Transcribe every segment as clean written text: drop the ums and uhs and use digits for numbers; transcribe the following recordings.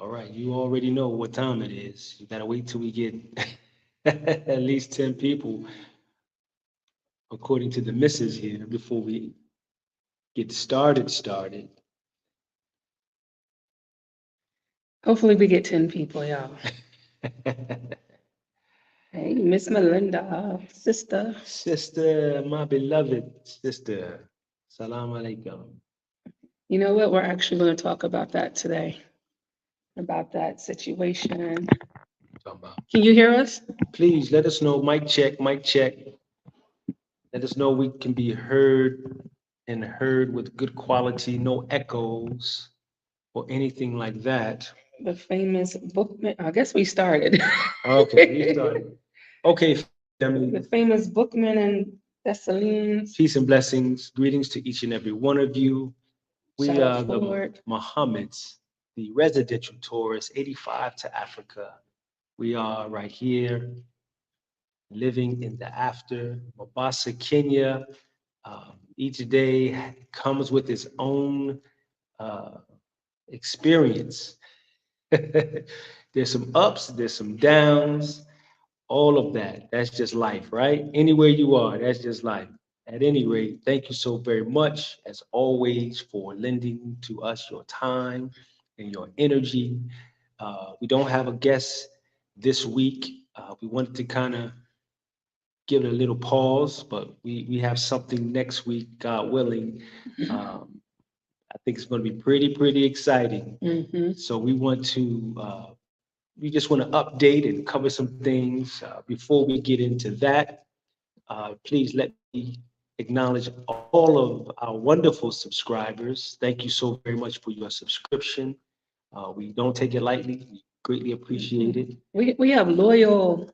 All right, you already know what time it is. You gotta wait till we get at least 10 people, according to the missus here, before we get started. Hopefully we get 10 people, y'all. Hey, Miss Melinda, sister. Sister, my beloved sister, salam alaikum. You know what? We're actually going to talk about that today, about that situation. Talking about. Can you hear us? Please let us know, mic check, mic check. Let us know we can be heard and heard with good quality, no echoes or anything like that. The famous bookman. I guess we started. Okay, we started. Okay, family. The famous bookman and Dessalines. Peace and blessings. Greetings to each and every one of you. We Shout are out the Ford. Mohammeds, the residential tourists, 85 to Africa. We are right here living in the after, Mombasa, Kenya. Each day comes with its own experience. There's some ups, there's some downs, all of that. That's just life, right? Anywhere you are, that's just life. At any rate, thank you so very much, as always, for lending to us your time and your energy. We don't have a guest this week. We wanted to kind of give it a little pause, but we have something next week, God willing. I think it's going to be pretty exciting. So we just want to update and cover some things. Before we get into that, please let me acknowledge all of our wonderful subscribers. Thank you so very much for your subscription. We don't take it lightly. We greatly appreciate it. We have loyal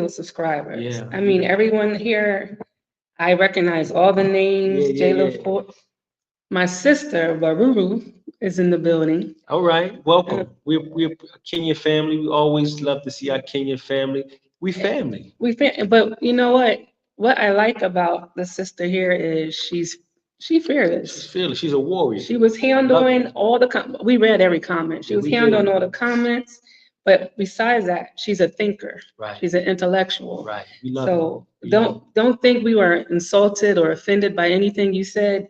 subscribers. Yeah. I mean, everyone here, I recognize all the names. Yeah. Ford. My sister, Baruru, is in the building. All right, welcome. We're a Kenyan family. We always love to see our Kenyan family. We family. But you know what? What I like about the sister here is she's fearless. She's fearless. She's a warrior. She was handling all the we read every comment. She was handling all the comments. But besides that, she's a thinker. Right. She's an intellectual. Right. We love so don't think we were insulted or offended by anything you said.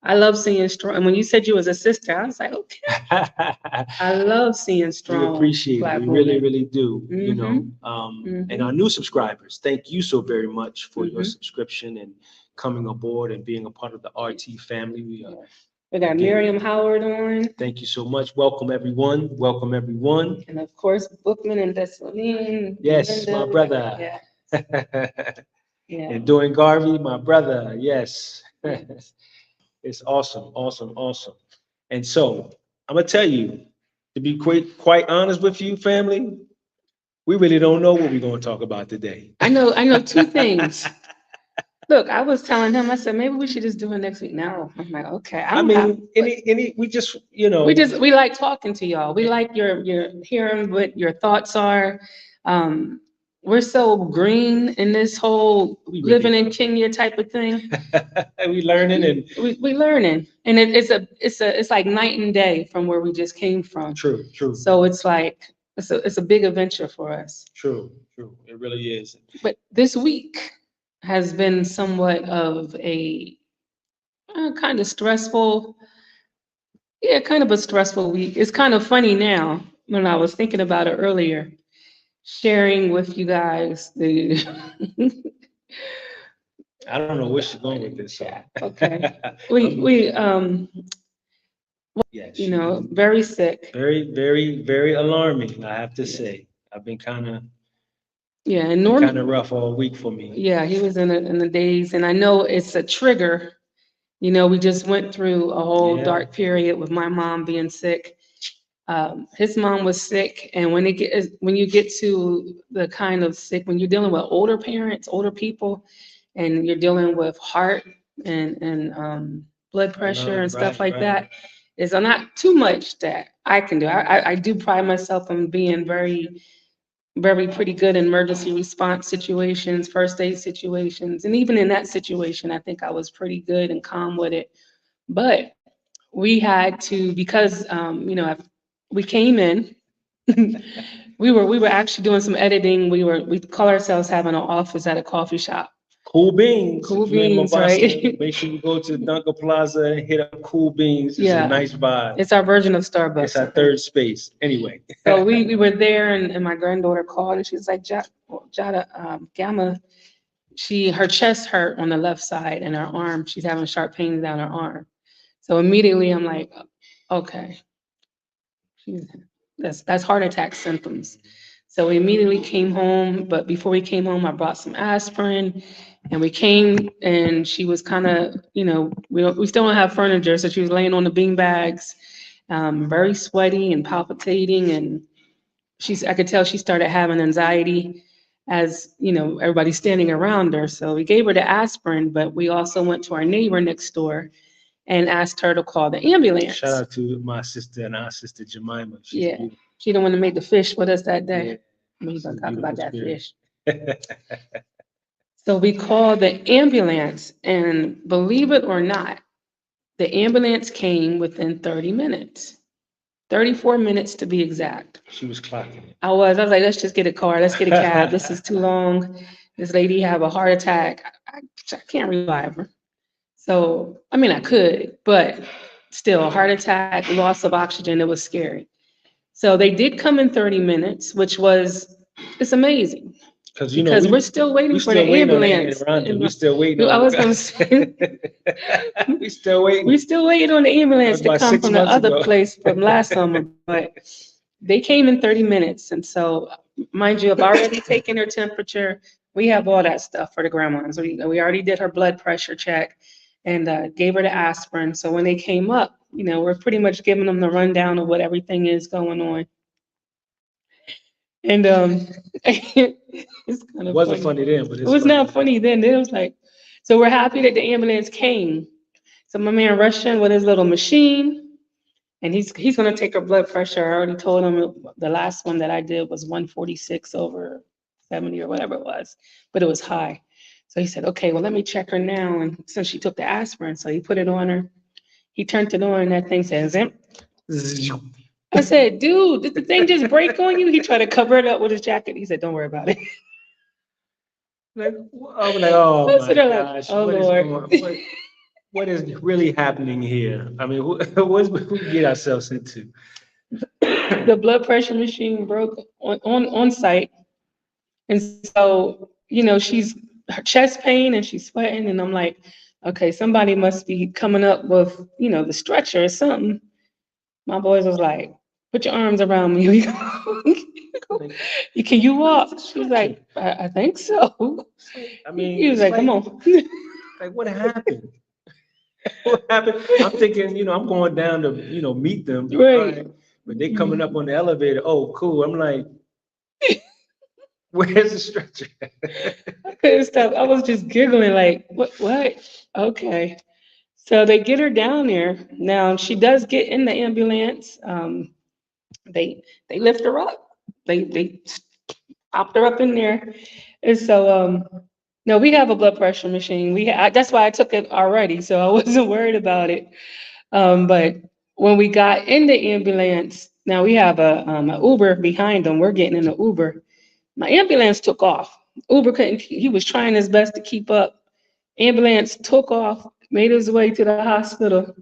I love seeing strong. And when you said you was a sister, I was like, okay. I love seeing strong. We appreciate Black it. We women. really do. You know, and our new subscribers, thank you so very much for your subscription and coming aboard and being a part of the RT family. We got Miriam Howard on. Thank you so much. Welcome everyone. Welcome everyone. And of course, Bookman and Dessalines. Yes, my brother. Yes. Yeah. And doing Garvey, my brother. Yes. It's awesome. And so I'm gonna tell you, to be quite honest with you, family, we really don't know what we're gonna talk about today. I know two things. Look, I was telling him, I said, maybe we should just do it next week. Now I'm like, okay. We just, we like talking to y'all. We like your hearing what your thoughts are. We're so green in this whole living in Kenya type of thing. We learning and we learning, and it's like night and day from where we just came from. True. So it's like it's a big adventure for us. True. It really is. But this week has been somewhat of a kind of stressful. Yeah, kind of a stressful week. It's kind of funny now when I was thinking about it earlier. Sharing with you guys the I don't know where she's going with this. Okay. We yes, very sick. Very alarming, I have to say. I've been kind of and kind of rough all week for me. Yeah, he was in the days, and I know it's a trigger. We just went through a whole dark period with my mom being sick. His mom was sick, and when you get to the kind of sick, when you're dealing with older parents, older people, and you're dealing with heart and blood pressure and stuff like that, is not too much that I can do. I do pride myself on being very, very pretty good in emergency response situations, first aid situations, and even in that situation, I think I was pretty good and calm with it. But we had to, because we came in We were actually doing some editing. We call ourselves having an office at a coffee shop. Cool Beans. Cool If you're in Beans, Mombasa, right? make sure you go to Dunker Plaza and hit up Cool Beans. It's Yeah. a nice vibe. It's our version of It's Starbucks. our third space. Anyway. So we were there, and my granddaughter called, and she was like, Jada, Gamma, her chest hurt on the left side, and her arm, she's having sharp pains down her arm. So immediately I'm like, okay, that's heart attack symptoms. So we immediately came home, but before we came home, I brought some aspirin, and we came, and she was kind of, we still don't have furniture, so she was laying on the bean bags, very sweaty and palpitating, and I could tell she started having anxiety as, everybody's standing around her. So we gave her the aspirin, but we also went to our neighbor next door and asked her to call the ambulance. Shout out to my sister and our sister Jemima. She's Yeah. beautiful. She the one that made the fish with us that day. Yeah. We She's a gonna talk about that beautiful fish. So we called the ambulance, and believe it or not, the ambulance came within 30 minutes. 34 minutes to be exact. She was clocking it. I was like, let's just get a car, let's get a cab. This is too long. This lady have a heart attack. I can't revive her. So, I mean, I could, but still, heart attack, loss of oxygen, it was scary. So they did come in 30 minutes, which it's amazing. Because we're still waiting for the ambulance. We're still waiting. I was gonna say, we still waiting. We're still waiting on the ambulance to come from the other place from last summer, but they came in 30 minutes. And so, mind you, I've already taken her temperature. We have all that stuff for the grandmas. We already did her blood pressure check and gave her the aspirin. So when they came up, we're pretty much giving them the rundown of what everything is going on. And it's kind of it wasn't funny then, but it was not funny then. It was like, so we're happy that the ambulance came. So my man rushed in with his little machine, and he's gonna take her blood pressure. I already told him the last one that I did was 146/70 or whatever it was, but it was high. So he said, okay, well, let me check her now. And since she took the aspirin, so he put it on her. He turned it on, and that thing says, I said, dude, did the thing just break on you? He tried to cover it up with his jacket. He said, don't worry about it. I'm like, oh my gosh, oh Lord. What is really happening here? I mean, what we get ourselves into? The blood pressure machine broke on site. And so, she's her chest pain and she's sweating. And I'm like, okay, somebody must be coming up with, the stretcher or something. My boys was like, put your arms around me. Can you walk? She was like, I think so. I mean, he was like, come on. Like, what happened? What happened? I'm thinking, I'm going down to, meet them. Right. But they coming up on the elevator. Oh, cool. I'm like, where's the stretcher? I couldn't stop. I was just giggling like, what? Okay. So they get her down there. Now she does get in the ambulance. They lift her up. They popped her up in there. And so no, we have a blood pressure machine. That's why I took it already, so I wasn't worried about it. But when we got in the ambulance, now we have a Uber behind them. We're getting in the Uber. My ambulance took off. Uber couldn't. He was trying his best to keep up. Ambulance took off, made his way to the hospital.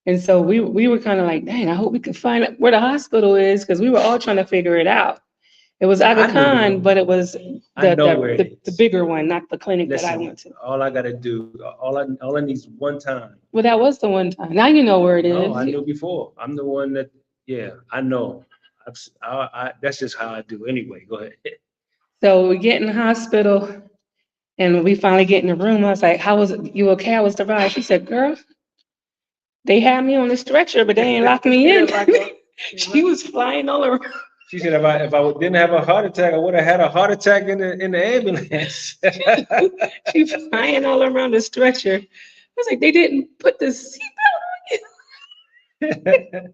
And so we were kind of like, dang, I hope we can find out where the hospital is, because we were all trying to figure it out. It was Aga Khan, but it was the bigger one, not the clinic that I went to. All I gotta do, all I need is one time. Well, that was the one time. Now you know where it is. No, I knew before. I'm the one that, I know. That's just how I do. Anyway, go ahead. So we get in the hospital, and we finally get in the room. I was like, "How was it? You okay? How was the ride?" She said, "Girl, they had me on the stretcher, but they ain't locked me in." She was flying all around. She said, if I didn't have a heart attack, I would have had a heart attack in the ambulance. She was flying all around the stretcher. I was like, they didn't put the seatbelt on you.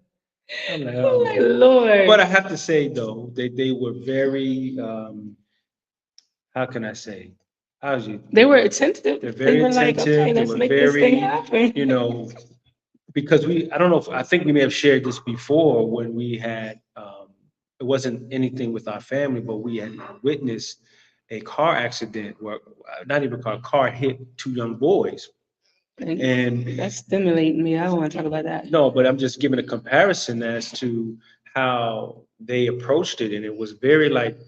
I'm like, oh my Lord. But I have to say, though, they were very, how can I say? They were attentive. They're very attentive. Like, okay, let's make this thing happen. Because I don't know if, I think we may have shared this before when we had, it wasn't anything with our family, but we had witnessed a car accident where, not even a car hit two young boys. And that's stimulating me. I don't want to talk about that. no, but I'm just giving a comparison as to how they approached it, and it was very like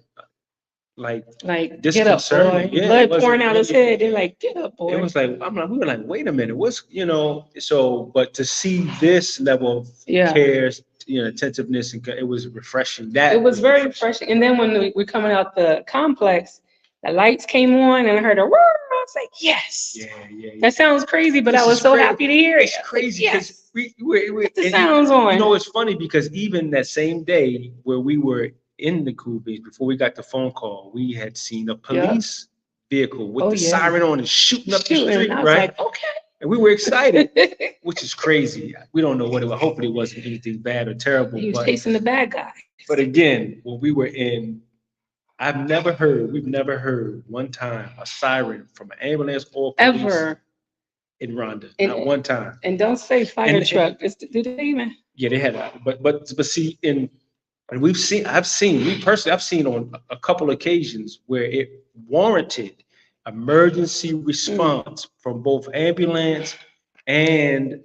get up, boy. Yeah, blood pouring out his head. They're like, get up, boy. It was like, we were like, wait a minute, what's, so, but to see this level of care, attentiveness, and it was refreshing. It was very refreshing. And then when we're coming out the complex, the lights came on and I heard a whir. I was like, yes. Yeah. That sounds crazy, but I was so happy to hear it. It's crazy because put the sounds on. It's funny because even that same day where we were in the Kubi, before we got the phone call, we had seen a police vehicle with the siren on and shooting up the street, I was right? like, okay. And we were excited, which is crazy. We don't know what it was. Hopefully it wasn't anything bad or terrible. He was chasing the bad guy. But again, when we were in, we've never heard one time a siren from an ambulance or police ever in Rwanda. Not one time. And don't say fire truck. Do they even? Yeah, they had but see, I've seen on a couple occasions where it warranted emergency response from both ambulance and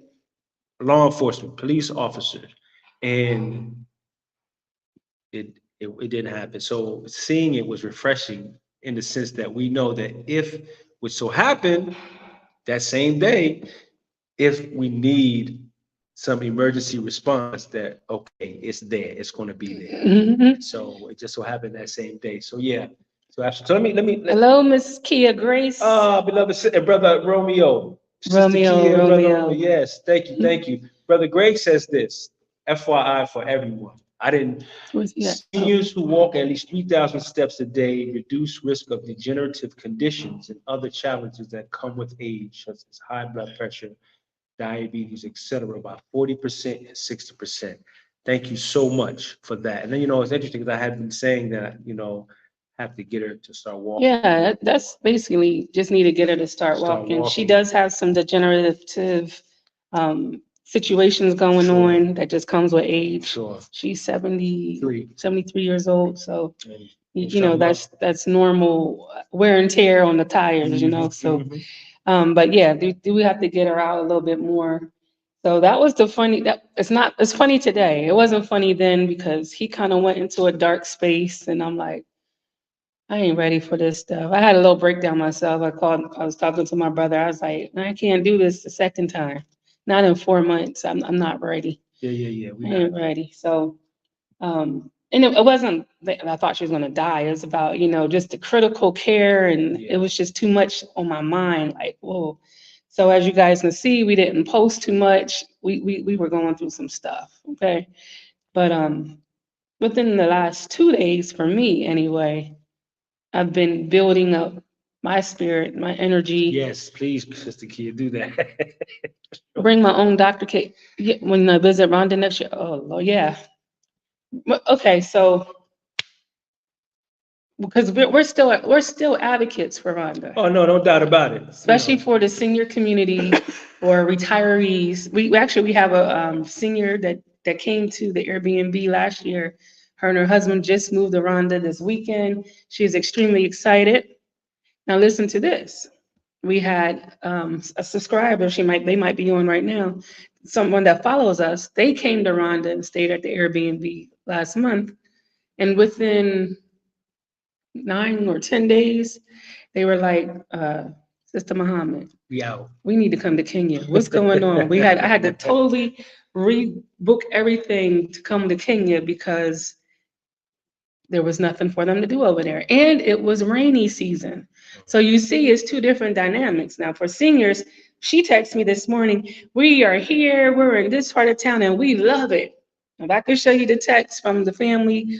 law enforcement, police officers, and it didn't happen. So seeing it was refreshing in the sense that we know that if which so happened that same day, if we need some emergency response, that okay, it's there, it's going to be there. Mm-hmm. So it just so happened that same day. So yeah. So let me. Hello, Miss Kia Grace. Beloved brother Romeo. Romeo. Yes, thank you. Brother Greg says this, FYI for everyone. Seniors who walk at least 3,000 steps a day reduce risk of degenerative conditions and other challenges that come with age, such as high blood pressure, diabetes, etc., by 40% and 60%. Thank you so much for that. And then, it's interesting because I had been saying that, have to get her to start walking. Yeah, that's basically just need to get her to start walking. She does have some degenerative situations going on that just comes with age. Sure. She's 73 years old. So, that's normal wear and tear on the tires, so. But yeah, do we have to get her out a little bit more? So that was it's funny today. It wasn't funny then because he kind of went into a dark space and I'm like, I ain't ready for this stuff. I had a little breakdown myself. I was talking to my brother. I was like, I can't do this the second time. Not in 4 months. I'm not ready. Yeah. I ain't ready. So, and it wasn't that I thought she was going to die. It was about, just the critical care. And it was just too much on my mind. Like, whoa. So as you guys can see, we didn't post too much. We were going through some stuff. Okay. But within the last 2 days, for me anyway, I've been building up my spirit, my energy. Yes, please, Sister Kia, do that. Bring my own Dr. K when I visit Rwanda next year. Oh, Lord, yeah. Okay, so because we're still advocates for Rwanda. Oh no doubt about it. Especially for the senior community or retirees. We have a senior that came to the Airbnb last year. Her and her husband just moved to Rwanda this weekend. She's extremely excited. Now listen to this. We had a subscriber, they might be on right now, someone that follows us. They came to Rwanda and stayed at the Airbnb last month. And within 9 or 10 days, they were like, Sister Muhammad, we need to come to Kenya. What's going on? I had to totally rebook everything to come to Kenya because there was nothing for them to do over there. And it was rainy season. So you see, it's two different dynamics. Now for seniors, she texted me this morning, we are here, we're in this part of town and we love it. If I could show you the text from the family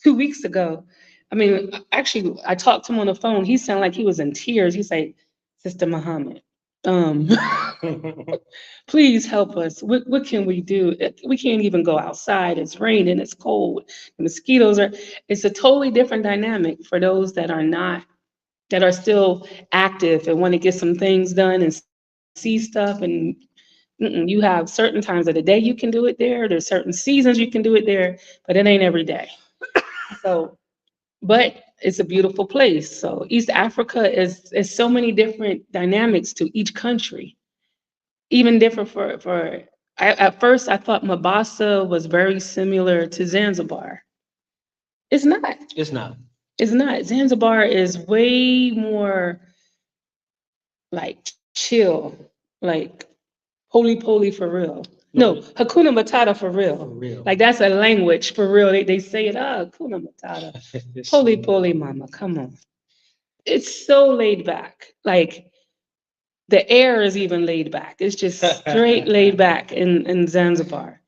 2 weeks ago. I mean, actually, I talked to him on the phone. He sounded like he was in tears. He's like, Sister Muhammad, please help us. What can we do? We can't even go outside. It's raining, it's cold. The mosquitoes it's a totally different dynamic for those that are still active and want to get some things done and see stuff. And you have certain times of the day you can do it there. There's certain seasons you can do it there, but it ain't every day. So, but it's a beautiful place. So East Africa is so many different dynamics to each country, even different at first I thought Mombasa was very similar to Zanzibar. It's not. It's not. It's not. Zanzibar is way more like chill, like holy poly for real. No, Hakuna Matata for For real. real. Like that's a language for real. They say it, Hakuna Matata. Holy poly mama, come on. It's so laid back. Like the air is even laid back. It's just straight laid back in Zanzibar.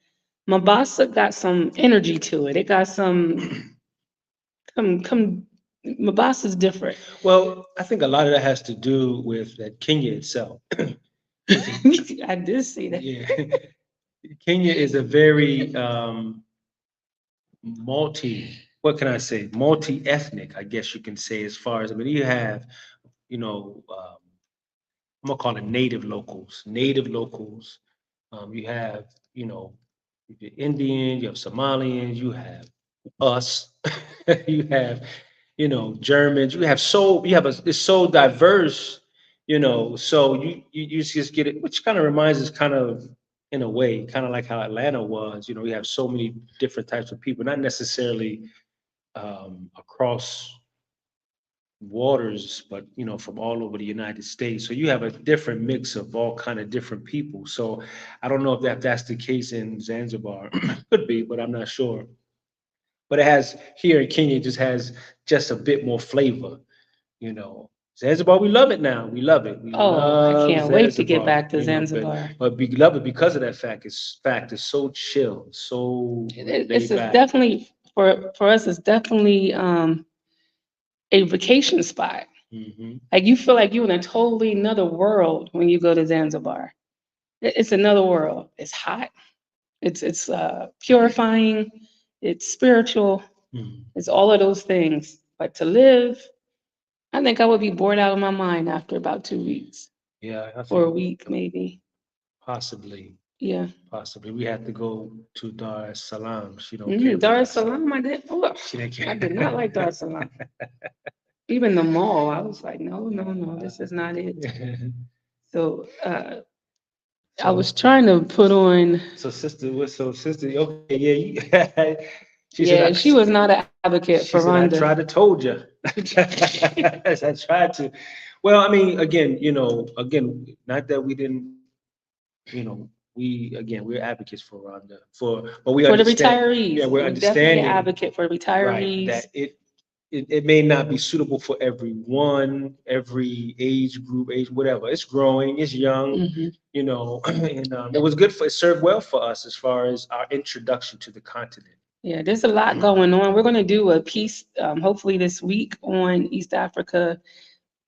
Mombasa got some energy to it. It got some Mombasa's different. Well, I think a lot of that has to do with that Kenya itself. I did see that. Yeah. Kenya is a very what can I say, multi-ethnic, I guess you can say, as far as, I mean, you have, I'm gonna call it native locals. Native locals. You have, the Indians, you have Somalians, you have us, you have, Germans. It's so diverse, So you just get it, which kind of reminds us, kind of in a way, kind of like how Atlanta was. We have so many different types of people, not necessarily across waters, but from all over the United States. So you have a different mix of all kind of different people. So I don't know if that's the case in Zanzibar. Could be, but I'm not sure. But it has here in Kenya, it just has just a bit more flavor, you know. Zanzibar, we love it now. We love it. We Oh, I love can't wait to get Zanzibar, back to but Zanzibar. we love it because of that fact. It's so chill, so It's laid back. definitely for us. It's definitely a vacation spot. Hmm. Like you feel like you're in a totally another world when you go to Zanzibar. It's another world. It's hot. It's purifying. It's spiritual. Hmm. It's all of those things. But to live, I think I would be bored out of my mind after about 2 weeks Yeah, I or a think week maybe. possibly, Yeah. possibly. We had to go to Dar es Salaam. She don't care. Dar es Salaam, I did. Oh, She didn't care. I did not like Dar es Salaam. Even the mall, I was like, no, no, no, this is not it. So I was trying to put on. So sister, okay, yeah, she said, Yeah, she was not an advocate she for said, I Rwanda. tried to told you. I tried to. Well, I mean, again, not that we didn't, we're advocates for Rwanda, but we For the understand, retirees, yeah, we're we definitely understanding, advocate for right, retirees. that it may not be suitable for everyone, every age group, whatever. It's growing, it's young, Mhm. And it was good it served well for us as far as our introduction to the continent. Yeah, there's a lot going on. We're going to do a piece, hopefully this week, on East Africa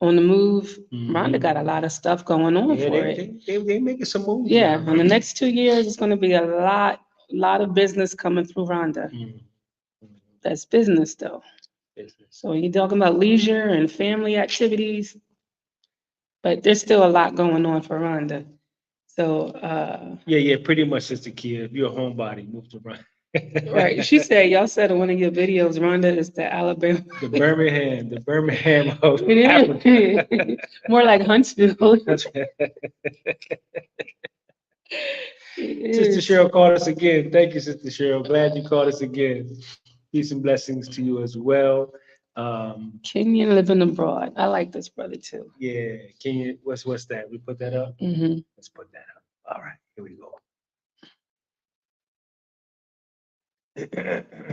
on the move. Rwanda got a lot of stuff going on Yeah, for it. they making some moves. Yeah, now. in the next 2 years, it's going to be a lot of business coming through Rwanda. Mhm. That's business though. Business. So you're talking about leisure and family activities, but there's still a lot going on for Rwanda. So Yeah, pretty much, Sister Kia. If you're a homebody, move to Rwanda. right, she said y'all said in one of your videos, Rwanda is the Alabama. The Birmingham of Africa. More like Huntsville. Sister Cheryl called us again. Thank you, Sister Cheryl. Glad you called us again. Peace and blessings to you as well. Kenyan living abroad. I like this brother too. Yeah, Kenya. What's that? We put that up. Mm-hmm. Let's put that up. All right, here we go.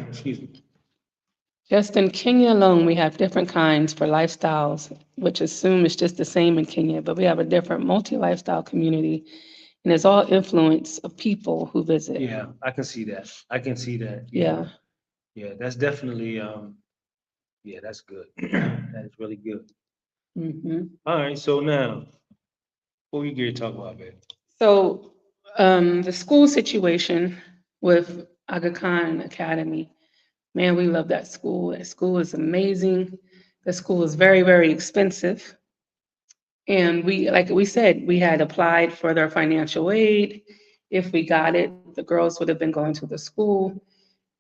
Excuse me. Just in Kenya alone, we have different kinds for lifestyles, which assume it's just the same in Kenya, but we have a different multi-lifestyle community, and it's all influence of people who visit. Yeah, I can see that. I can see that. Yeah. Yeah, that's definitely yeah, that's good. That is really good. Mm-hmm. All right, so now what we get to talk about, babe? So the school situation with Aga Khan Academy, man, we love that school. That school is amazing. The school is very, very expensive. And we, like we said, we had applied for their financial aid. If we got it, the girls would have been going to the school,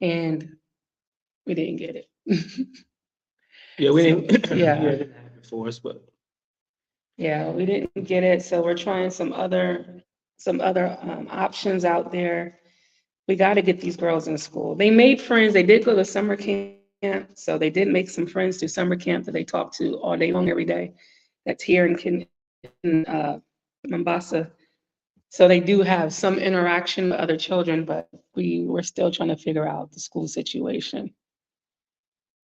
and we didn't get it. Yeah, we So, didn't, yeah, yeah. it didn't happen for us, but Yeah, we didn't get it, so we're trying some other options out there. We got to get these girls in school. They made friends. They did go to summer camp, so they did make some friends through summer camp that they talk to all day long, every day. That's here in Mombasa. So they do have some interaction with other children, but we're still trying to figure out the school situation.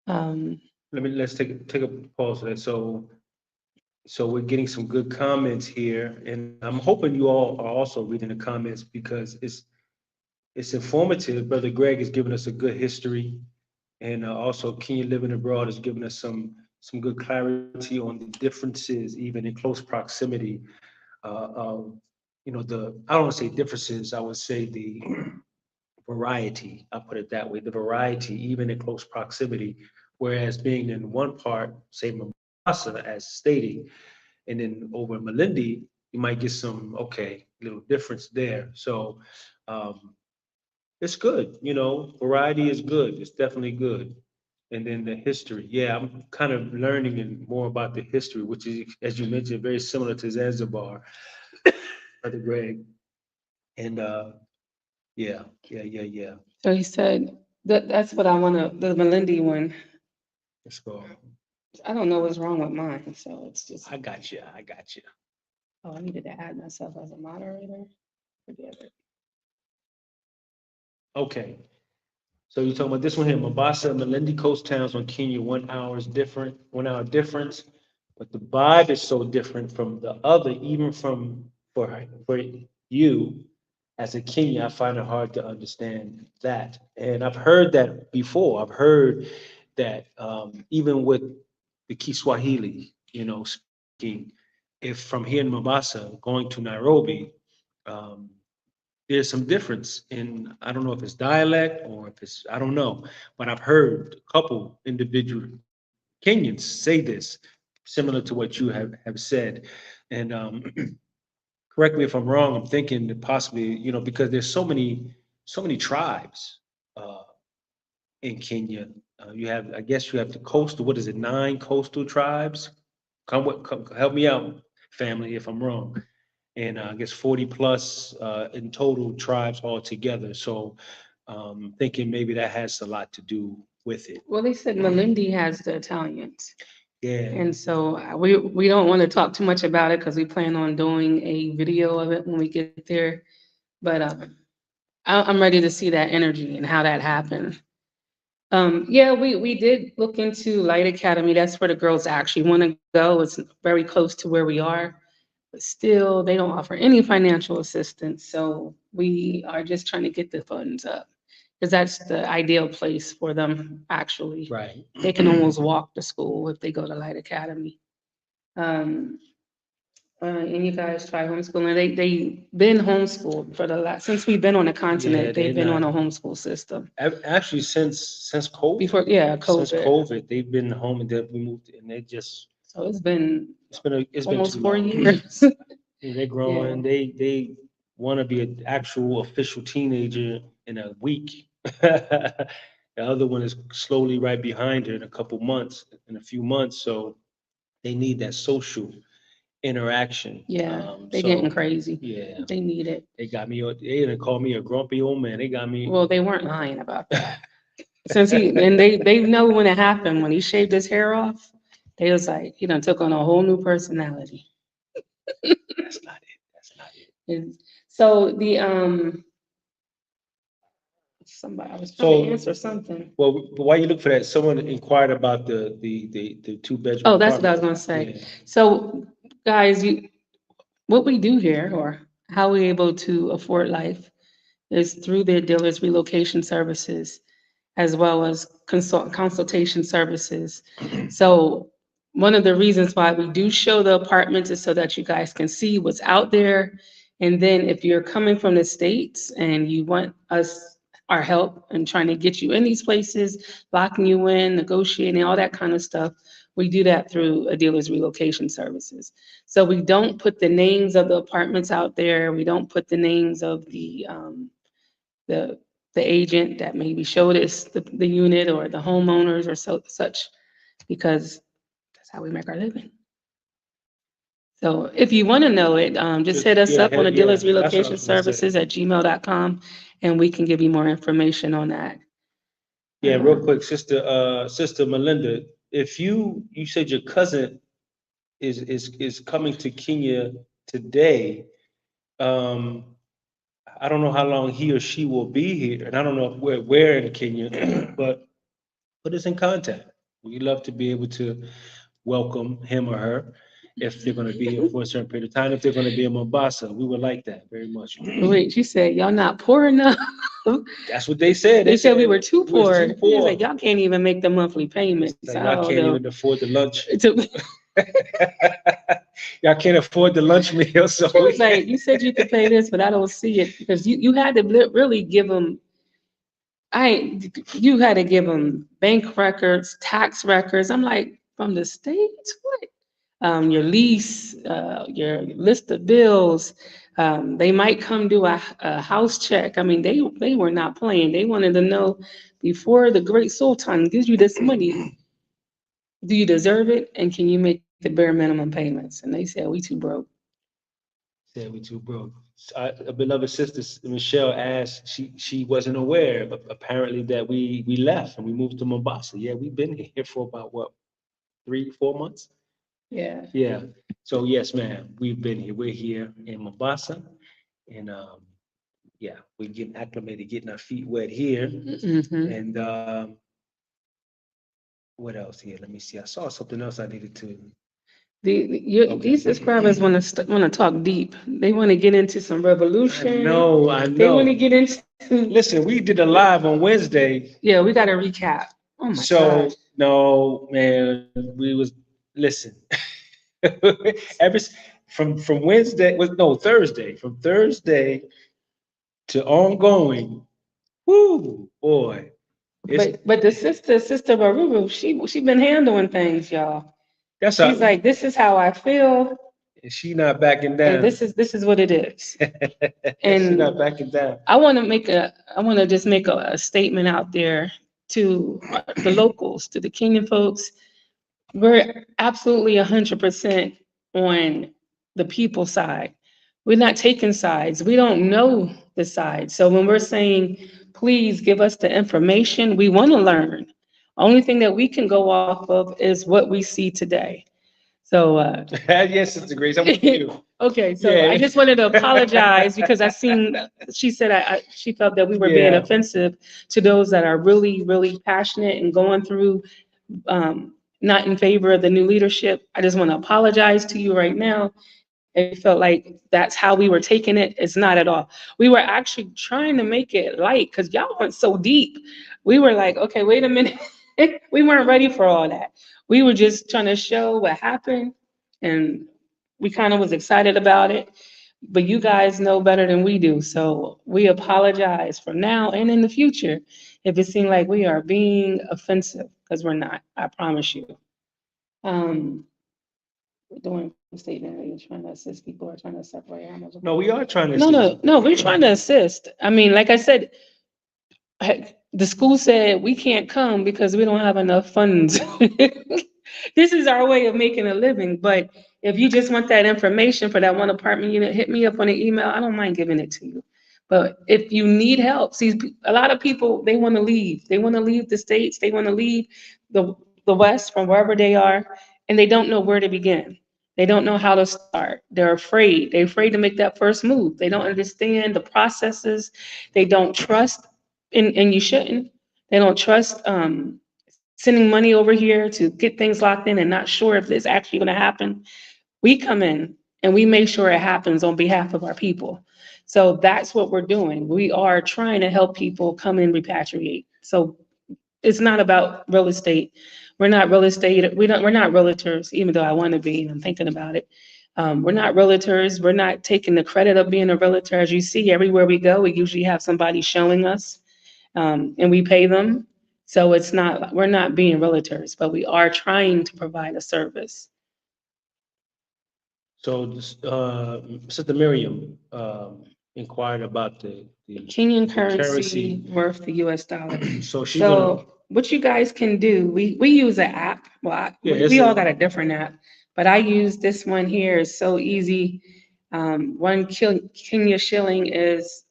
Um, let's take a pause on that. So we're getting some good comments here, and I'm hoping you all are also reading the comments because it's informative. Brother Greg has given us a good history, and also Kenya Living Abroad has given us some good clarity on the differences, even in close proximity. I don't want to say differences. I would say the variety. I'll put it that way. The variety, even in close proximity, whereas being in one part, say Mombasa, as stating, and then over in Malindi, you might get some little difference there. So it's good, variety is good. It's definitely good. And then the history. Yeah, I'm kind of learning and more about the history, which is, as you mentioned, very similar to Zanzibar, Brother Greg. And yeah. so he said that's what I want to, the Melindy one. Let's go. I don't know what's wrong with mine, so it's just, I got you. I got you. oh, I needed to add myself as a moderator. Forget it. Okay. So you're talking about this one here, Mombasa and Malindi coast towns on Kenya, 1 hour difference. But the vibe is so different from the other, even for you as a Kenyan, I find it hard to understand that. And I've heard that before. I've heard that even with the Kiswahili, speaking, if from here in Mombasa going to Nairobi, um, there's some difference in, I don't know if it's dialect or if it's, I don't know, but I've heard a couple individual Kenyans say this, similar to what you have said. And correct me if I'm wrong, I'm thinking that possibly, because there's so many tribes uh, in Kenya. I guess you have the coastal, what is it, 9 coastal tribes? Come, help me out, family, if I'm wrong. And I guess 40 plus in total tribes altogether. So thinking maybe that has a lot to do with it. Well, they said Melindy has the Italians. Yeah. And so we don't want to talk too much about it because we plan on doing a video of it when we get there. But I'm ready to see that energy and how that happened. Yeah, we did look into Light Academy. That's where the girls actually want to go. It's very close to where we are, but still they don't offer any financial assistance. So we are just trying to get the funds up because that's the ideal place for them, actually. Right. They can almost walk to school if they go to Light Academy. Um, and you guys try homeschooling. They been homeschooled for the last, since we've been on the Yeah, continent, they're they've been on not. a homeschool system. Actually, since COVID, Before, yeah, since COVID. COVID, they've been home and we moved, and So it's been it's been too almost 4 long. years. Yeah, they're Yeah. growing. They want to be an actual official teenager in a week. The other one is slowly right behind her in a few months. So they need that social interaction. Yeah, they're getting So crazy. yeah, They need it. they got me. They didn't call me a grumpy old man. They got me. Well, they weren't lying about that. They know when it happened, when he shaved his hair off, they was like, he done took on a whole new personality. That's not it. That's not it. So somebody, I was trying to So, answer something. well, but while you look for that, someone inquired about the 2 bedroom Oh, that's what I was apartment. gonna say. Yeah. So, guys, what we do here, or how we're able to afford life, is through their dealers relocation services, as well as consultation services. So one of the reasons why we do show the apartments is so that you guys can see what's out there. And then if you're coming from the States and you want our help and trying to get you in these places, locking you in, negotiating, all that kind of stuff, we do that through a dealer's relocation services. So we don't put the names of the apartments out there. We don't put the names of the the agent that maybe showed us the unit or the homeowners or such, because that's how we make our living. So if you want to know it, just hit us up on yeah, that's what I was gonna say. adilahsrelocationservices@gmail.com, and we can give you more information on that. Yeah, real quick, Sister Melinda, if you said your cousin is coming to Kenya today, um, I don't know how long he or she will be here, and I don't know if where in Kenya, but put us in contact. We'd love to be able to welcome him or her if they're going to be here for a certain period of time. If they're going to be in Mombasa, we would like that very much. Wait, she said, y'all not poor enough? That's what they said. They said we were too poor. Too She poor. was like, y'all can't even make the monthly payments. Like, y'all can't even afford the lunch. To- Y'all can't afford the lunch meal. So She was like, you said you could pay this, but I don't see it, because you had to really give them, you had to give them bank records, tax records. I'm like, from the state? What? Your lease, your list of bills. They might come do a house check. I mean, they were not playing. They wanted to know, before the great sultan gives you this money, do you deserve it? And can you make the bare minimum payments? And they said, we too broke. Said we too broke. A beloved sister, Michelle, asked, she wasn't aware, but apparently that we left and we moved to Mombasa. Yeah, we've been here for about what, 3-4 months? Yeah. Yeah. So yes, ma'am, we've been here. We're here in Mombasa, and yeah, we're getting acclimated, getting our feet wet here. Mhm. And what else here? Let me see. I saw something else I needed to. Okay. These subscribers want to talk deep. They want to get into some revolution. I They want to know. get into. Listen, we did a live on Wednesday. Yeah, we got to recap. Oh my So gosh. no, man, we was listen. Ever from Wednesday was no Thursday. From Thursday to ongoing. Woo, boy. But the sister Baruru, she been handling things, y'all. That's She's like, this is how I feel, she not backing down. and this is what it is. She not backing down. I want to just make a statement out there to the locals, to the Kenyan folks. We're absolutely 100% on the people side. We're not taking sides. We don't know the side. So when we're saying, please give us the information, we want to learn. Only thing that we can go off of is what we see today. So yes, Sister Grace, I'm with you. okay, so I just wanted to apologize because she said she felt that we were being offensive to those that are really, really passionate and going through, not in favor of the new leadership. I just want to apologize to you right now. If you felt like that's how we were taking it, it's not at all. We were actually trying to make it light because y'all went so deep. We were like, okay, wait a minute. We weren't ready for all that. We were just trying to show what happened, and we kind of was excited about it. But you guys know better than we do, so we apologize for now and in the future if it seemed like we are being offensive, because we're not. I promise you. We're doing a statement. Are you trying to assist people or trying to separate animals? No, we are trying to assist. No, we're trying to assist. I mean, like I said, the school said we can't come because we don't have enough funds. This is our way of making a living. But if you just want that information for that one apartment unit, hit me up on an email. I don't mind giving it to you. But if you need help, see, a lot of people, they want to leave. They want to leave the States. They want to leave the West from wherever they are, and they don't know where to begin. They don't know how to start. They're afraid. They're afraid to make that first move. They don't understand the processes. They don't trust, and you shouldn't. They don't trust sending money over here to get things locked in and not sure if it's actually going to happen. We come in and we make sure it happens on behalf of our people. So that's what we're doing. We are trying to help people come and repatriate. So it's not about real estate. We're not real estate. We're not realtors, even though I want to be, and I'm thinking about it. We're not realtors. We're not taking the credit of being a realtor. As you see, everywhere we go, we usually have somebody showing us, and we pay them. So we're not being realtors, but we are trying to provide a service. So, Sister Miriam, inquired about the Kenyan the currency worth the US dollar. So she's gonna, So what you guys can do, we use an app. Well, Yeah, we all got a different app, but I use this one here. It's so easy. One Kenya shilling is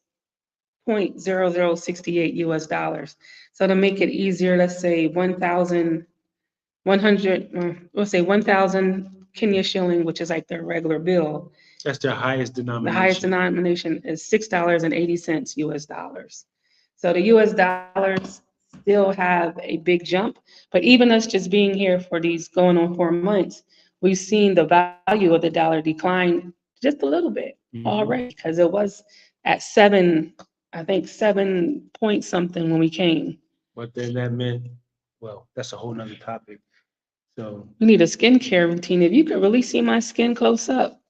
0.0068 US dollars. So to make it easier, let's say 1,100, let's say 1,000 Kenya shilling, which is like their regular bill. that's their highest The denomination. highest denomination is $6.80 US dollars. So the US dollars still have a big jump, but even us just being here for these going on 4 months, we've seen the value of the dollar decline just a little bit already, because it was at 7, I think 7 point something when we came. But then that meant, well, that's a whole nother topic. So, We need a skincare routine. If you could really see my skin close up.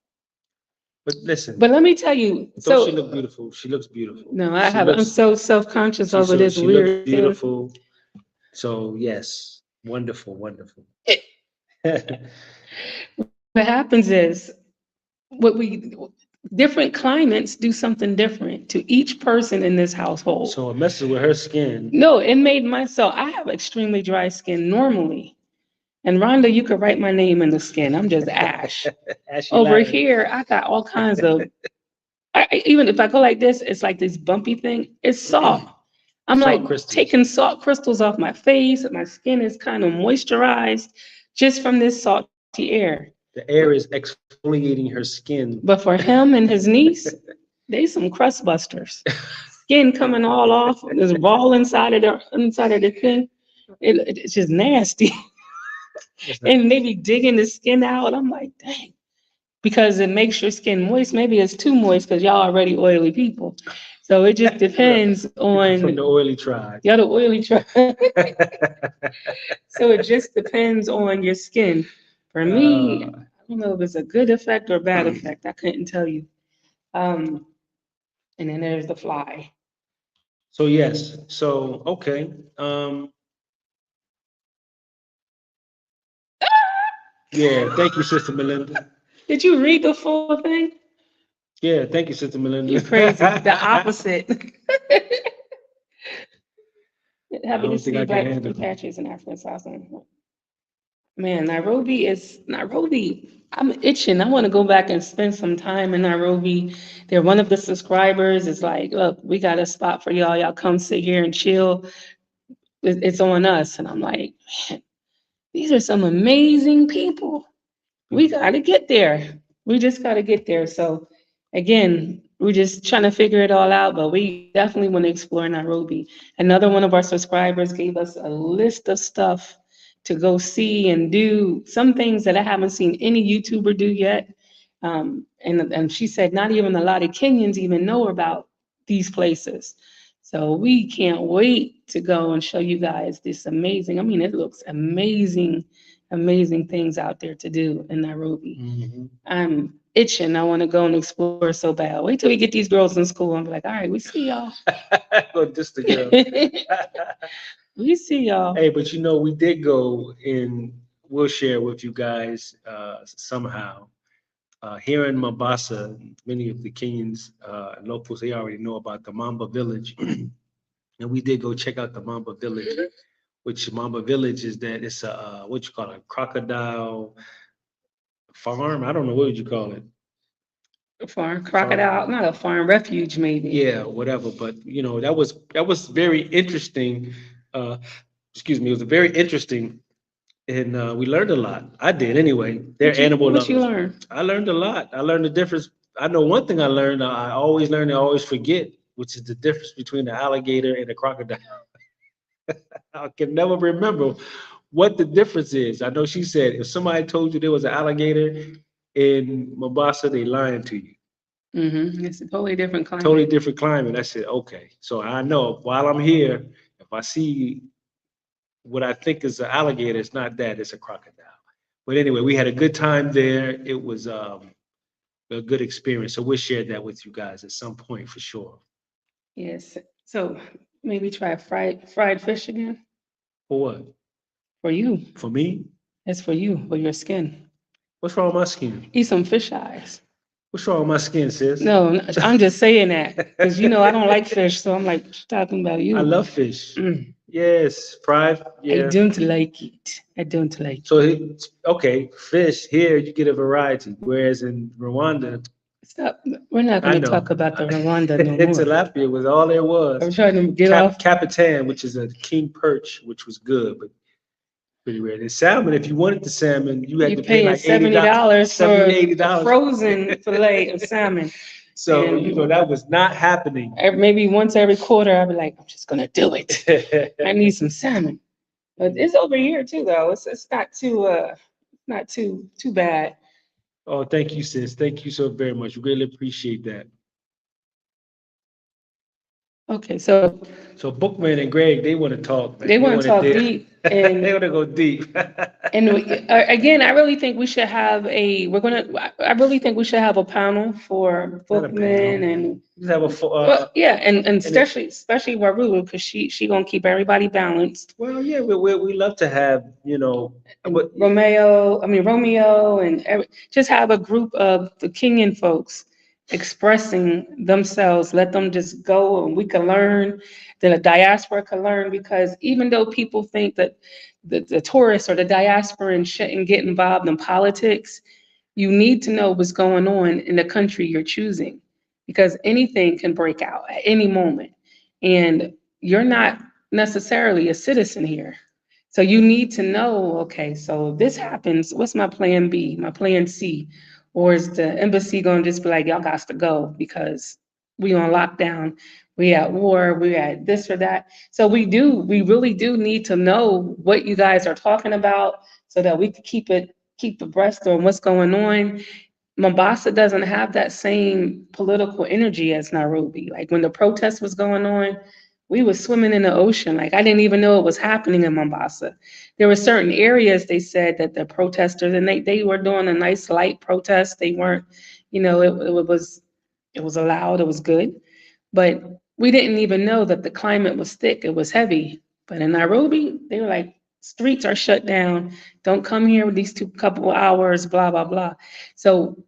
but listen, But let me tell you, don't she look beautiful? She looks beautiful. No, She I'm looks- so self-conscious over this she weird looks beautiful. So yes, wonderful, wonderful. What happens is, different climates do something different to each person in this household. So it messes with her skin. No, it made myself, I have extremely dry skin normally. And Rhonda, you could write my name in the skin. I'm just ash. Over Latin. here, I got all kinds of, even if I go like this, it's like this bumpy thing. It's soft. I'm Salt like crystals. taking salt crystals off my face. My skin is kind of moisturized just from this salty air. The air is exfoliating her skin. But for him and his niece, they some crust busters. Skin coming all off. There's a ball inside of the thing. It's just nasty. And they be digging the skin out. I'm like, dang. Because it makes your skin moist. Maybe it's too moist because y'all already oily people. So it just depends on From the oily tribe. y'all the oily tribe. So it just depends on your skin. For me, I don't know if it's a good effect or bad effect. I couldn't tell you. And then there's the fly. So yes, so okay. Yeah, thank you, Sister Melinda. Did you read the full thing? Yeah, thank you, Sister Melinda. You're crazy. The opposite. Happy don't to think see I can Black handle it. repatriates in African South Sudan. Man, Nairobi. I'm itching. I want to go back and spend some time in Nairobi. They're one of the subscribers. It's like, look, we got a spot for y'all. Y'all come sit here and chill. It's on us. And I'm like, man, these are some amazing people. We got to get there. We just got to get there. So again, we're just trying to figure it all out, but we definitely want to explore Nairobi. Another one of our subscribers gave us a list of stuff to go see and do, some things that I haven't seen any YouTuber do yet. And she said not even a lot of Kenyans even know about these places. So we can't wait to go and show you guys this amazing, I mean, it looks amazing, amazing things out there to do in Nairobi. I'm itching. I want to go and explore so bad. Wait till we get these girls in school and be like, all right, we see y'all. Go just the girl. We see y'all. Hey, but you know, we did go in, we'll share with you guys somehow. Here in Mombasa, many of the Kenyans, locals, they already know about the Mamba Village. And we did go check out the Mamba Village, which Mamba Village is that it's a, what you call it, a crocodile farm? I don't know, what would you call it? Farm, crocodile, not a farm, refuge maybe. Yeah, whatever. But you know, that was very interesting. Excuse me, it was very interesting, and we learned a lot. I did anyway. They're animal What you lovers. learn? I learned a lot. I learned the difference. I know one thing I learned. I always learn. I always forget, which is the difference between an alligator and a crocodile. I can never remember what the difference is. I know she said if somebody told you there was an alligator in Mombasa, they lying to you. It's a totally different climate. Totally different climate. I said, okay. So I know while I'm here, if I see what I think is an alligator, it's not that, it's a crocodile. But anyway, we had a good time there. It was a good experience. So we'll share that with you guys at some point for sure. Yes. So maybe try fried fish again. For what? For you. For me? It's for you, for your skin. What's wrong with my skin? Eat some fish eyes. What's wrong with my skin, sis? No, I'm just saying that because I don't like fish, so I'm like talking about you. I love fish. Mm, Yes, fried. I Yeah. don't like it. I don't like So it. okay, fish here you get a variety, whereas in Rwanda, Stop. We're not I going to know talk about the Rwanda no more. tilapia was all there was. I'm trying to get off. Capitan, which is a king perch, which was good, but pretty rare. The salmon, if you wanted the salmon, you had You're to pay paying like $80, $70 for $70, a $80. frozen fillet of salmon. So And that was not happening. maybe once every quarter, I'd be like, I'm just going to do it. I need some salmon. But it's over here too, though. It's not too bad. Oh, thank you, sis. Thank you so very much. Really appreciate that. Okay, so So Bookman and Greg, they want to talk, man. they want to talk dig. deep, They want to go deep. and again, I really think we should have I really think we should have a panel for Not a bookmen panel. and Just have a well, yeah, and especially Warulu, because she gonna keep everybody balanced. well, yeah, we love to have, And but Romeo, and just have a group of the Kenyan folks expressing themselves. Let them just go, and we can learn. The diaspora can learn, because even though people think that the tourists or the diasporan shouldn't get involved in politics, you need to know what's going on in the country you're choosing, because anything can break out at any moment, and you're not necessarily a citizen here. So you need to know, okay, so if this happens, what's my plan B, my plan C? Or is the embassy gonna just be like, y'all got to go because we on lockdown, we at war, we at this or that. So we really do need to know what you guys are talking about so that we can keep abreast on what's going on. Mombasa doesn't have that same political energy as Nairobi. Like when the protest was going on, we were swimming in the ocean. Like I didn't even know it was happening in Mombasa. There were certain areas they said that the protesters, and they were doing a nice light protest. They weren't, it was allowed, it was good. But we didn't even know that the climate was thick, it was heavy. But in Nairobi, they were like, streets are shut down. Don't come here with these couple hours, blah, blah, blah. So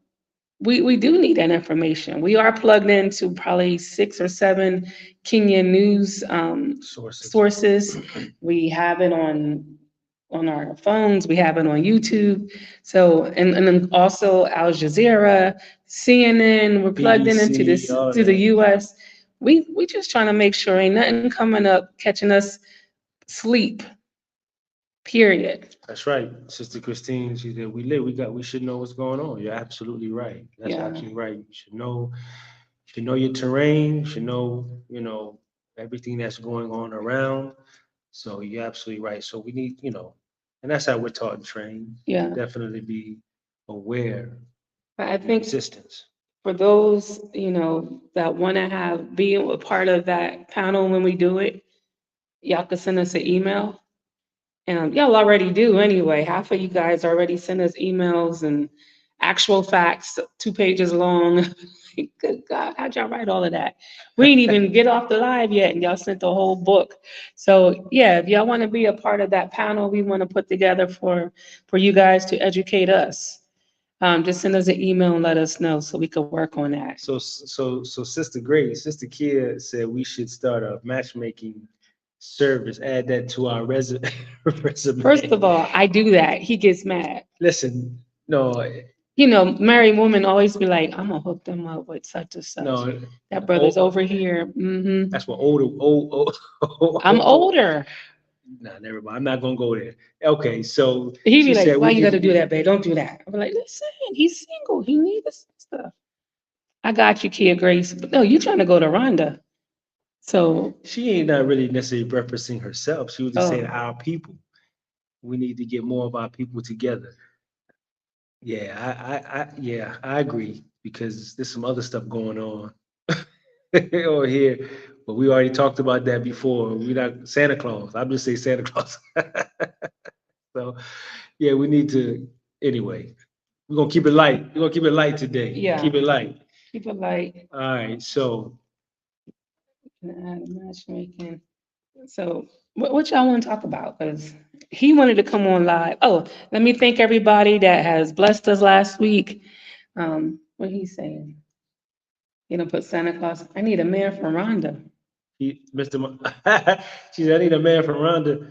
we do need that information. We are plugged into probably 6 or 7 Kenyan news sources. We have it on our phones. We have it on YouTube. So and then also Al Jazeera, CNN. We're plugged in into this to the U.S. We just trying to make sure ain't nothing coming up catching us sleep. Period. That's right, Sister Christine. She said we should know what's going on. You're absolutely right. That's absolutely right. You should know your terrain. You should know, everything that's going on around. So you're absolutely right. So we need, and that's how we're taught and trained. Yeah. Definitely be aware. I think existence. For those, that want to be a part of that panel when we do it, y'all can send us an email. And y'all already do anyway. Half of you guys already send us emails and actual facts, 2 pages long. Good God, how'd y'all write all of that? We didn't even get off the live yet, and y'all sent the whole book. So yeah, if y'all want to be a part of that panel, we want to put together for you guys to educate us. Just send us an email and let us know so we could work on that. So Sister Grace, Sister Kia said we should start a matchmaking service, add that to our resume. First of all, I do that. He gets mad. Listen, no. Married women always be like, I'm gonna hook them up with such and such. No, that brother's over here. Mm-hmm. That's what old. I'm older. Nah, never mind. I'm not gonna go there. Okay, so he be like, why you gotta do that, babe? Don't do that. I'm like, listen, he's single. He needs this stuff. I got you, Kia Grace. But no, you trying to go to Rwanda. So she ain't not really necessarily referencing herself. She was just saying our people. We need to get more of our people together. Yeah, I agree, because there's some other stuff going on over here, but we already talked about that before. We're not Santa Claus. I'm just saying Santa Claus. So yeah, we need to anyway. We're gonna keep it light. We're gonna keep it light today. Yeah. Keep it light. Keep it light. All right, so matchmaking. So what y'all want to talk about? Because he wanted to come on live. Oh, let me thank everybody that has blessed us last week. What he's saying? You know, put Santa Claus. I need a man from Rwanda. Mr. She said, I need a man from Rwanda.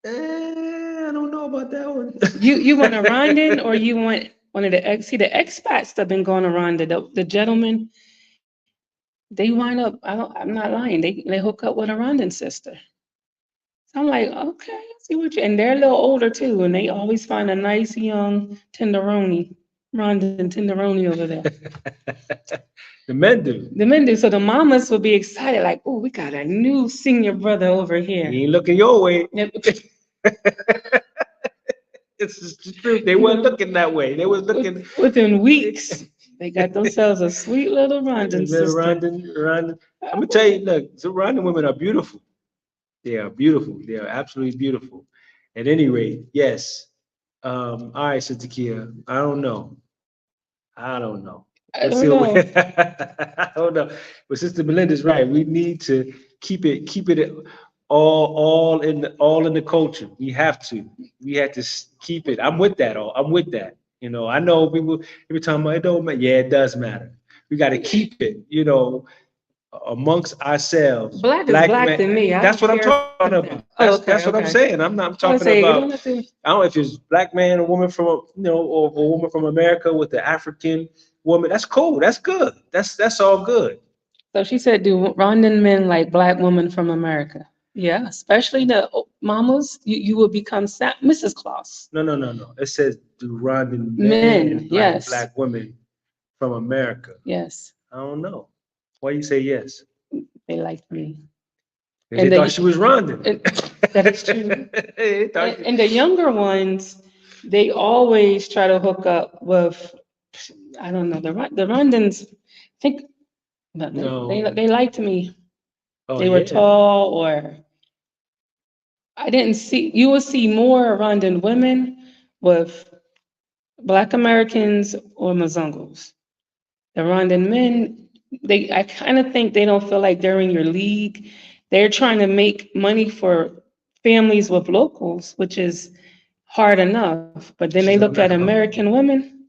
I don't know about that one. You want a Rwandan or you want one of the see the expats that been going to Rwanda, the gentlemen, they wind up, I'm not lying, they hook up with a Rwandan sister. So I'm like, okay, I see what you, and they're a little older too, and they always find a nice young tenderoni, Rwandan tenderoni over there. The men do. The men do. So the mamas will be excited, like, oh, we got a new senior brother over here. He ain't looking your way. It's just the truth. They weren't looking that way. They was looking within weeks. They got themselves a sweet little Rwandan sister. Rwandan. I'm gonna tell you, look, the Rwandan women are beautiful. They are beautiful. They are absolutely beautiful. At any rate, yes. All right, Sister Kia. I don't know. I don't know. I don't know. I don't know. But Sister Melinda's right. We need to keep it all in the culture. We have to keep it. I'm with that. I'm with that. You know, I know people every time it don't matter. Yeah, it does matter. We got to keep it, you know, amongst ourselves. Black is black to me. That's what I'm talking about. That's what I'm saying. I'm not talking about. I don't know if it's black man or woman from, you know, or a woman from America with the African woman. That's cool. That's good. That's all good. So she said, do Rwandan men like black women from America? Yeah, especially the mamas. You will become Mrs. Claus. No. It says do Rwandan men like yes, black women from America. Yes. I don't know. Why you say yes? They liked me. And they thought she was Rwandan. That's true. And the younger ones, they always try to hook up with, I don't know, the Rwandans. I think they liked me. Oh, they were tall, or I didn't see. You will see more Rwandan women with Black Americans or Mzungos. The Rwandan men, I kind of think they don't feel like they're in your league. They're trying to make money for families with locals, which is hard enough. But then they look at American women.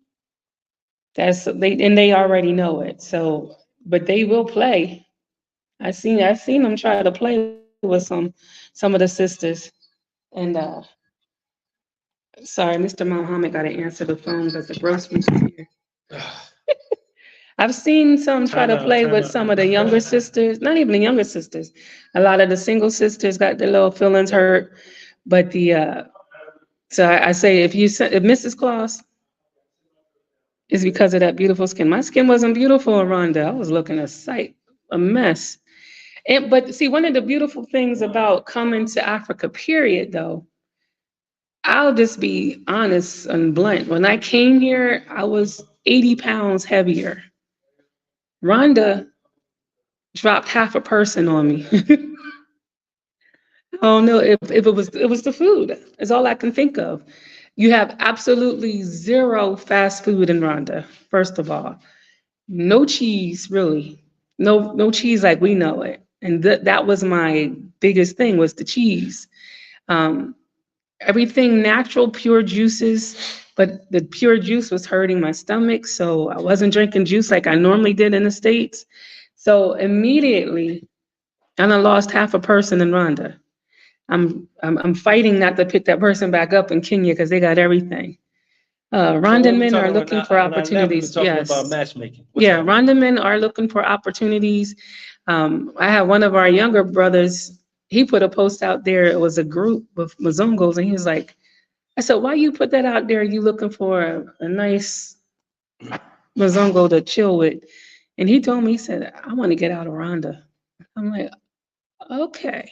They already know it. So, but they will play. I've seen them try to play with some of the sisters. And sorry, Mr. Mohammed got to answer the phone because the groceries are here. I've seen some try to play with some of the younger sisters, not even the younger sisters. A lot of the single sisters got their little feelings hurt. But so I say, if Mrs. Claus is because of that beautiful skin. My skin wasn't beautiful in Rwanda. I was looking a mess. But see, one of the beautiful things about coming to Africa, period, though, I'll just be honest and blunt. When I came here, I was 80 pounds heavier. Rwanda dropped half a person on me. I don't know if it was the food. It's all I can think of. You have absolutely zero fast food in Rwanda, first of all. No cheese, really. No cheese like we know it. And that was my biggest thing, was the cheese. Everything natural, pure juices, but the pure juice was hurting my stomach, so I wasn't drinking juice like I normally did in the States. So immediately, I done lost half a person in Rwanda. I'm fighting not to pick that person back up in Kenya because they got everything. Rwandan men are looking for opportunities. Yes. About matchmaking. Yeah, Rwandan men are looking for opportunities. I have one of our younger brothers. He put a post out there. It was a group of Mzungos, and he was like, I said, why you put that out there? You looking for a nice Mzungo to chill with? And he told me, he said, I want to get out of Rwanda. I'm like, okay.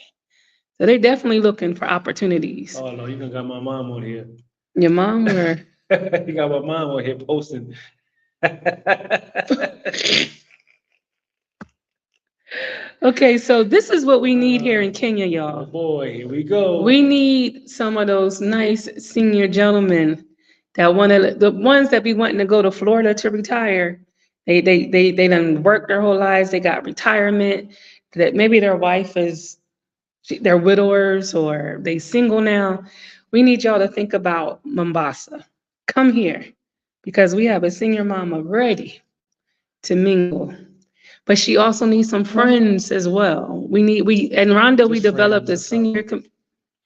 So they're definitely looking for opportunities. Oh no, you done got my mom on here. Your mom, or? You got my mom on here posting. Okay, so this is what we need here in Kenya, y'all. Oh boy, here we go. We need some of those nice senior gentlemen that the ones that be wanting to go to Florida to retire. They done worked their whole lives. They got retirement. That maybe their wife they're widowers or they single now. We need y'all to think about Mombasa. Come here. because we have a senior mama ready to mingle. But she also needs some friends as well. In Rwanda, we Just developed friends, a that's all. senior,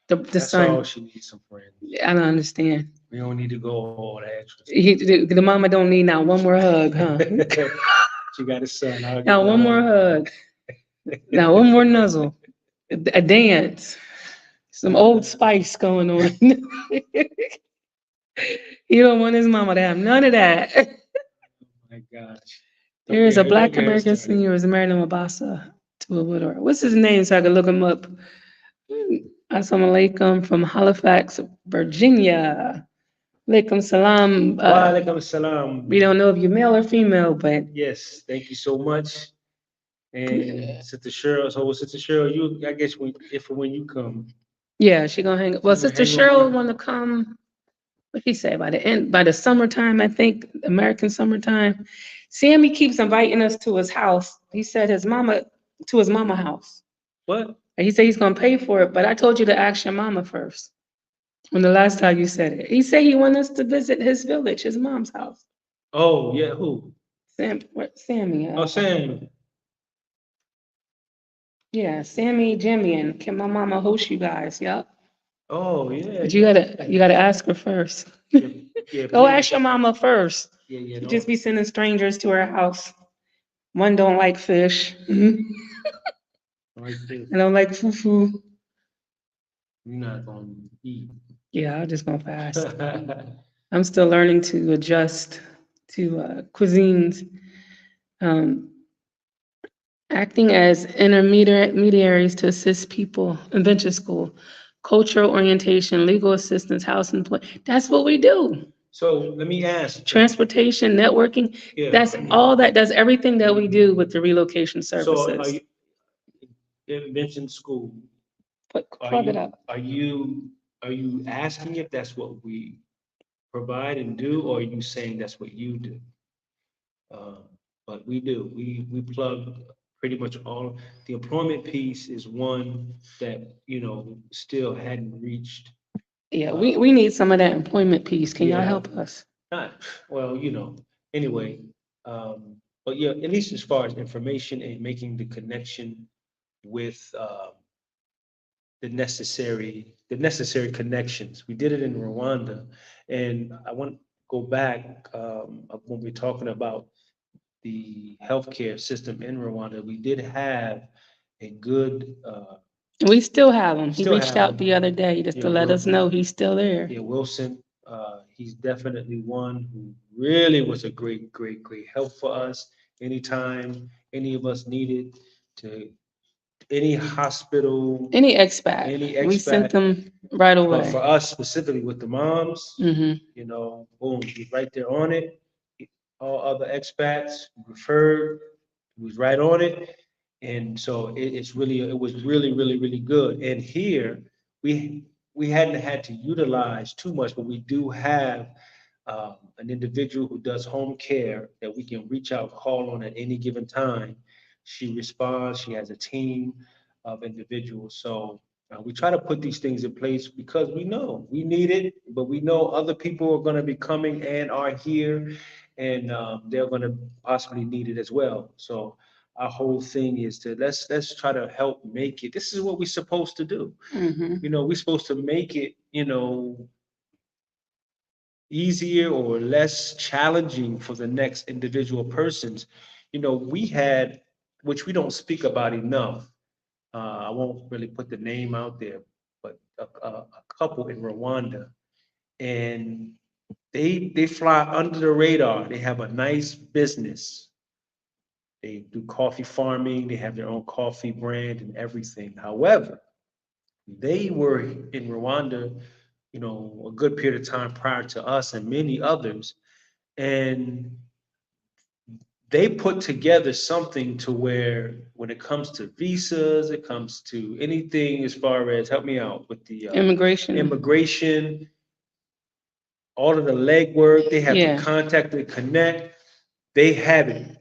the That's all son. she needs, some friends. I don't understand. We don't need to go all that extra stuff. The mama don't need now one more hug, huh? She got a son. I'll give Now her one a more hug. hug. Now one more nuzzle. A dance. Some Old Spice going on. He don't want his mama to have none of that. Oh my gosh. There is a Don't Black get her American started. senior who was married in Mombasa to a widower. What's his name so I can look him up? Assalamu alaikum from Halifax, Virginia. Alaikum salam. Wa alaikum salam. We don't know if you're male or female, but Yes, thank you so much. And Sister Cheryl, so Sister Cheryl, I guess when you come, yeah, she gonna hang. Well, She gonna Sister hang Cheryl on. want to come. What he say by the summertime? I think American summertime. Sammy keeps inviting us to his house. He said to his mama house. What? And he said he's gonna pay for it, but I told you to ask your mama first. When the last time you said it, he said he wanted us to visit his village, his mom's house. Oh yeah, who? Sammy. Oh, Sam. Yeah, Sammy, Jimmy, and can my mama host you guys? Yep. Oh yeah. But you gotta ask her first. Yeah, yeah, Go please. ask your mama first. Yeah, yeah. You Don't, just be sending strangers to her house. One don't like fish. I like this. don't like fufu. You're not gonna eat. Yeah, I'm just gonna fast. I'm still learning to adjust to cuisines. Um, acting as intermediaries to assist people in venture school, cultural orientation, legal assistance, housing. That's what we do. So let me ask. Transportation, networking. Yeah. That's all that does everything that we do with the relocation So services. you mentioned school. Plug it up. Are you asking if that's what we provide and do, or are you saying that's what you do? But we do. We plug pretty much all. The employment piece is one that, still hadn't reached. Yeah, we need some of that employment piece. Can y'all Yeah. help us? Not, well, anyway. But yeah, at least as far as information and making the connection with the necessary connections. We did it in Rwanda, and I want to go back when we're talking about the healthcare system in Rwanda. We did have a good. We still have him. He Still reached have out him. the other day just to Yeah, let us Wilson. know he's still there. Yeah, Wilson. He's definitely one who really was a great help for us. Anytime any of us needed to, any hospital, Any expat, we sent them right but for away. us specifically with the moms, Hmm. boom, he's right there on it. All other expats referred, he was right on it. And so it was really good. And here we hadn't had to utilize too much, but we do have an individual who does home care that we can reach out, call on at any given time. She responds. She has a team of individuals. So we try to put these things in place because we know we need it, but we know other people are going to be coming and are here, and they're going to possibly need it as well. So our whole thing is to let's try to help make it. This is what we're supposed to do. Hmm. We're supposed to make it, easier or less challenging for the next individual persons. We had, which we don't speak about enough. I won't really put the name out there, but a couple in Rwanda, and they fly under the radar. They have a nice business. They do coffee farming. They have their own coffee brand and everything. However, they were in Rwanda, a good period of time prior to us and many others. And they put together something to where when it comes to visas, it comes to anything as far as, help me out with the immigration, all of the legwork, they have Yeah. to contact and connect. They have it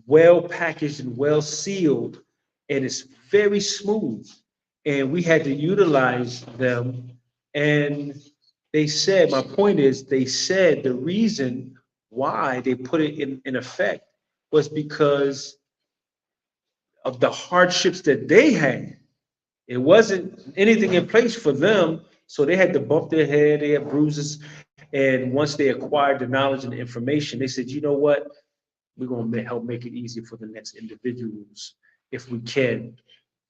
well packaged and well sealed, and it's very smooth. And we had to utilize them. And they said, my point is, they said the reason why they put it in effect was because of the hardships that they had. It wasn't anything in place for them, so they had to bump their head, they had bruises. And once they acquired the knowledge and the information, they said, you know what? We're gonna help make it easier for the next individuals if we can.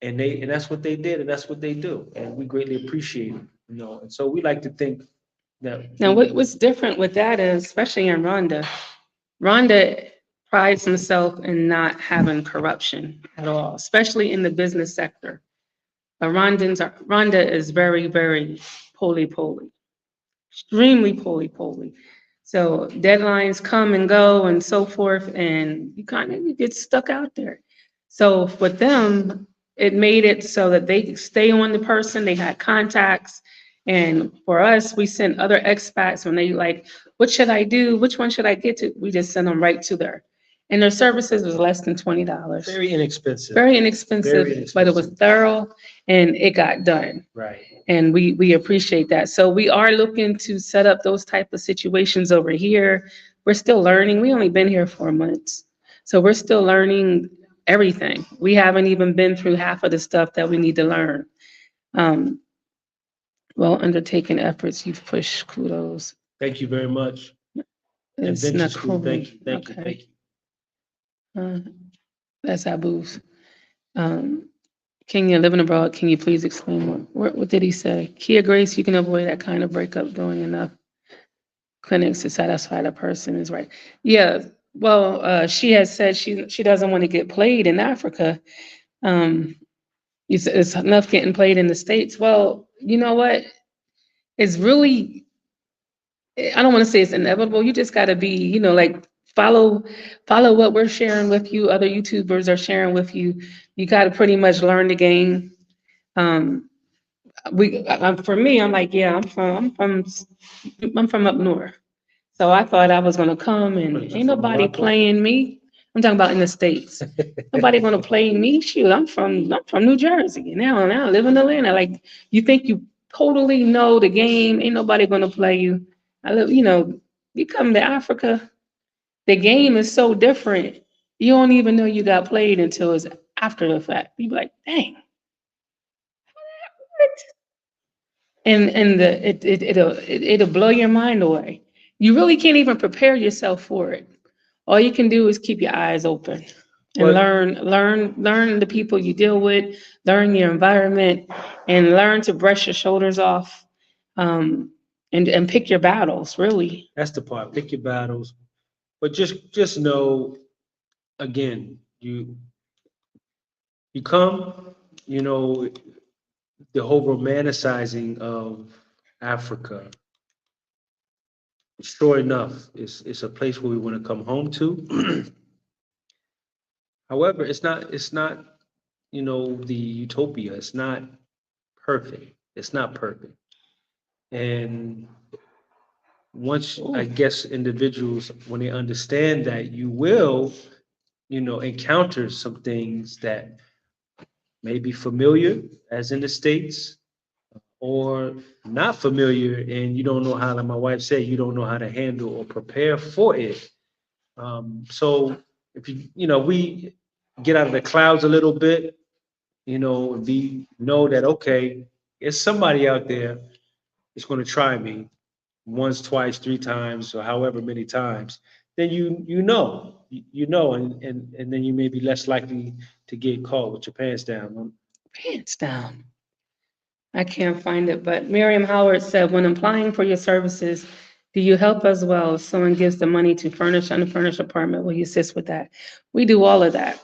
And that's what they did, and that's what they do. And we greatly appreciate it, you know. And so we like to think that Now, what's different with that is, especially in Rwanda, Rwanda prides himself in not having corruption at all, especially in the business sector. Rwanda is very, very poly, extremely poly. So deadlines come and go and so forth, and you get stuck out there. So with them, it made it so that they could stay on the person, they had contacts. And for us, we sent other expats when they like, what should I do? Which one should I get to? We just send them right to there. And their services was less than $20. very inexpensive. Very inexpensive, but it was thorough and it got done. Right. And we appreciate that. So we are looking to set up those type of situations over here. We're still learning. We only been here 4 months. So we're still learning everything. We haven't even been through half of the stuff that we need to learn. Well undertaken efforts, you've pushed, kudos. Thank you very much. It's Adventure not School, cool. thank you. Okay. That's Abu's. Kenya, living abroad, can you please explain what did he say? Kia Grace, you can avoid that kind of breakup doing enough clinics to satisfy the person is right. Yeah, well, she has said she doesn't want to get played in Africa. It's enough getting played in the States. Well, you know what? It's really, I don't want to say it's inevitable. You just got to be, like follow what we're sharing with you. Other YouTubers are sharing with you. You got to pretty much learn the game. For me, I'm like, yeah, I'm from up north. So I thought I was gonna come and ain't nobody playing me. I'm talking about in the States. Nobody gonna play me. Shoot, I'm from New Jersey. Now I live in Atlanta. Like, you think you totally know the game, ain't nobody gonna play you. You come to Africa, the game is so different. You don't even know you got played until it's after the fact. You be like, dang. And it'll blow your mind away. You really can't even prepare yourself for it. All you can do is keep your eyes open and learn the people you deal with, learn your environment, and learn to brush your shoulders off, and pick your battles. Really, that's the part. Pick your battles, but just know, again, you come, the whole romanticizing of Africa. Sure enough, it's a place where we want to come home to. However, it's not, the utopia. It's not perfect. It's not perfect. And once, I guess, individuals, when they understand that, you will, encounter some things that may be familiar, as in the States, or not familiar, and you don't know how, like my wife said, you don't know how to handle or prepare for it. So if we get out of the clouds a little bit, and know that, okay, there's somebody out there that's going to try me once, twice, 3 times, or however many times, then and then you may be less likely to get caught with your pants down. Pants down. I can't find it, but Miriam Howard said, when applying for your services, do you help as well? If someone gives the money to furnish an unfurnished apartment, will you assist with that? We do all of that.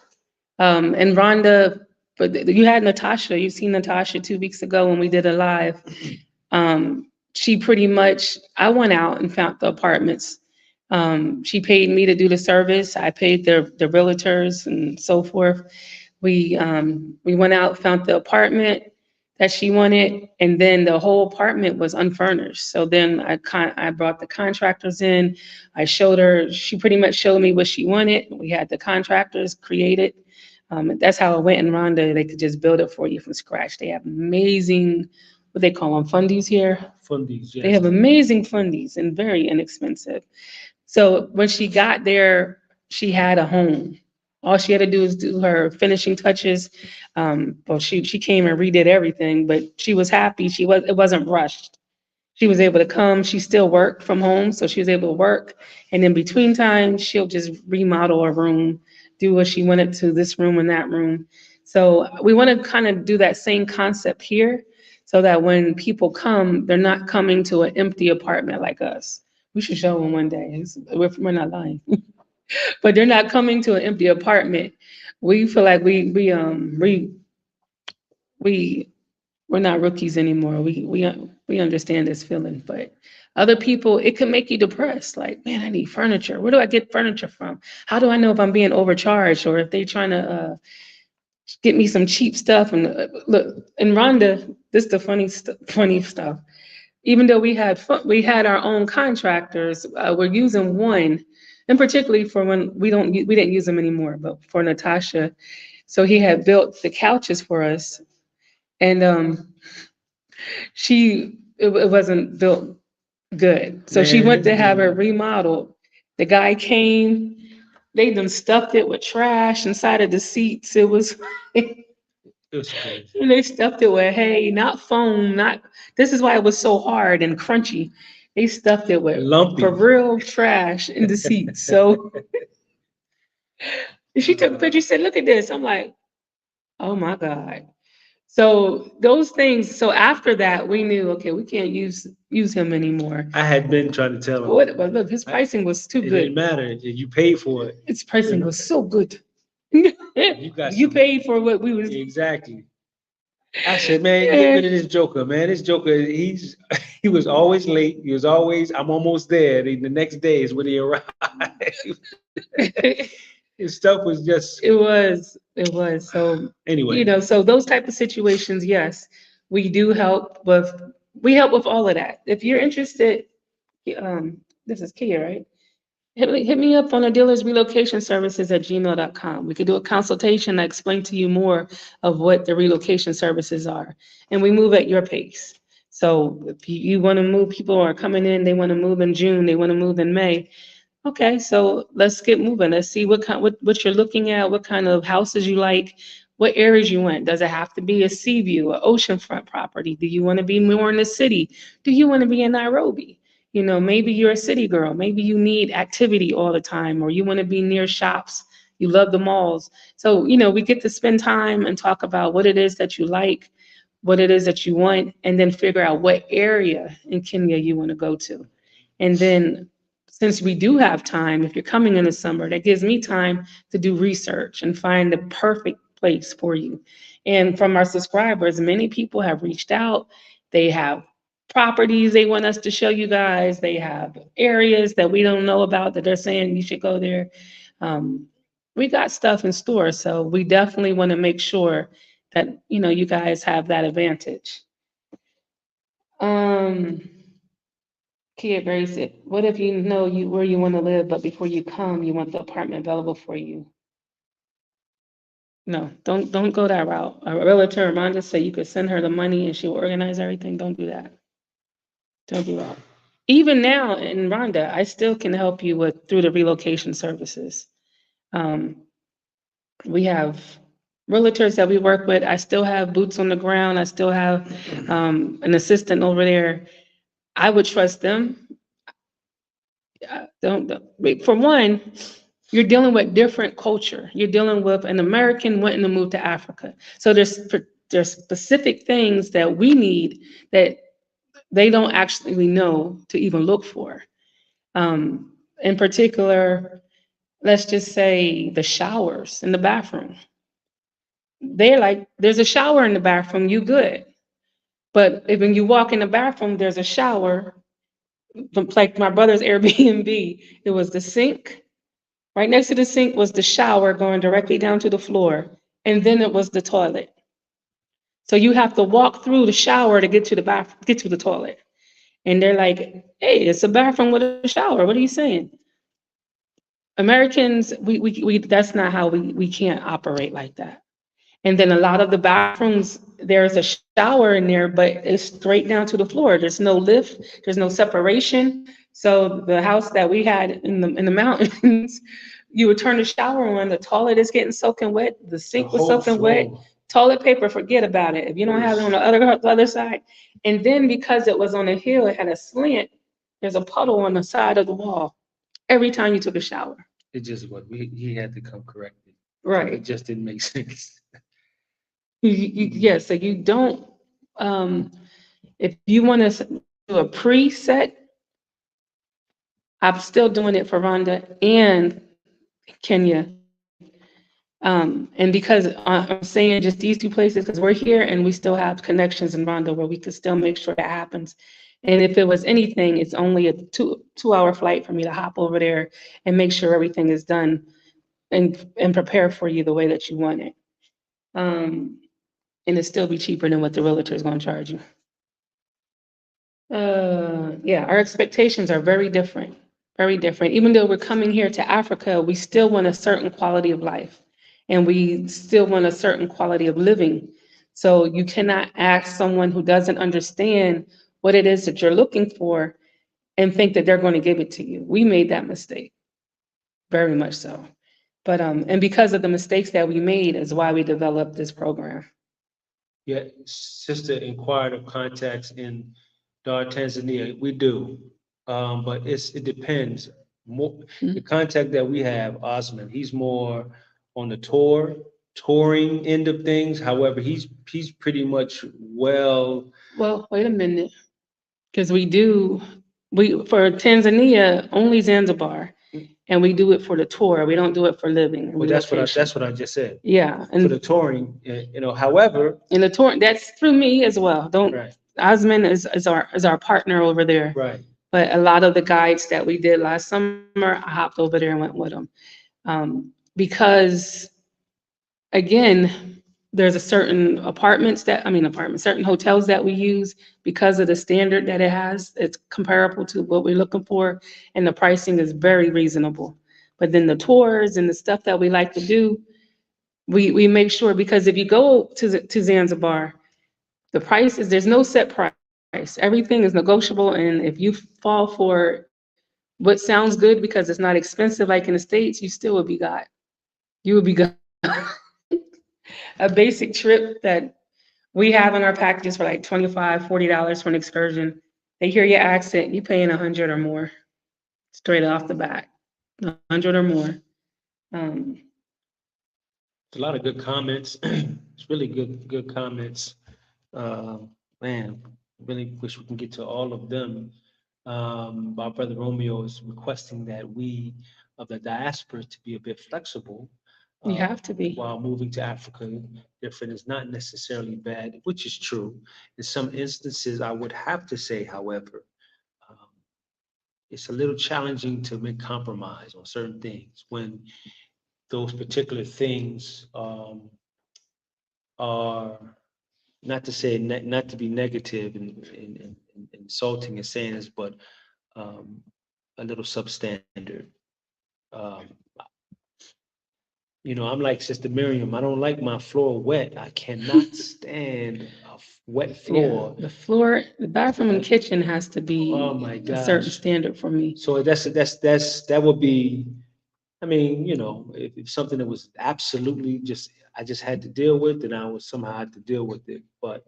And Rhonda, but you had Natasha, you've seen Natasha 2 weeks ago when we did a live. She pretty much, I went out and found the apartments. She paid me to do the service. I paid the realtors and so forth. We went out, found the apartment that she wanted, and then the whole apartment was unfurnished. So then I brought the contractors in. I showed her, she pretty much showed me what she wanted. We had the contractors create it. That's how it went in Rwanda. They could just build it for you from scratch. They have amazing what they call them, fundies here. Fundies, They yes. have amazing fundies and very inexpensive. So when she got there, she had a home. All she had to do is do her finishing touches. Well, she came and redid everything, but she was happy. It wasn't rushed. She was able to come. She still worked from home, so she was able to work. And in between times, she'll just remodel a room, do what she wanted to this room and that room. So we want to kind of do that same concept here, so that when people come, they're not coming to an empty apartment like us. We should show them one day. We're not lying, but they're not coming to an empty apartment. We feel like we we're not rookies anymore. We understand this feeling, but other people, it can make you depressed. Like, man, I need furniture. Where do I get furniture from? How do I know if I'm being overcharged or if they're trying to get me some cheap stuff? And look, in Rwanda, this is the funny stuff. Even though we had our own contractors, we're using one, and particularly for when we didn't use them anymore, but for Natasha. So he had built the couches for us, and it wasn't built good. So she went to have it remodeled. The guy came, they done stuffed it with trash inside of the seats. It was and they stuffed it with hay, not foam, not this is why it was so hard and crunchy. They stuffed it with Lumpy. for real trash in the seats. So she took a picture, she said, look at this. I'm like, oh my God. So those things, so after that, we knew, okay, we can't use him anymore. I had been trying to tell him. But look, his pricing was too It good. didn't matter. You paid for it. His pricing was so good. You paid for what we was. Exactly. I said, man, get rid of this joker, man. This joker, he was always late. He was always, I'm almost there. The next day is when he arrived. His stuff was just. It was. So anyway, so those type of situations, yes, we do help with. We help with all of that. If you're interested, this is Kia, right? Hit me up on adilahsrelocationservices@gmail.com. We could do a consultation. I explain to you more of what the relocation services are, and we move at your pace. So if you want to move, people are coming in. They want to move in June. They want to move in May. Okay, so let's get moving. Let's see what you're looking at, what kind of houses you like, what areas you want. Does it have to be a sea view, an oceanfront property? Do you want to be more in the city? Do you want to be in Nairobi? Maybe you're a city girl. Maybe you need activity all the time, or you want to be near shops. You love the malls. So, we get to spend time and talk about what it is that you like, what it is that you want, and then figure out what area in Kenya you want to go to. And then since we do have time, if you're coming in the summer, that gives me time to do research and find the perfect place for you. And from our subscribers, many people have reached out. They have properties they want us to show you guys. They have areas that we don't know about that they're saying you should go there. We got stuff in store, so we definitely want to make sure that you guys have that advantage. Kia Grace, what if you know where you want to live, but before you come, you want the apartment available for you? No, don't go that route. A realtor, Rhonda said you could send her the money and she will organize everything. Don't do that. Don't do that. Even now in Rwanda, I still can help you through the relocation services. We have realtors that we work with. I still have boots on the ground. I still have an assistant over there. I would trust them. For one, you're dealing with different culture. You're dealing with an American wanting to move to Africa. So there's specific things that we need that they don't actually know to even look for. In particular, let's just say the showers in the bathroom. They're like, there's a shower in the bathroom, you good. But when you walk in the bathroom, there's a shower. Like my brother's Airbnb, it was the sink. Right next to the sink was the shower going directly down to the floor. And then it was the toilet. So you have to walk through the shower to get to the toilet. And they're like, hey, it's a bathroom with a shower. What are you saying? Americans, we that's not how we can't operate like that. And then a lot of the bathrooms, there's a shower in there, but it's straight down to the floor. There's no lift, there's no separation. So the house that we had in the mountains, you would turn the shower on, the toilet is getting soaking wet, the The sink was whole soaking wet, floor. toilet paper, forget about it. If you don't have it on the other side. And then because it was on a hill, it had a slant, there's a puddle on the side of the wall every time you took a shower. It just what he had to come correct it. It Right. just didn't make sense. Yeah, so you don't, if you want to do a preset, I'm still doing it for Rwanda and Kenya. And because I'm saying just these two places, because we're here and we still have connections in Rwanda where we could still make sure that happens. And if it was anything, it's only a two-hour flight for me to hop over there and make sure everything is done and prepare for you the way that you want it. And it still be cheaper than what the realtor is going to charge you. Yeah, our expectations are very different, very different. Even though we're coming here to Africa, we still want a certain quality of life and we still want a certain quality of living. So you cannot ask someone who doesn't understand what it is that you're looking for and think that they're going to give it to you. We made that mistake, very much so. But and because of the mistakes that we made is why we developed this program. Yeah, sister inquired of contacts in Tanzania. We do. But it depends. More the contact that we have, Osman, he's more on the touring end of things. However, he's pretty much well. Well, wait a minute, because we for Tanzania only Zanzibar, and we do it for the tour. We don't do it for living. Well, that's what I just said. Yeah, For the and touring, however, in the tour, that's through me as well. Don't right, Osman is our partner over there. right. But a lot of the guides that we did last summer, I hopped over there and went with them. Because again, there's a certain certain hotels that we use because of the standard that it has. It's comparable to what we're looking for, and the pricing is very reasonable. But then the tours and the stuff that we like to do, we make sure, because if you go to Zanzibar, the price is, there's no set price. Everything is negotiable, and if you fall for what sounds good because it's not expensive like in the States, you still would be got. You would be got. A basic trip that we have in our packages for like $25, $40 for an excursion. They hear your accent, you paying 100 or more, straight off the bat, 100 or more. A lot of good comments. It's really good comments. Man, really wish we can get to all of them. My brother Romeo is requesting that we of the diaspora to be a bit flexible. You have to be. While moving to Africa, different is not necessarily bad, which is true. In some instances, I would have to say, however, it's a little challenging to make compromise on certain things when those particular things are not to say not to be negative and insulting and saying this, but a little substandard. Um, I'm like Sister Miriam. I don't like my floor wet. I cannot stand a wet floor. Yeah, the bathroom and kitchen has to be Oh my a certain gosh. standard for me. So that would be, I mean, if something that was absolutely I just had to deal with, then I would somehow have to deal with it. But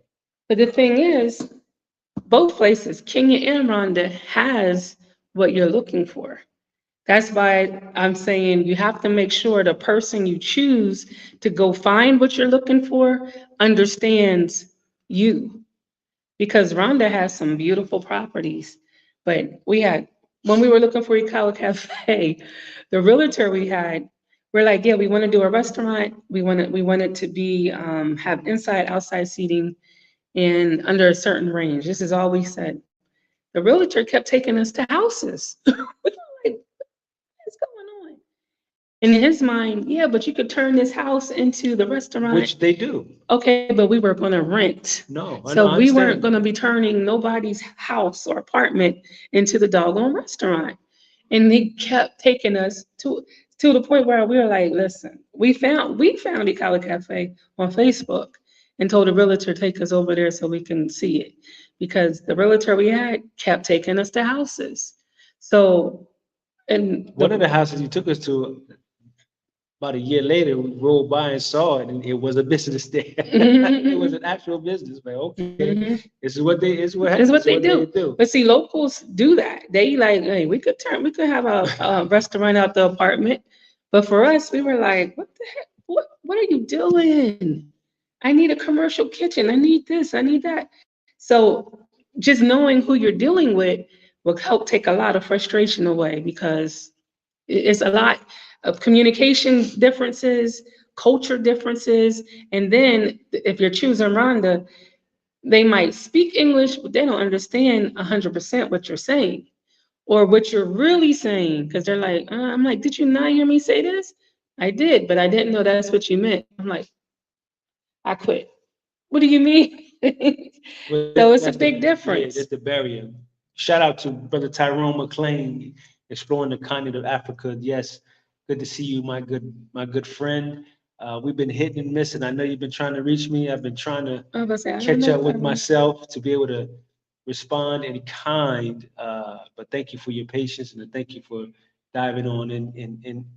the thing is, both places, Kenya and Rwanda, has what you're looking for. That's why I'm saying you have to make sure the person you choose to go find what you're looking for understands you. Because Rhonda has some beautiful properties, but when we were looking for Ikawa Cafe, the realtor we're like, yeah, we want to do a restaurant. We want it to be, have inside, outside seating and under a certain range. This is all we said. The realtor kept taking us to houses. We were like, what's going on? In his mind, yeah, but you could turn this house into the restaurant. which they do. Okay, but we were going to rent. No, So we weren't understand. going to be turning nobody's house or apartment into the doggone restaurant. And he kept taking us to to the point where we were like, listen, we found Ecala Cafe on Facebook and told the realtor take us over there so we can see it, because the realtor we had kept taking us to houses. So, and One of the houses you took us to, about a year later, we rolled by and saw it, and it was a business there. It was an actual business. Like, okay, this is what it's what they do. But see, locals do that. They like, hey, we could have a restaurant out the apartment. But for us, we were like, what the heck? What are you doing? I need a commercial kitchen. I need this. I need that. So just knowing who you're dealing with will help take a lot of frustration away, because it's a lot of communication differences, culture differences. And then if you're choosing Rwanda, they might speak English, but they don't understand 100% what you're saying or what you're really saying. Because they're like, I'm like, did you not hear me say this? I did, but I didn't know that's what you meant. I'm like, I quit. What do you mean? So it's a big difference. Yeah, that's the barrier. Shout out to Brother Tyrone McLean, exploring the continent of Africa. Yes, good to see you, my good friend. We've been hitting and missing. I know you've been trying to reach me. I've been trying to I was gonna say, I don't catch know up if with I- myself to be able to respond in kind. But thank you for your patience, and thank you for diving on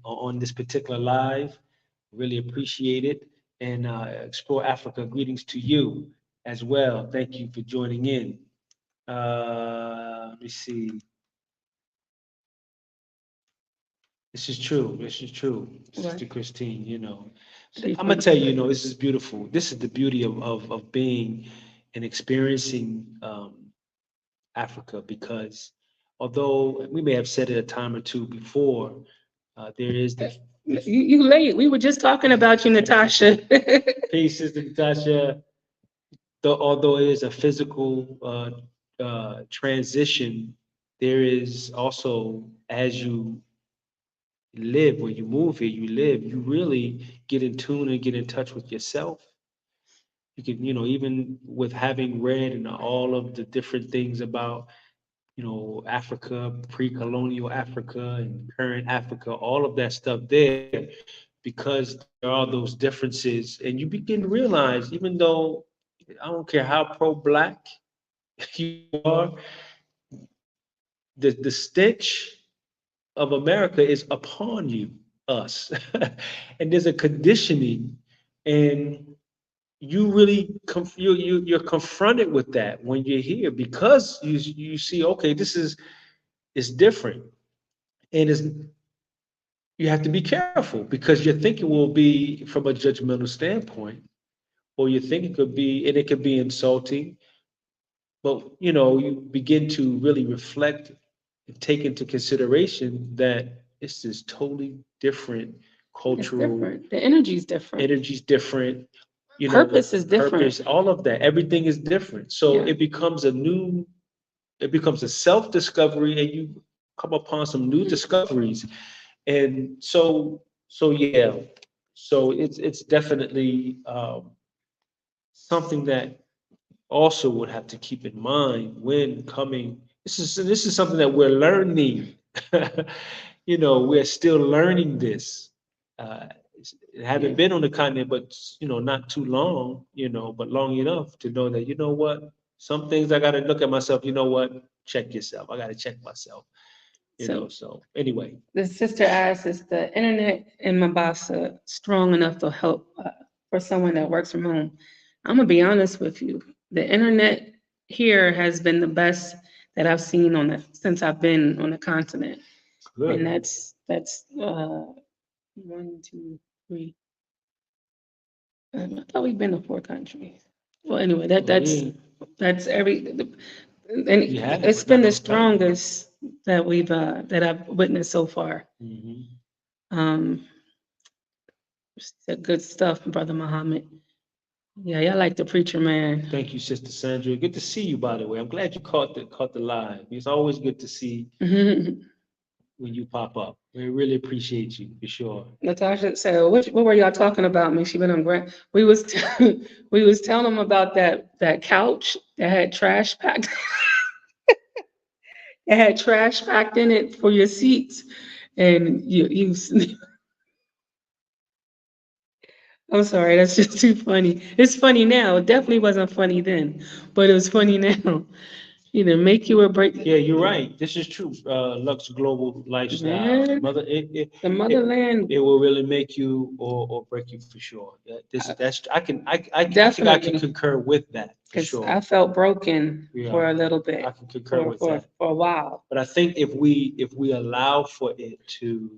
on this particular live. Really appreciate it. And Explore Africa, greetings to you as well. Thank you for joining in. Let me see. This is true. This is true, Sister What? Christine. You know, She I'm gonna from- tell you, you know, this is beautiful. This is the beauty of being and experiencing Africa, because although we may have said it a time or two before, there is the You late. We were just talking about you, Natasha. peace, Sister Natasha. Although it is a physical transition, there is also, as you live, when you move here, you live, you really get in tune and get in touch with yourself. You can, you know, even with having read and all of the different things about, you know, Africa, pre-colonial Africa and current Africa, all of that stuff there, because there are those differences, and you begin to realize, even though I don't care how pro-black you are, the stench of America is upon you, us. And there's a conditioning, and you really you're confronted with that when you're here, because you see, okay, this is different, and it's, you have to be careful, because your thinking will be from a judgmental standpoint, or your thinking could be, and it could be insulting. But you know, you begin to really reflect and take into consideration that this is totally different It's cultural different. The energy's different. energy's different, you know, Purpose is different. purpose, all of that, everything is different. So Yeah. it becomes a self-discovery, and you come upon some new discoveries. And so yeah, so it's definitely something that also would have to keep in mind when coming. This is something that we're learning. You know, we're still learning this. Uh, haven't Yeah. been on the continent, but you know, not too long. You know, but long enough to know that, you know what, some things I got to look at myself. You know what, check yourself. I got to check myself. You know. So anyway, The sister asked, is the internet in Mombasa strong enough to help for someone that works from home? I'm gonna be honest with you. The internet here has been the best that I've seen since I've been on the continent, and good. that's 1, 2, 3. I thought we've been to 4 countries. Well, anyway, that's and You have it, it's but been not the on television. strongest that I've witnessed so far. Mhm. Um, good stuff, Brother Muhammad. Yeah, y'all like the preacher man. Thank you, Sister Sandra. Good to see you, by the way. I'm glad you caught the live. It's always good to see when you pop up. We really appreciate you, for sure. Natasha said, what were y'all talking about? Me, she been on grant. We was we was telling them about that couch that had trash packed. It had trash packed in it for your seats, and you I'm sorry, that's just too funny. It's funny now. It definitely wasn't funny then, but it was funny now. Either make you or break. Yeah, you're right. This is true. Lux Global Lifestyle. Man, the It, motherland, it will really make you or break you for sure. That's I think I can definitely, concur with that for because sure. I felt broken Yeah, for a little I bit, can concur with that. for a while. But I think if we allow for it to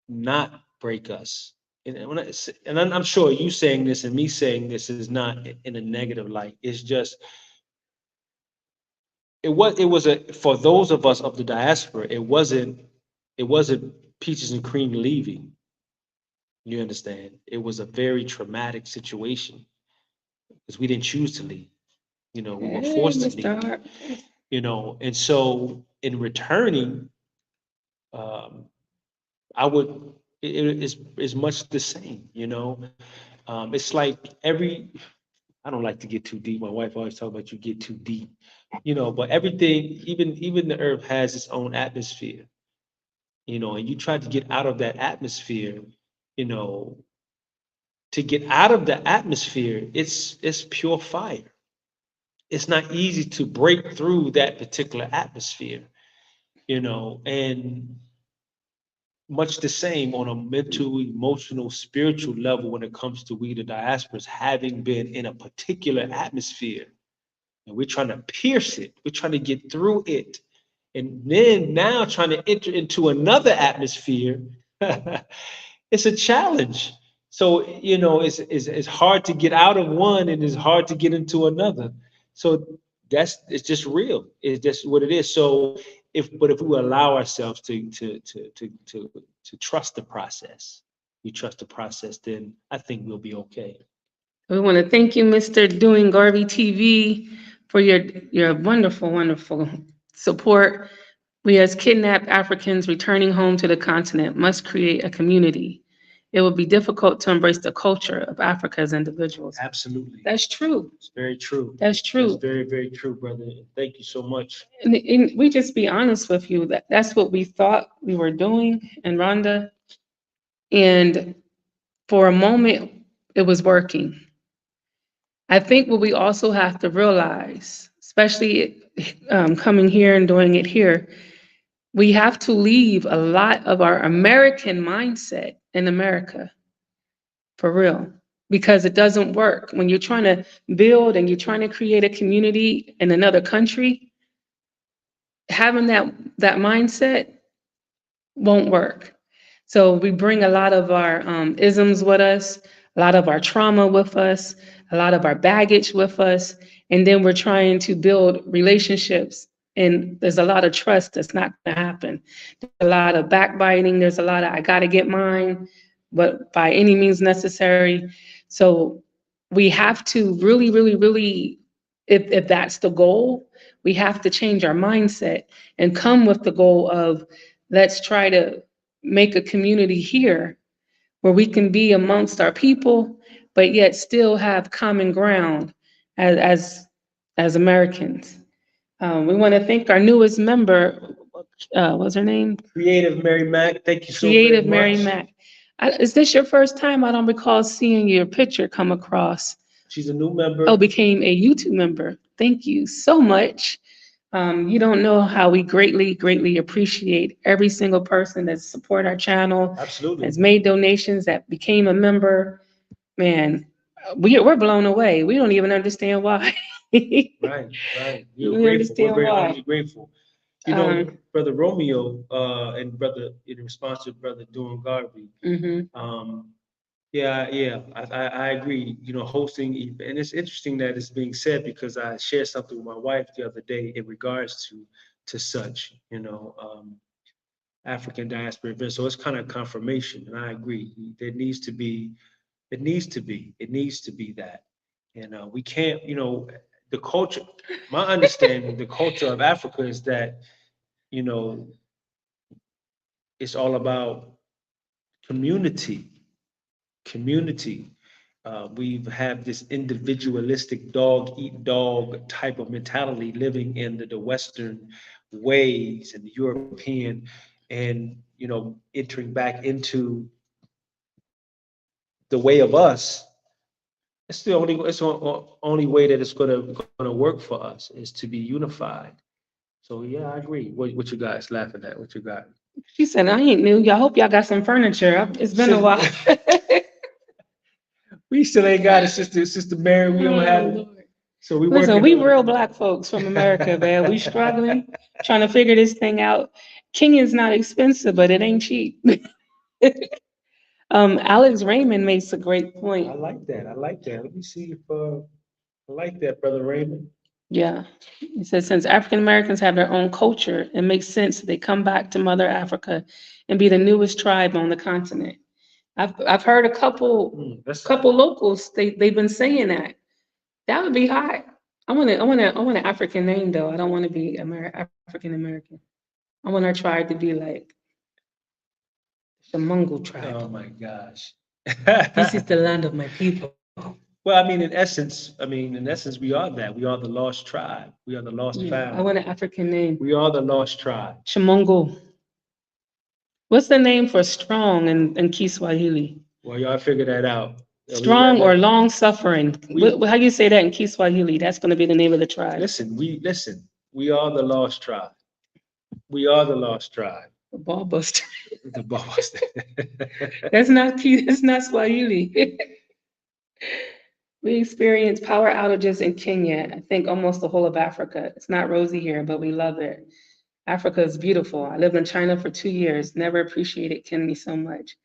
not break us, and I'm sure you saying this and me saying this is not in a negative light. It's just it was a for those of us of the diaspora, it wasn't peaches and cream leaving. You understand? It was a very traumatic situation because we didn't choose to leave. We were Hey, forced to Mr. leave. Hart. And so in returning, um, I would is much the same. It's like I don't like to get too deep. My wife always talk about you get too deep. But everything, even the earth has its own atmosphere. And you try to get out of that atmosphere. You know, to get out of the atmosphere, it's pure fire. It's not easy to break through that particular atmosphere. And much the same on a mental, emotional, spiritual level when it comes to we the diasporas having been in a particular atmosphere, and we're trying to pierce it, we're trying to get through it, and then now trying to enter into another atmosphere. It's a challenge. So it's hard to get out of one and it's hard to get into another. So it's just real. It's just what it is. So if we allow ourselves to trust the process, we trust the process, then I think we'll be okay. We want to thank you, Mr. Doing Garvey TV, for your wonderful, wonderful support. We, as kidnapped Africans returning home to the continent, must create a community. It will be difficult to embrace the culture of Africa as individuals. Absolutely. That's true. It's very true. That's That's true. very, very true, brother. Thank you so much. And we just be honest with you that that's what we thought we were doing in Rwanda. And for a moment, it was working. I think what we also have to realize, especially coming here and doing it here, we have to leave a lot of our American mindset in America, for real, because it doesn't work. When you're trying to build and you're trying to create a community in another country, having that mindset won't work. So we bring a lot of our isms with us, a lot of our trauma with us, a lot of our baggage with us, and then we're trying to build relationships. And there's a lot of trust that's not going to happen. There's a lot of backbiting. There's a lot of I got to get mine, but by any means necessary. So we have to really, really, really, if that's the goal, we have to change our mindset and come with the goal of let's try to make a community here where we can be amongst our people, but yet still have common ground as as Americans. We want to thank our newest member. What's her name? Creative Mary Mac, thank you so very Creative Mary much. Mac. Is this your first time? I don't recall seeing your picture come across. She's a new member. Oh, became a YouTube member. Thank you so much. You don't know how we greatly, greatly appreciate every single person that support our channel, Absolutely. has made donations, that became a member. Man, we're blown away. We don't even understand why. Right, right. We're We grateful. We're understand very why. humbly grateful. Um, Brother Romeo, and brother, in response to brother Doing Garvey, mhm. yeah, yeah, I agree. Hosting, and it's interesting that it's being said because I shared something with my wife the other day in regards to such, African diaspora events. So it's kind of confirmation, and I agree. There needs to be, it needs to be that, and we can't, the culture. My understanding, the culture of Africa is that, you know, it's all about community, community. We've had this individualistic dog eat dog type of mentality living in the Western ways and the European, and entering back into the way of us, it's the only way that it's gonna work for us is to be unified. So yeah, I agree. What you guys laughing at? What you got? She said, I ain't new. Y'all hope y'all got some furniture. It's been a while. We still ain't got it, Sister Mary. We don't have it. Lord. So we Listen, working we on real it. Black folks from America, man. We struggling, trying to figure this thing out. Kenya's not expensive, but it ain't cheap. Alex Raymond makes a great I point. like that. I like that. Let me see if I like that, Brother Raymond. Yeah. He says, since African Americans have their own culture, it makes sense that they come back to Mother Africa and be the newest tribe on the continent. I've heard a couple locals, they've been saying that. That would be hot. I want an African name though. I don't want to be African American. I want our tribe to be like the Mongol tribe. Oh my gosh. This is the land of my people. Well, I mean, in essence, we are that. We are the lost tribe. We are the lost Yeah, I family. want an African name. We are the lost tribe. Shamongo. What's the name for strong in Kiswahili? Well, y'all figure that out. Strong or long suffering. How do you say that in Kiswahili? That's going to be the name of the tribe. Listen. We are the lost tribe. We are the lost tribe. The ball buster. The ball buster. That's not Swahili. We experience power outages in Kenya. I think almost the whole of Africa. It's not rosy here, but we love it. Africa is beautiful. I lived in China for 2 years. Never appreciated Kenya so much.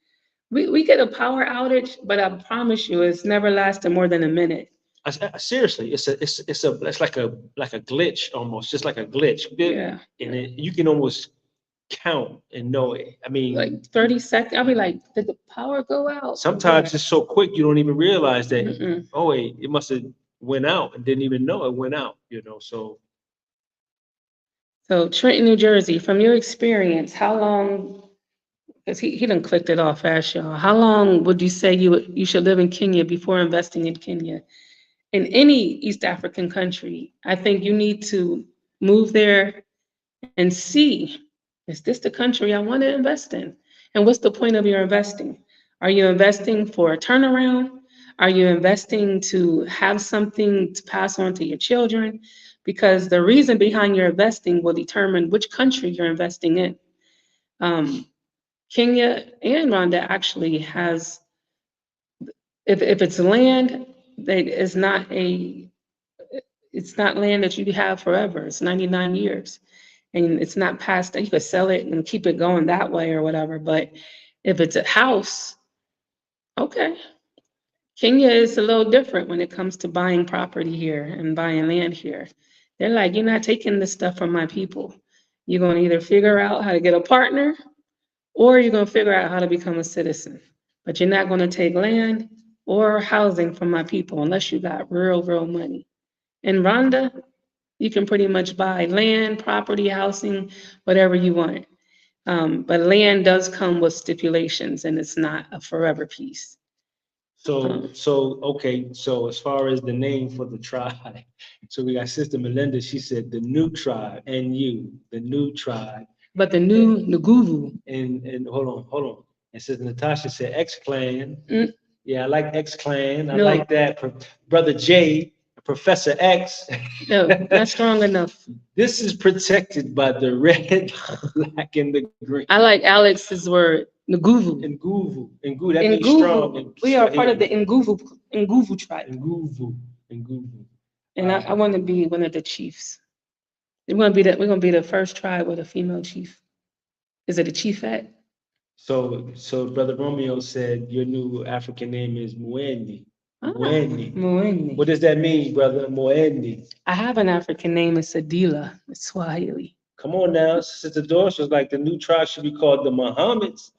We get a power outage, but I promise you, it's never lasted more than a minute. Seriously, it's like a glitch almost, just like a glitch. Yeah. And you can almost count and know it. I mean, like 30 seconds. I'll be like, did the power go out? Sometimes it's so quick you don't even realize that. Mm-mm. Oh wait, it must have went out and didn't even know it went out. So Trenton, New Jersey, from your experience, how long? Because he done clicked it off fast, y'all. How long would you say you should live in Kenya before investing in Kenya? In any East African country, I think you need to move there and see, is this the country I want to invest in? And what's the point of your investing? Are you investing for a turnaround? Are you investing to have something to pass on to your children? Because the reason behind your investing will determine which country you're investing in. Kenya and Rwanda actually has, if it's land, it's not land that you have forever. It's 99 years. And it's not past that. You could sell it and keep it going that way or whatever. But if it's a house, okay. Kenya is a little different when it comes to buying property here and buying land here. They're like, you're not taking this stuff from my people. You're going to either figure out how to get a partner or you're going to figure out how to become a citizen. But you're not going to take land or housing from my people unless you got real money. In Rwanda, you can pretty much buy land, property, housing, whatever you want. But land does come with stipulations and it's not a forever piece. So okay. So as far as the name for the tribe, so we got Sister Melinda. She said the new tribe, the new tribe. But the new Nguvu. And hold on. And Sister Natasha said X Clan. Yeah, I like X Clan. I like that. Brother J, Professor X. No, not strong enough. This is protected by the red, black, and the green. I like Alex's word, Nguvu. Nguvu. That means strong. We are part of the Nguvu tribe. Nguvu. And I want to be one of the chiefs. We're gonna be the first tribe with a female chief. Is it a chiefette? So Brother Romeo said your new African name is Mwendi. Mwendi. What does that mean, brother? Mwendi. I have an African name. It's Adila. It's Swahili. Come on now, Sister Doris was like the new tribe should be called the Mohammeds.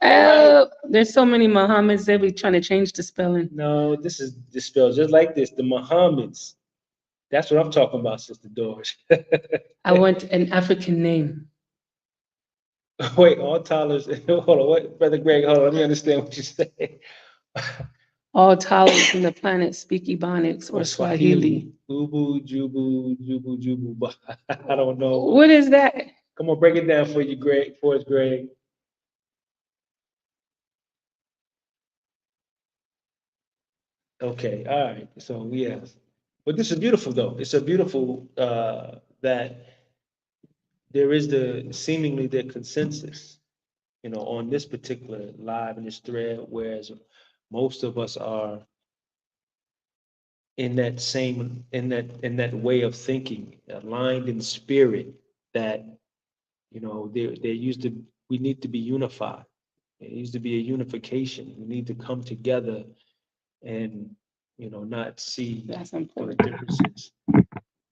There's so many Mohammeds. They be trying to change the spelling. No, this is spelled just like this. The Mohammeds. That's what I'm talking about, Sister Doris. I want an African name. Wait, all toddlers. Hold on, what, Brother Greg? Hold on, let me understand what you say. All toddlers in the planet speak Ebonics or Swahili. Ubu, Jubu. I don't know. What is that? Come on, break it down for you, Greg. For us, Greg. Okay, all right. So yeah, but this is beautiful though. It's a beautiful that there is the seemingly the consensus, on this particular live in this thread, whereas most of us are in that same in that way of thinking, aligned in spirit that there used to we need to be unified. There needs to be a unification. We need to come together and not see That's those important. differences.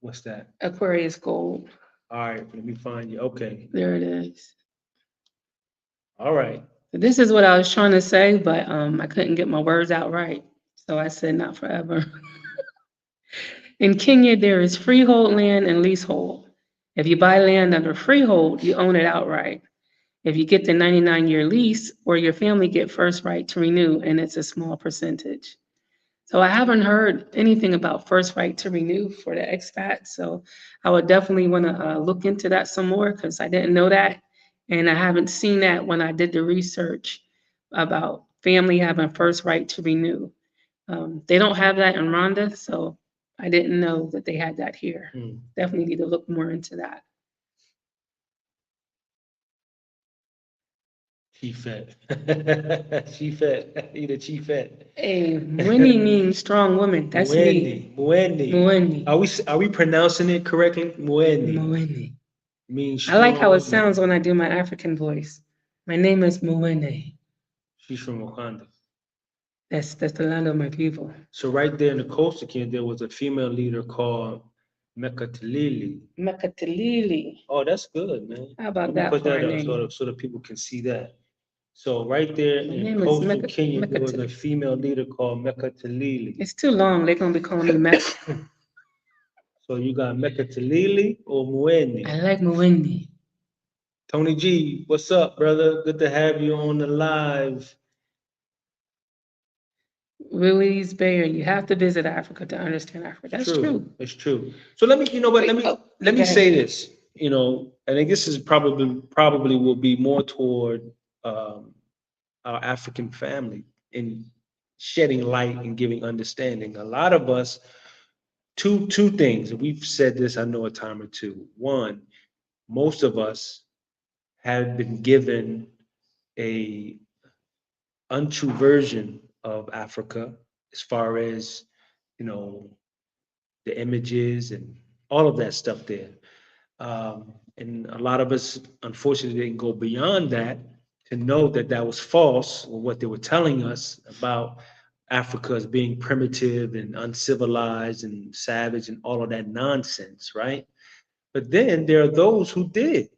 What's that? Aquarius gold. All right, let me find you. Okay. There it is. All right. So this is what I was trying to say, but I couldn't get my words out right. So I said not forever. In Kenya, there is freehold land and leasehold. If you buy land under freehold, you own it outright. If you get the 99-year lease, or your family get first right to renew, and it's a small percentage. So I haven't heard anything about first right to renew for the expats. So I would definitely want to look into that some more because I didn't know that. And I haven't seen that when I did the research about family having first right to renew. They don't have that in Rwanda, so I didn't know that they had that here. Mm. Definitely need to look more into that. Chiefette. Chiefette. You the Chiefette. Hey, Mweni means strong woman. That's me. Mweni. Mweni. Are we pronouncing it correctly? Mweni Mweni. means I like strong how it woman. sounds when I do my African voice. My name is Mwene. She's from Wakanda. That's the land of my people. So right there in the coastal kingdom, there was a female leader called Mekatilili. Mekatilili. Oh, that's good, man. How about Let me that put for that a up name? so that people can see that. So right there My in name is coastal Kenya, there was a Mekatilili. female leader called Mekatilili. It's too long. They're gonna be calling me Meka. So you got Mekatilili or Mweni? I like Mweni. Tony G, what's up, brother? Good to have you on the live. Willie's Bayer. You have to visit Africa to understand Africa. That's true. It's true. So let me, let me Go say ahead. this. I think this is probably will be more toward our African family in shedding light and giving understanding. A lot of us, two things. We've said this, I know, a time or two. One, most of us have been given a untrue version of Africa as far as you know the images and all of that stuff there. And a lot of us, unfortunately, didn't go beyond that to know that that was false, or what they were telling us about Africa as being primitive and uncivilized and savage and all of that nonsense, right? But then there are those who did,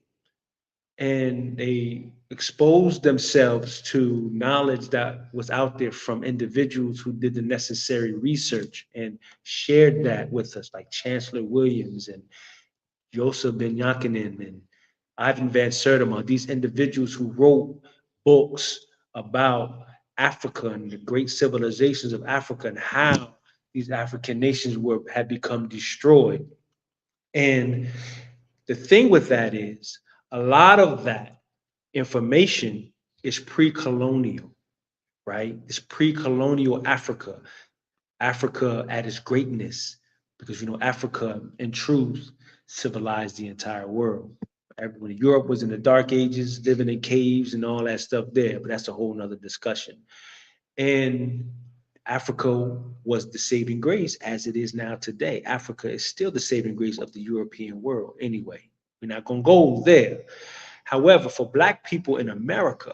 and they exposed themselves to knowledge that was out there from individuals who did the necessary research and shared that with us, like Chancellor Williams and Joseph Ben Yakinen and Ivan Van Sertima, these individuals who wrote books about Africa and the great civilizations of Africa and how these African nations had become destroyed. And the thing with that is, a lot of that information is pre-colonial, right? It's pre-colonial Africa, Africa at its greatness, because Africa, in truth, civilized the entire world. When Europe was in the Dark Ages, living in caves and all that stuff there, but that's a whole nother discussion. And Africa was the saving grace as it is now today. Africa is still the saving grace of the European world anyway. We're not going to go there. However, for Black people in America,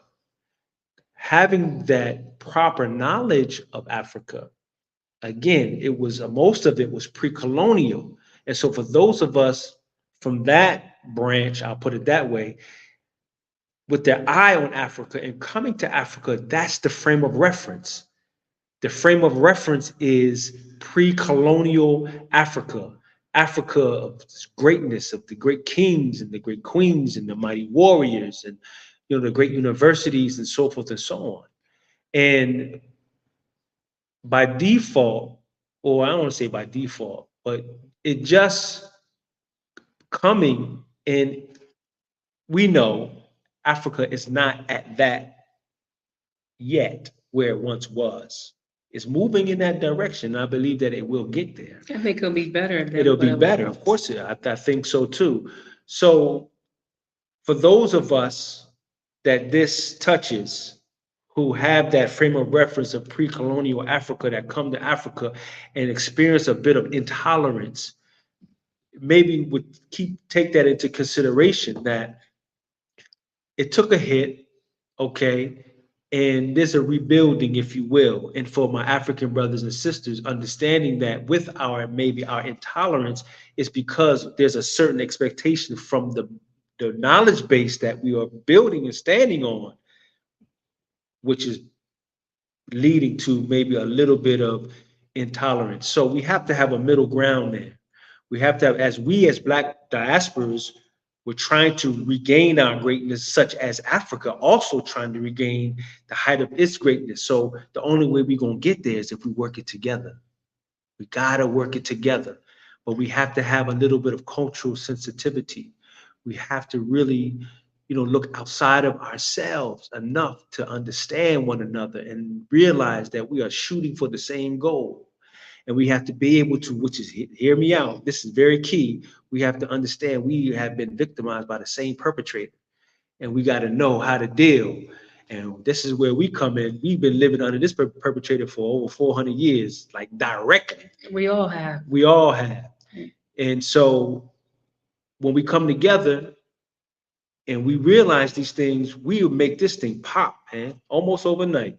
having that proper knowledge of Africa, again, it was most of it was pre-colonial. And so for those of us from that branch, I'll put it that way, with their eye on Africa and coming to Africa, that's the frame of reference. The frame of reference is pre-colonial Africa, Africa of greatness, of the great kings and the great queens and the mighty warriors and the great universities and so forth and so on. And by default, or I don't want to say by default, but it just coming in, we know Africa is not at that yet where it once was. is moving in that direction. I believe that it will get there. I think it'll be better. It'll be better. Of course, I think so too. So for those of us that this touches, who have that frame of reference of pre-colonial Africa, that come to Africa and experience a bit of intolerance, maybe would take that into consideration, that it took a hit, okay, and there's a rebuilding, if you will. And for my African brothers and sisters, understanding that with our maybe our intolerance is because there's a certain expectation from the knowledge base that we are building and standing on, which is leading to maybe a little bit of intolerance. So we have to have a middle ground there. We have to have, as Black diasporas, we're trying to regain our greatness, such as Africa also trying to regain the height of its greatness. So the only way we're going to get there is if we work it together. We got to work it together. But we have to have a little bit of cultural sensitivity. We have to really, look outside of ourselves enough to understand one another and realize that we are shooting for the same goal. And we have to be able to, which is, hear me out, this is very key. We have to understand we have been victimized by the same perpetrator, and we got to know how to deal. And this is where we come in. We've been living under this perpetrator for over 400 years, like directly. We all have. We all have. And so when we come together and we realize these things, we will make this thing pop, man, almost overnight.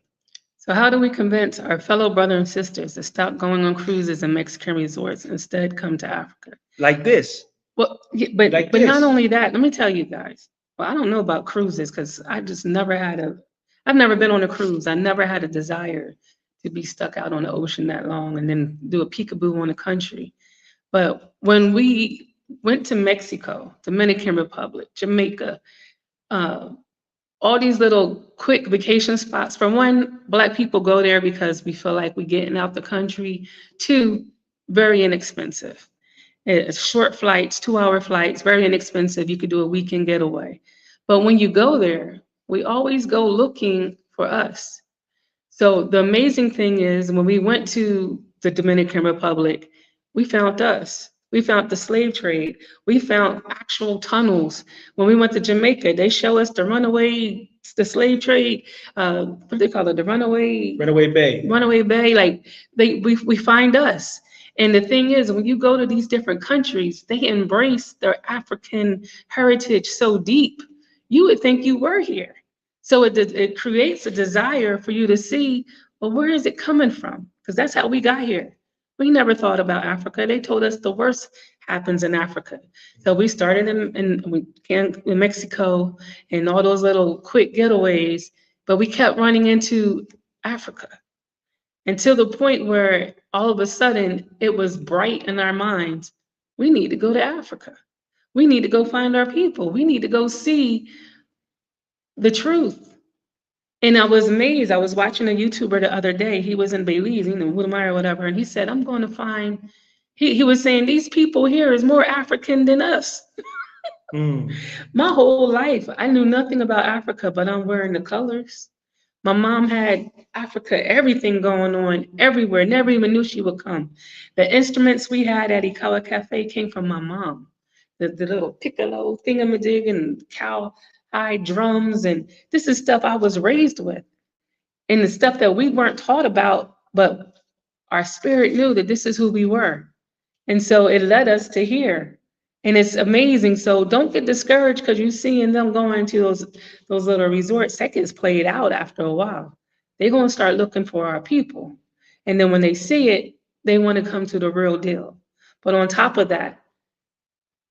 So how do we convince our fellow brothers and sisters to stop going on cruises and Mexican resorts, instead come to Africa? Like this. Well, yeah, but not only that, let me tell you guys. Well, I don't know about cruises because I've never been on a cruise. I never had a desire to be stuck out on the ocean that long and then do a peekaboo on the country. But when we went to Mexico, Dominican Republic, Jamaica, all these little quick vacation spots. For one, Black people go there because we feel like we're getting out the country. Two, very inexpensive. It's short flights, 2-hour flights, very inexpensive. You could do a weekend getaway. But when you go there, we always go looking for us. So the amazing thing is when we went to the Dominican Republic, we found us. We found the slave trade. We found actual tunnels. When we went to Jamaica, they show us the slave trade, what do they call it? The runaway bay. Runaway bay, like we find us. And the thing is, when you go to these different countries, they embrace their African heritage so deep, you would think you were here. So it creates a desire for you to see, well, where is it coming from? Because that's how we got here. We never thought about Africa. They told us the worst happens in Africa. So we started in Mexico and all those little quick getaways, but we kept running into Africa until the point where all of a sudden it was bright in our minds. We need to go to Africa. We need to go find our people. We need to go see the truth. And I was amazed. I was watching a YouTuber the other day. He was in Belize, Woodmire or whatever. And he said, I'm going to find, he was saying, these people here is more African than us. My whole life, I knew nothing about Africa, but I'm wearing the colors. My mom had Africa, everything going on everywhere. Never even knew she would come. The instruments we had at Ikawa Cafe came from my mom. The little piccolo thingamajig and cowhide drums. And this is stuff I was raised with. And the stuff that we weren't taught about, but our spirit knew that this is who we were. And so it led us to here. And it's amazing. So don't get discouraged because you're seeing them going to those little resorts. That gets played out after a while. They're going to start looking for our people. And then when they see it, they want to come to the real deal. But on top of that,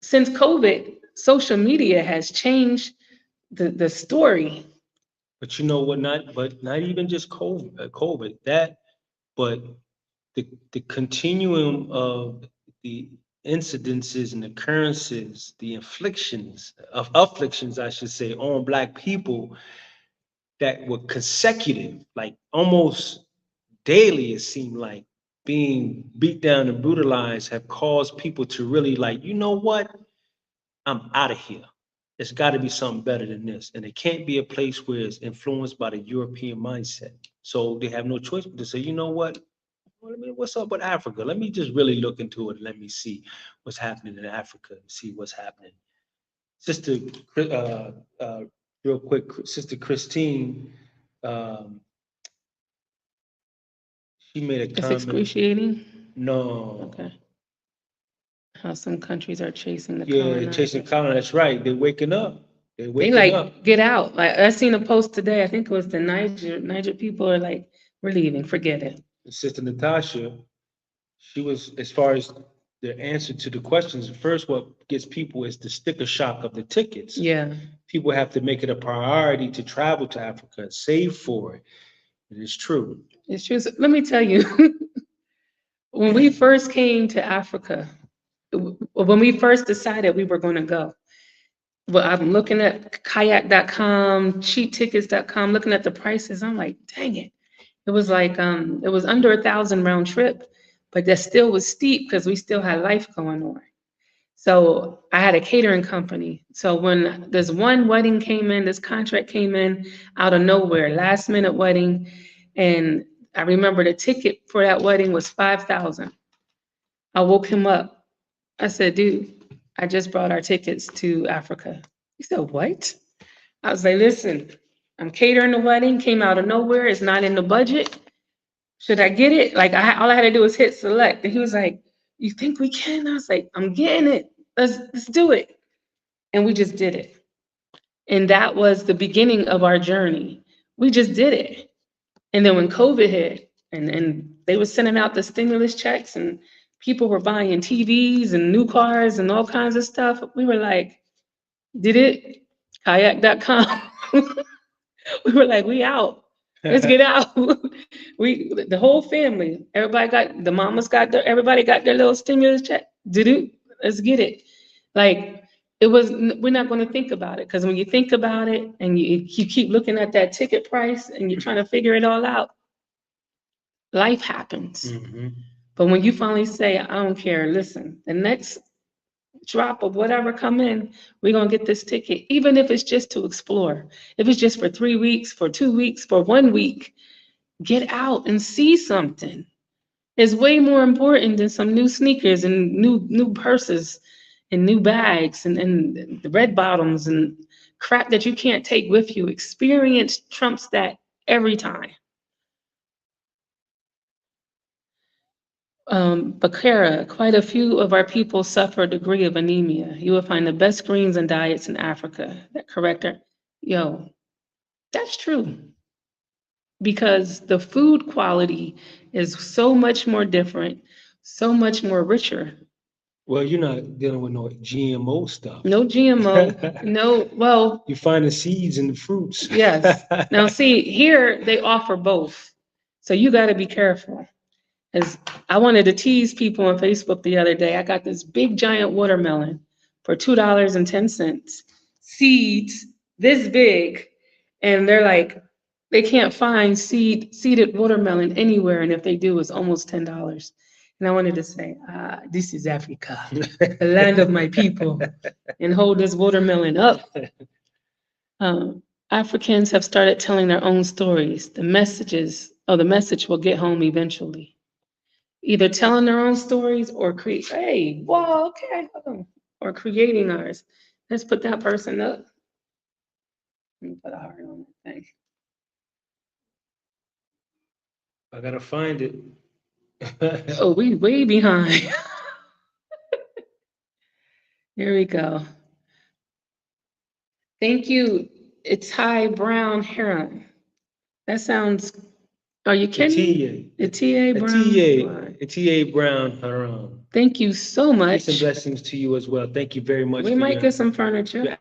since COVID, social media has changed the story. But you know what? Not even just COVID, but the continuum of the incidences and occurrences, the afflictions, I should say, on Black people that were consecutive, like almost daily, it seemed like, being beat down and brutalized, have caused people to really like, you know what? I'm out of here. it's got to be something better than this. And it can't be a place where it's influenced by the European mindset. So they have no choice but to say, you know what? Well, I mean, what's up with Africa? Let me just really look into it. Let me see what's happening in Africa, see what's happening. Sister, uh, uh, real quick, Sister Christine, um, she made a It's comment. excruciating. No. Okay. How some countries are chasing the Yeah, colonizer. chasing colonizer. That's right. They're waking up. They're They waking like up. get out. Like I seen a post today. I think it was the Niger people are like, we're leaving. Forget it. Sister Natasha, she was, as far as the answer to the questions, first what gets people is the sticker shock of the tickets. Yeah. People have to make it a priority to travel to Africa, save for it. It is true. It's true. So let me tell you, when we first came to Africa, when we first decided we were going to go, well, I'm looking at kayak.com, cheaptickets.com, looking at the prices. I'm like, dang it. It was like, it was under 1,000 round trip, but that still was steep because we still had life going on. So I had a catering company. So when this one wedding came in, this contract came in out of nowhere, last minute wedding. And I remember the ticket for that wedding was 5,000. I woke him up. I said, dude, I just brought our tickets to Africa. He said, what? I was like, listen, I'm catering the wedding, came out of nowhere, it's not in the budget. Should I get it? Like, all I had to do was hit select. And he was like, you think we can? I was like, I'm getting it. Let's do it. And we just did it. And that was the beginning of our journey. We just did it. And then when COVID hit and they were sending out the stimulus checks and people were buying TVs and new cars and all kinds of stuff, we were like, did it? Kayak.com. We were like, we out. Let's get out. The whole family, everybody got, the mamas got their, everybody got their little stimulus check. Did it? Let's get it. Like, it was, we're not going to think about it because when you think about it and you keep looking at that ticket price and you're trying to figure it all out, life happens. Mm-hmm. But when you finally say, I don't care, listen, the next drop of whatever come in, we're going to get this ticket, even if it's just to explore. If it's just for 3 weeks, for 2 weeks, for 1 week, get out and see something. It's way more important than some new sneakers and new purses and new bags and the red bottoms and crap that you can't take with you. Experience trumps that every time. Bakara, quite a few of our people suffer a degree of anemia. You will find the best greens and diets in Africa. That correct? Yo, that's true. Because the food quality is so much more different, so much more richer. Well, you're not dealing with no GMO stuff. No GMO, no, well. You find the seeds and the fruits. Yes. Now, see, here they offer both. So you got to be careful. As I wanted to tease people on Facebook the other day, I got this big giant watermelon for $2.10. Seeds this big, and they're like, they can't find seeded watermelon anywhere, and if they do, it's almost $10. And I wanted to say, this is Africa, the land of my people, and hold this watermelon up. Africans have started telling their own stories. The message will get home eventually. Either telling their own stories or or creating ours. Let's put that person up. Let me put a heart on that thing. I gotta find it. Oh, we way behind. Here we go. Thank you. It's Ty Brown Heron. That sounds. Are you kidding? Tia Brown. Tia Brown Haram. Thank you so much. Peace and blessings to you as well. Thank you very much. We might get some furniture. Your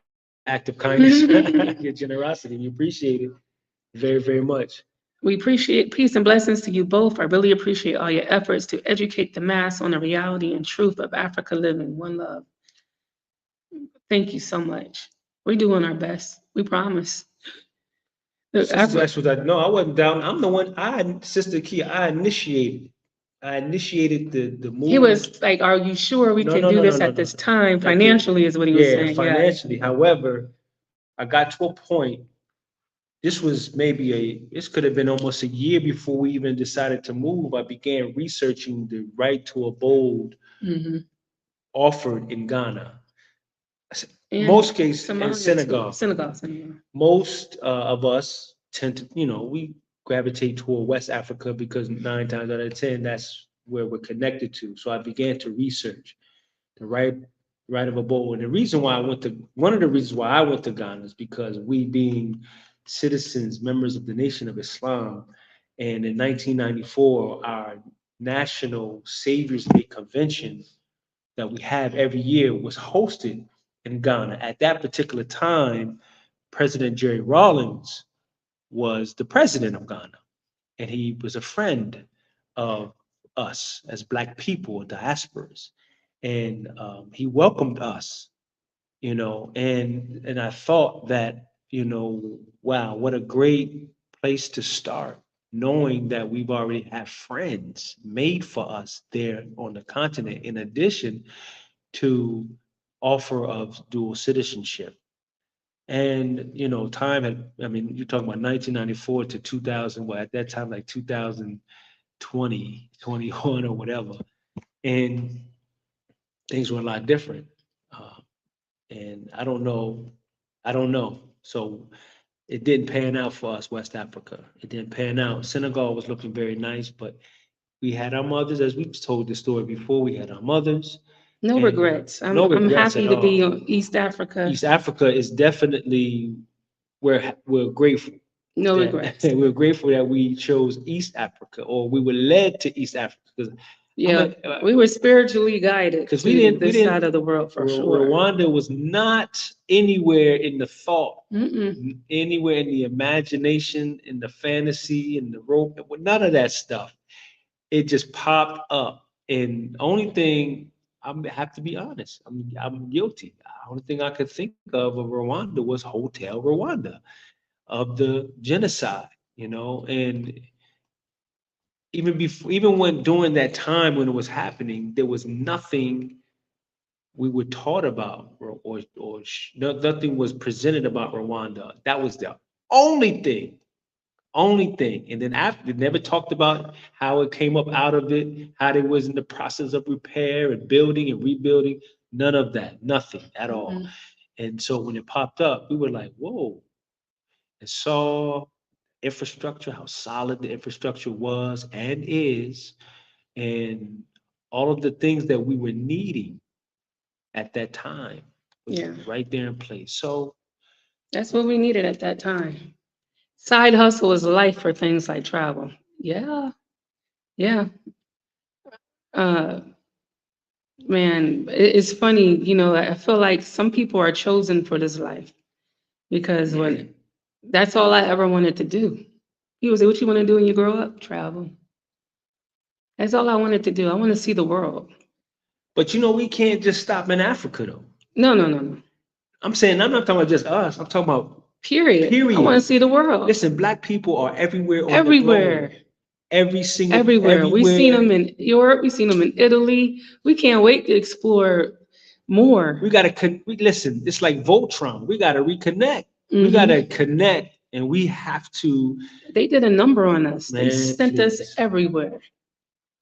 act of kindness, your generosity. We appreciate it very, very much. We appreciate peace and blessings to you both. I really appreciate all your efforts to educate the mass on the reality and truth of Africa living. One love. Thank you so much. We're doing our best. We promise. That's what I know. I wasn't down. I'm the one. Sister Kia, I initiated. I initiated the move. He was like, "Are you sure we No, can no, do no, this no, at no, this no. time? That Financially, is what he was Yeah, saying. Yeah. financially. However, I got to a point. This was maybe this could have been almost a year before we even decided to move. I began researching the right to abode hmm offered in Ghana. And Most cases in Somalia too. Senegal. Senegal. Most of us tend to, we gravitate toward West Africa because 9 times out of 10, that's where we're connected to. So I began to research the right of abode. And the reason why one of the reasons why I went to Ghana is because we being citizens, members of the Nation of Islam, and in 1994, our National Saviors Day Convention that we have every year was hosted in Ghana. At that particular time, President Jerry Rawlings was the president of Ghana, and he was a friend of us as Black people, diasporas, and he welcomed us, and I thought that, wow, what a great place to start, knowing that we've already have friends made for us there on the continent, in addition to offer of dual citizenship. And time had, I mean, you're talking about 1994 to 2000, well, at that time, like 2020, 21 or whatever. And things were a lot different. Uh, and I don't know. So it didn't pan out for us, West Africa. It didn't pan out. Senegal was looking very nice, but we had our mothers, as we've told the story before, we had our mothers. No And regrets. no I'm regrets happy at to be all. on East Africa. East Africa is definitely, we're grateful No that regrets. we're grateful that we chose East Africa, or we were led to East Africa. Because Yeah, we were spiritually guided because to this side of the world for sure. Rwanda was not anywhere in the thought, Mm-mm. anywhere in the imagination, in the fantasy, in the rope, none of that stuff. It just popped up. And only thing, I have to be honest, I'm guilty. The only thing I could think of Rwanda was Hotel Rwanda, of the genocide, and even when during that time when it was happening, there was nothing we were taught about, nothing was presented about Rwanda. That was the only thing, only thing. And then after, they never talked about how it came up out of it, how they was in the process of repair and building and rebuilding. None of that, nothing at all. Mhm. And so when it popped up, we were like, whoa, and saw infrastructure, how solid the infrastructure was and is, and all of the things that we were needing at that time was Yeah, right there in place. So that's what we needed at that time. Side hustle is life for things like travel. Yeah, yeah. Uh, Man, it's funny, I feel like some people are chosen for this life because when that's all I ever wanted to do. People say, "What you want to do when you grow up?" Travel. That's all I wanted to do. I want to see the world. but we can't just stop in Africa though. No, no, no, no. I'm saying, I'm not talking about just us. I'm talking about Period. I want to period. see the world. Listen, Black people are everywhere on the globe. Everywhere. Everywhere. We've seen them in Europe. We've seen them in Italy. We can't wait to explore more. We gotta listen. It's like Voltron. We gotta reconnect. We Mhm. gotta connect, and we have to. They did a number on us. They Man, sent us please. everywhere,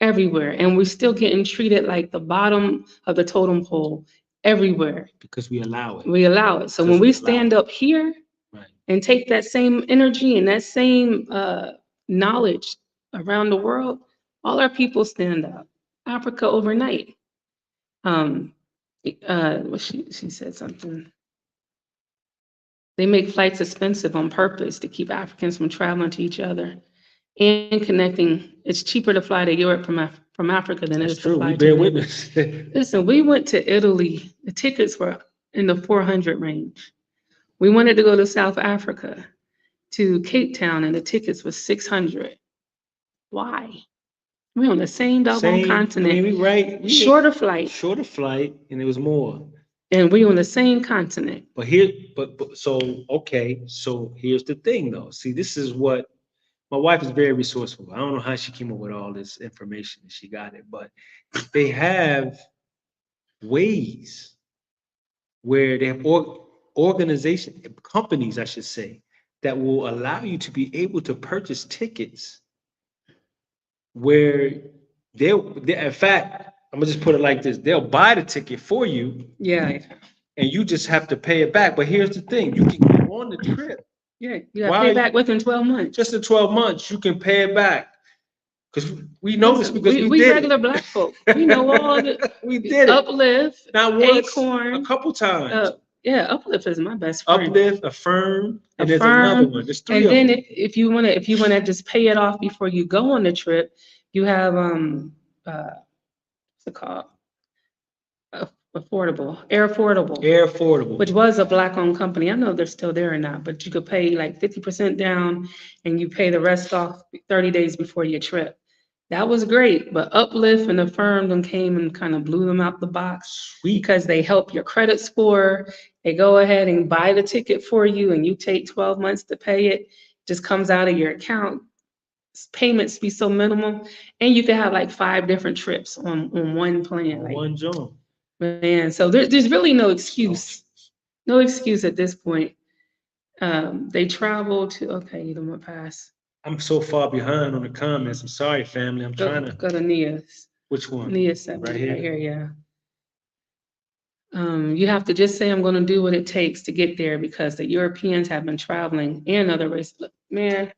everywhere. And we're still getting treated like the bottom of the totem pole everywhere. Because we allow it. We allow it. So Because when we we allow stand it. up here Right. and take that same energy and that same knowledge around the world, all our people stand up. Africa overnight. Um, she said something. They make flights expensive on purpose to keep Africans from traveling to each other and connecting. It's cheaper to fly to Europe from Africa than it That's is to true. fly We to bear Europe. witness. Listen, we went to Italy. The tickets were in the 400 range. We wanted to go to South Africa, to Cape Town, and the tickets were 600. Why? We're on the same doggone continent. we right. Shorter flight, Shorter flight, and it was more. and we on the same continent. But here, but so okay. So here's the thing, though. See, this is what my wife is very resourceful. I don't know how she came up with all this information. She got it, but they have ways where they have organization companies, I should say, that will allow you to be able to purchase tickets where they in fact, I'm gonna just put it like this: they'll buy the ticket for you, Yeah, and you just have to pay it back. But here's the thing: you can go on the trip. yeah, you got to pay back within 12 months. Just in 12 months, you can pay it back. Because we know this because we we did regular it. Black folk. We know all the We did it. Uplift, Not once, Acorn, a couple times. yeah, Uplift is my best friend. Uplift, Affirm, and there's Affirm, another one. There's three and of them. then if you wanna just pay it off before you go on the trip, you have what's it called? Air Affordable, which was a Black-owned company. I don't know if they're still there or not, but you could pay like 50% down and you pay the rest off 30 days before your trip. That was great, but Uplift and Affirm them came and kind of blew them out the box because they help your credit score. They go ahead and buy the ticket for you and you take 12 months to pay it. Just comes out of your account. Payments be so minimal, and you can have like 5 different trips on one plan. Like, one job. Man, so there's really no excuse. No excuse at this point. They travel to, okay, you don't want to pass. I'm so far behind on the comments. I'm sorry, family. I'm trying to go to Nia's. Which one? Nia's 7 Right here? right here, yeah. You have to just say, I'm going to do what it takes to get there because the Europeans have been traveling and other races. Look, man,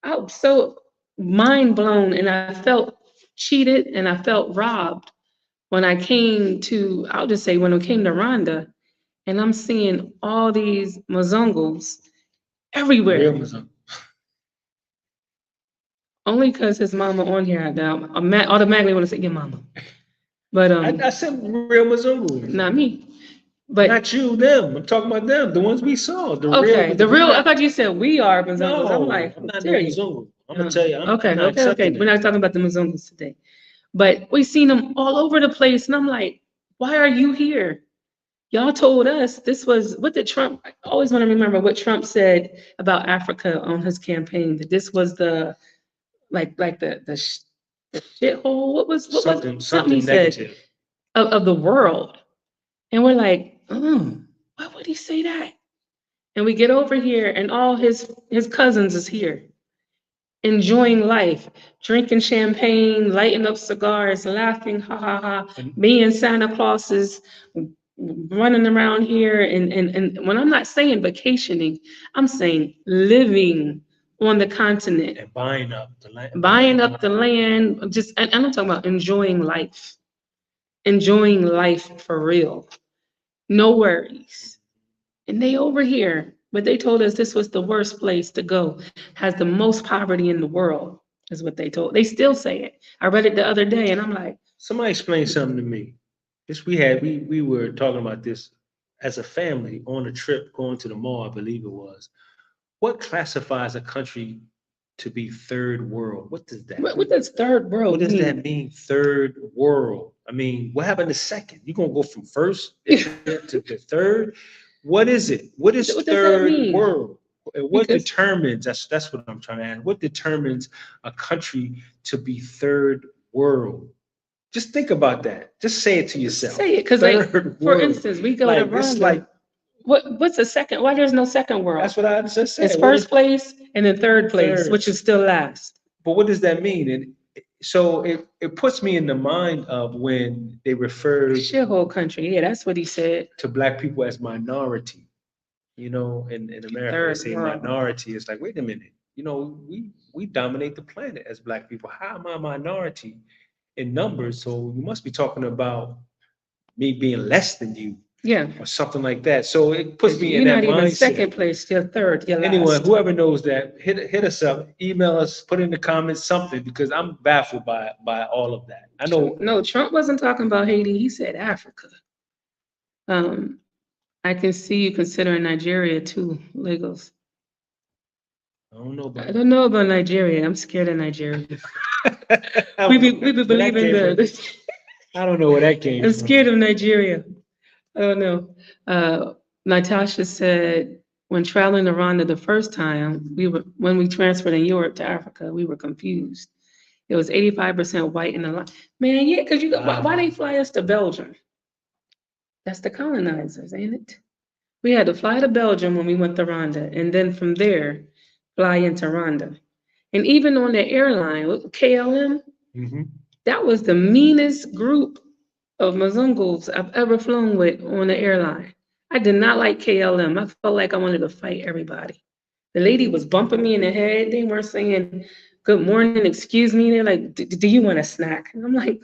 I was so mind blown and I felt cheated and I felt robbed when I came to, I'll just say when I came to Rwanda and I'm seeing all these Mzungos everywhere. Real Mzungu. Only because his mama on here, I automatically want to say your mama. But I said real Mzungu. Not me. But not you, them. I'm talking about them, the ones we saw. Okay, the real. I thought you said we are Mzungos. No, I'm like, I'm not Mzungu. I'm gonna tell you. Okay. We're not talking about the Mzungos today, but we seen them all over the place, and I'm like, why are you here? Y'all told us this was what did Trump. I always want to remember what Trump said about Africa on his campaign. That this was the like the shithole. What was something he said of the world, and we're like, why would he say that? And we get over here, and all his cousins is here, enjoying life, drinking champagne, lighting up cigars, laughing, ha ha ha, being Santa Clauses, running around here. And when I'm not saying vacationing, I'm saying living on the continent. And buying up the land. Just, and I'm talking about enjoying life for real. No worries. And they over here, but they told us this was the worst place to go, has the most poverty in the world, is what they told. They still say it. I read it the other day and I'm like. Somebody explain something to me. We were talking about this as a family on a trip going to the mall, I believe it was. What classifies a country to be third world? What does that mean? What does third world mean? What does that mean, third world? I mean, what happened to second? You're gonna go from first to third? What is it? What is third world? What determines, that's what I'm trying to ask. What determines a country to be third world? Just think about that. Just say it to yourself. Say it, because like, for instance, we go to Rwanda. What's the second? Why there's no second world? That's what I just said. It's first place and then third place, which is still last. But what does that mean? And so it puts me in the mind of when they refer shithole country. Yeah, that's what he said. To Black people as minority. You know, in America, they say minority. It's like, wait a minute. You know, we dominate the planet as Black people. How am I a minority in numbers? So you must be talking about me being less than you. Yeah. Or something like that. So it puts me in that mindset. You're not even second place, you're third, you're last. Anyone, whoever knows that, hit us up, email us, put in the comments something, because I'm baffled by all of that. I know. No, Trump wasn't talking about Haiti, he said Africa. I can see you considering Nigeria too, Lagos. I don't know about Nigeria. I'm scared of Nigeria. we be believing the. I don't know where that came from. I'm scared of Nigeria. I don't know. Natasha said, when traveling to Rwanda the first time, when we transferred in Europe to Africa, we were confused. It was 85% white in the line. Man, yeah, because why they fly us to Belgium? That's the colonizers, ain't it? We had to fly to Belgium when we went to Rwanda, and then from there, fly into Rwanda. And even on the airline, KLM, that was the meanest group of Mzungus I've ever flown with on the airline. I did not like KLM. I felt like I wanted to fight everybody. The lady was bumping me in the head. They weren't saying good morning, excuse me. They're like, do you want a snack? And I'm like,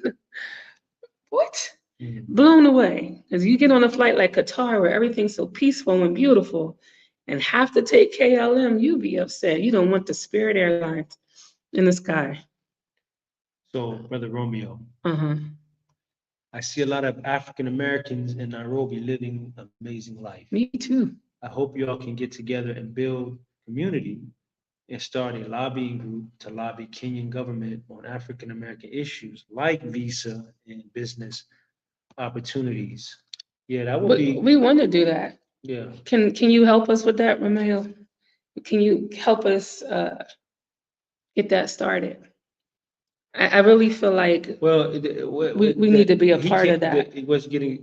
what? Blown away. As you get on a flight like Qatar where everything's so peaceful and beautiful and have to take KLM, you be upset. You don't want the Spirit Airlines in the sky. So, Brother Romeo, I see a lot of African Americans in Nairobi living an amazing life. Me too. I hope you all can get together and build community and start a lobbying group to lobby Kenyan government on African American issues like visa and business opportunities. Yeah, that would be. We want to do that. Yeah. Can you help us with that, Romeo? Can you help us get that started? I really feel like we need to be a part of that.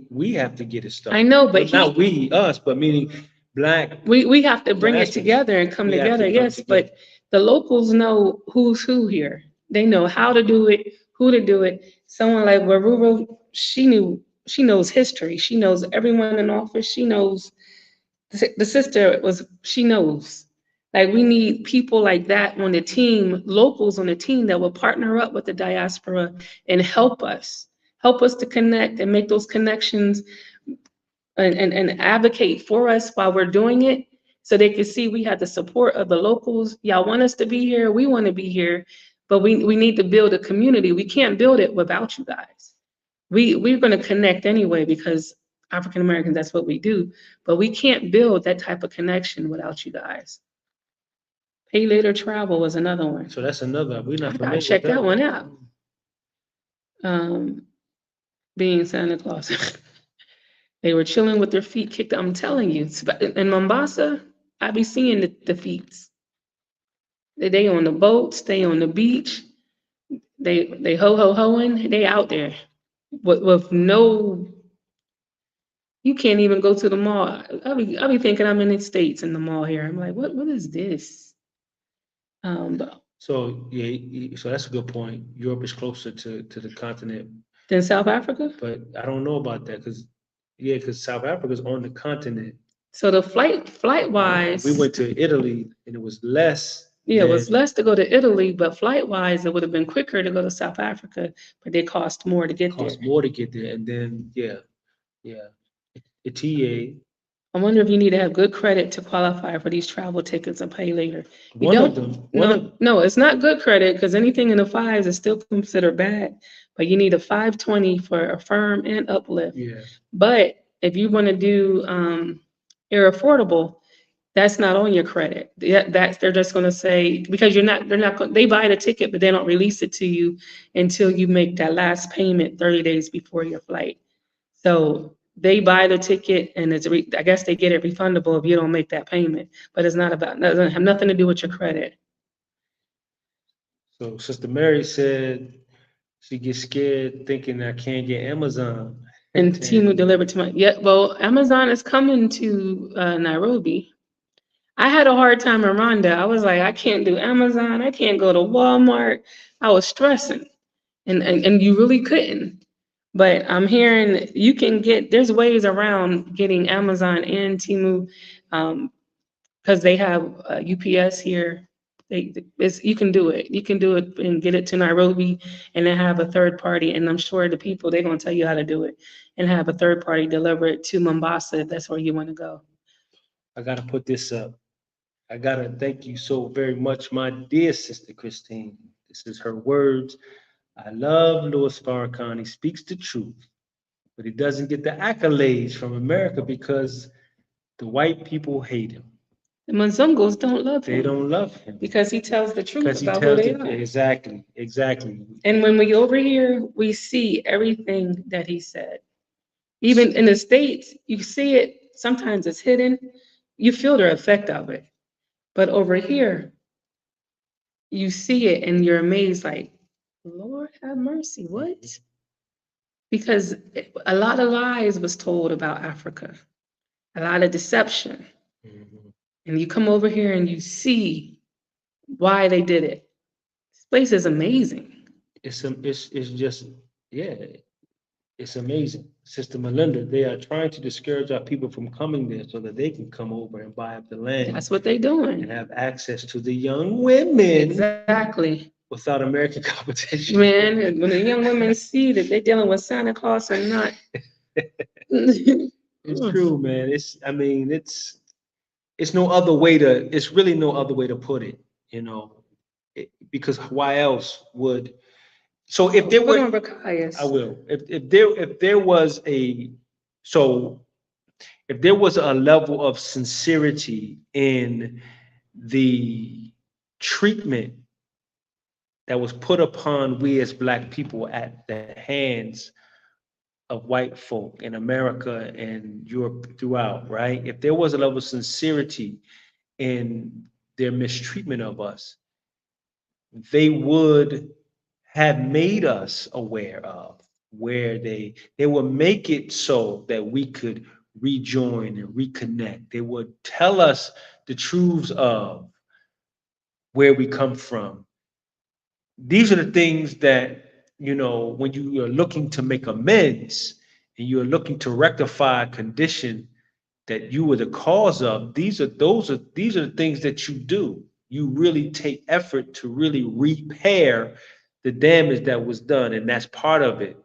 We have to get it started. I know, but not we, us, but meaning Black. We have to bring it together and come together, yes, but the locals know who's who here. They know how to do it, who to do it. Someone like Waruru, she knows history. She knows everyone in office. She knows, the sister she knows. Like, we need people like that on the team, locals on the team that will partner up with the diaspora and help us to connect and make those connections and advocate for us while we're doing it, so they can see we have the support of the locals. Y'all want us to be here, we want to be here, but we need to build a community. We can't build it without you guys. We're going to connect anyway because African Americans, that's what we do, but we can't build that type of connection without you guys. Pay later travel was another one. So that's another. We're not familiar with check that one out. Being Santa Claus. They were chilling with their feet kicked. I'm telling you, in Mombasa, I be seeing the feet. They on the boats, they on the beach, they hoing, they out there with no. You can't even go to the mall. I'll be thinking I'm in the States in the mall here. I'm like, what is this? So yeah, so that's a good point. Europe is closer to the continent than South Africa, but I don't know about that because South Africa is on the continent. So the flight wise, we went to Italy and it was less. Yeah, it was less to go to Italy, but flight wise, it would have been quicker to go to South Africa, but they cost more to get there. Cost more to get there, and then the TA. I wonder if you need to have good credit to qualify for these travel tickets and pay later. No, it's not good credit because anything in the fives is still considered bad, but you need a 520 for Affirm and Uplift. Yeah. But if you want to do air affordable, that's not on your credit. They're just going to say, because they buy the ticket, but they don't release it to you until you make that last payment 30 days before your flight. So they buy the ticket and I guess they get it refundable if you don't make that payment, but doesn't have nothing to do with your credit. So Sister Mary said she gets scared thinking I can't get Amazon. And Temu delivered to well, Amazon is coming to Nairobi. I had a hard time in Rwanda. I was like, I can't do Amazon. I can't go to Walmart. I was stressing and you really couldn't. But I'm hearing there's ways around getting Amazon and Temu because they have UPS here. You can do it. You can do it and get it to Nairobi and then have a third party. And I'm sure the people, they're going to tell you how to do it and have a third party deliver it to Mombasa if that's where you want to go. I got to put this up. I got to thank you so very much, my dear Sister Christine. This is her words. I love Louis Farrakhan. He speaks the truth, but he doesn't get the accolades from America because the white people hate him. The Mzungus don't love him. They don't love him. Because he tells the truth about who they are. Exactly. And when we over here, we see everything that he said. Even in the States, you see it. Sometimes it's hidden, you feel the effect of it. But over here, you see it and you're amazed, like, Lord have mercy, what? Because a lot of lies was told about Africa, a lot of deception. Mhm. And you come over here and you see why they did it. This place is amazing. It's just, yeah, it's amazing. Sister Melinda, they are trying to discourage our people from coming there so that they can come over and buy up the land That's what they're and doing. have access to the young women Exactly. without American competition. Man, and when the young women see that they're dealing with Santa Claus and not. It's true, man. I mean, it's no other way to, it's really no other way to put it, you know, because why else would, so if there Put on were, Rakayas. I will, if there was a, so if there was a level of sincerity in the treatment that was put upon we as Black people at the hands of white folk in America and Europe throughout, right? If there was a level of sincerity in their mistreatment of us, they would have made us aware of where they would make it so that we could rejoin and reconnect. They would tell us the truths of where we come from. These are the things that, you know, when you are looking to make amends and you're looking to rectify a condition that you were the cause of, these are the things that you do. You really take effort to really repair the damage that was done, and that's part of it,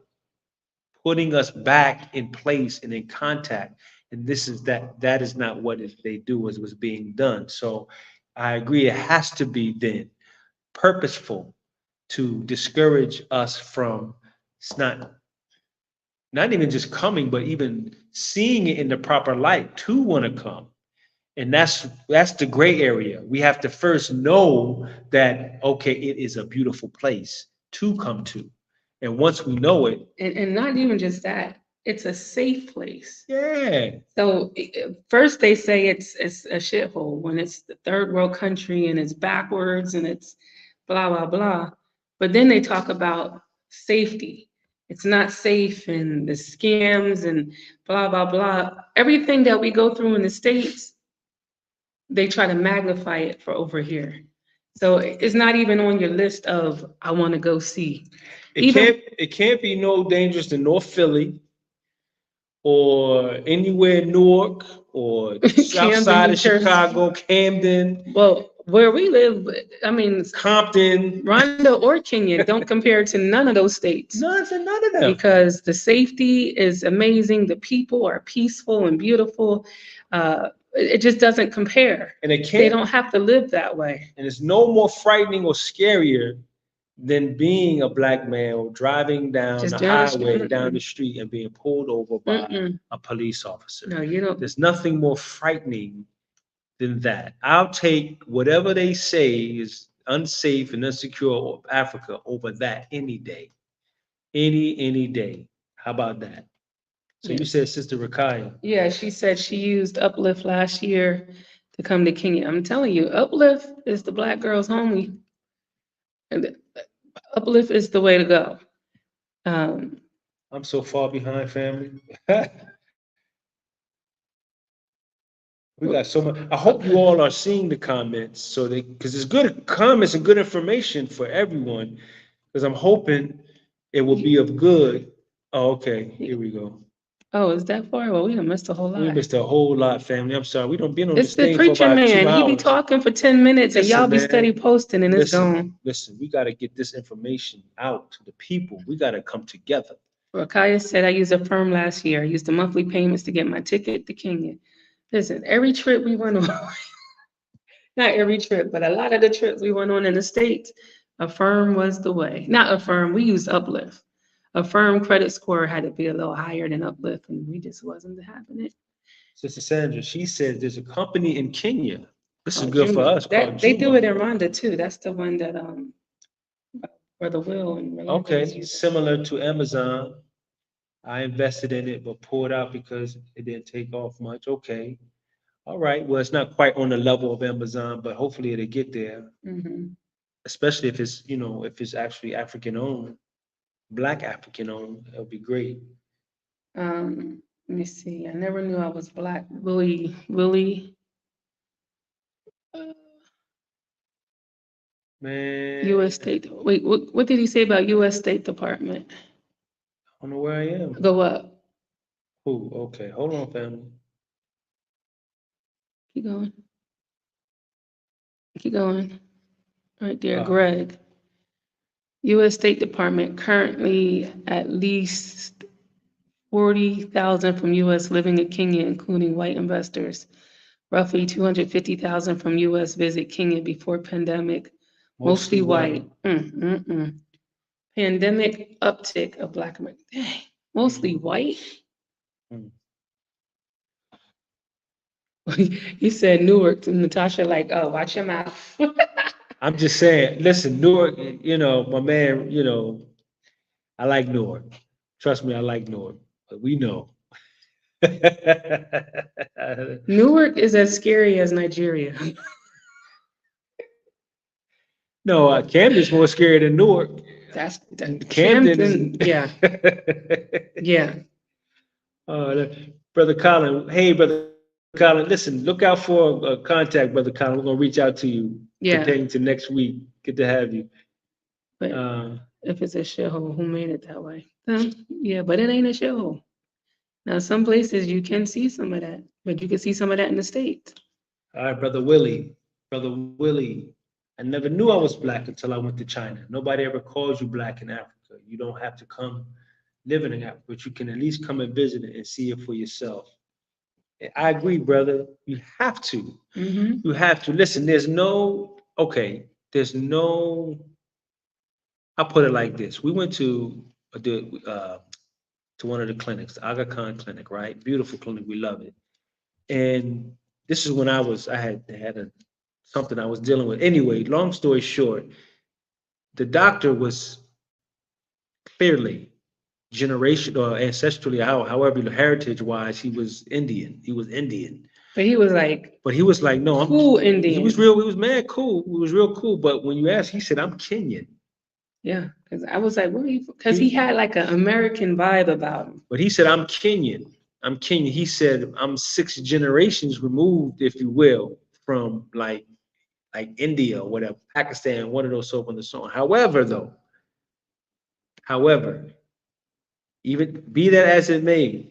putting us back in place and in contact. And this is that is not what they do as was being done. So I agree, it has to be then purposeful to discourage us from, it's not even just coming, but even seeing it in the proper light to want to come. And that's the gray area. We have to first know that, okay, it is a beautiful place to come to. And once we know it, And not even just that, it's a safe place. yeah. So first they say it's a shithole when it's the third world country and it's backwards and it's blah blah blah. But then they talk about safety. It's not safe and the scams and blah blah blah. Everything that we go through in the States, they try to magnify it for over here. So it's not even on your list of I want to go see. It can't be no dangerous in North Philly or anywhere in Newark or south Camden, side New of Jersey. Chicago, Camden, Well, where we live, I mean, Compton. Rwanda or Kenya don't compare to none of those states None of them. because the safety is amazing. The people are peaceful and beautiful. It just doesn't compare. And it They can't, don't have to live that way. and it's no more frightening or scarier than being a Black male driving down Just the down the street. highway, down the street, and being pulled over by Mm-mm. a police officer. No, you don't. There's nothing more frightening than that. I'll take whatever they say is unsafe and insecure of Africa over that any day. Any day. How about that? So you Yes. said Sister Rakaya. Yeah, she said she used Uplift last year to come to Kenya. I'm telling you, Uplift is the Black girl's homie. And Uplift is the way to go. I'm so far behind, family. We got so much. I hope you all are seeing the comments so they, because it's good comments and good information for everyone. Because I'm hoping it will be of good. Oh, okay. Here we go. Oh, is that far? Well, we done missed a whole We lot. missed a whole lot, family. I'm sorry. We don't been on It's this the thing for preacher about 2 man. He be hours. talking for 10 minutes and y'all Listen, be man. steady posting and it's gone. Listen, we got to get this information out to the people. We got to come together. Rakaya said, I used Affirm last year. I used the monthly payments to get my ticket to Kenya. Listen, every trip we went on, not every trip, but a lot of the trips we went on in the States, Affirm was the way. Not Affirm, we used Uplift. Affirm credit score had to be a little higher than Uplift, and we just wasn't having it. Sister Sandra, she said there's a company in Kenya. This is Oh, good for Juma. us. Called They do Juma. it in Rwanda too. That's the one that Brother Will and Rolando was Okay, using. similar to Amazon. I invested in it, but pulled out because it didn't take off much. Okay. All right. Well, it's not quite on the level of Amazon, but hopefully it'll get there. Mhm. Especially if it's, if it's actually African owned, Black African owned, it'll be great. Let me see. I never knew I was Black. Willie, Man, U.S. State. Wait, what did he say about U.S. State Department? I don't know where I am. Go up. Oh, okay. Hold on, family. Keep going. Keep going. Right there, Uh, Greg. U.S. State Department currently at least 40,000 from U.S. living in Kenya, including white investors. Roughly 250,000 from U.S. visit Kenya before pandemic, mostly white. Pandemic uptick of Black Americans. Dang, mostly white. Mm. You said Newark to Natasha, like, oh, watch your mouth. I'm just saying, listen, Newark, my man, I like Newark. Trust me, I like Newark, but we know. Newark is as scary as Nigeria. No, Camden's more scary than Newark. That's Camden Camden, yeah, yeah. Brother Colin, hey, Brother Colin, listen, look out for contact, Brother Colin. We're going to reach out to you Yeah. pertaining to next week. Good to have you. But Uh, if it's a shithole, who made it that way? Yeah, but it ain't a shithole. Now, some places you can see some of that, but you can see some of that in the States. all right, Brother Willie. Brother Willie, I never knew I was Black until I went to China. Nobody ever calls you Black in Africa. You don't have to come living in Africa, but you can at least come and visit it and see it for yourself. I agree, brother. You have to. Mm-hmm. You have to. Listen, there's no, okay, there's no, I'll put it like this. We went to one of the clinics, the Aga Khan Clinic, right? Beautiful clinic. We love it. And this is when I had something I was dealing with. Anyway, long story short, the doctor was clearly generation or ancestrally, however, heritage wise, he was Indian. He was Indian. But he was like, But he was like, no, cool he Indian. was real, he was mad cool. He was real cool. But when you ask, he said, I'm Kenyan. Yeah, because I was like, what are you? Because he had like an American vibe about him. But he said, I'm Kenyan. I'm Kenyan. He said, I'm 6 generations removed, if you will, from like India or whatever, Pakistan, one of those, so on and so on. However, even be that as it may,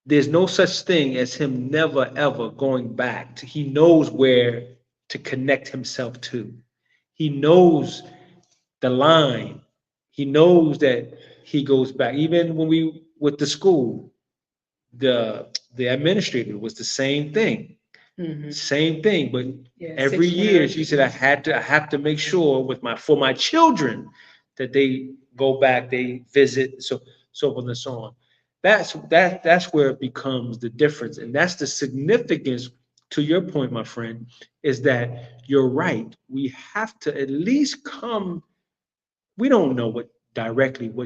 there's no such thing as him never ever going back to, he knows where to connect himself to. He knows the line. He knows that he goes back. Even when we with the school, the administrator was the same thing. Mm-hmm. Same thing, but Yeah, every 6 year she said I generations. have to make sure with for my children that they go back, they visit, so on and so on. That's where it becomes the difference, and that's the significance. To your point, my friend, is that you're right. We have to at least come. We don't know what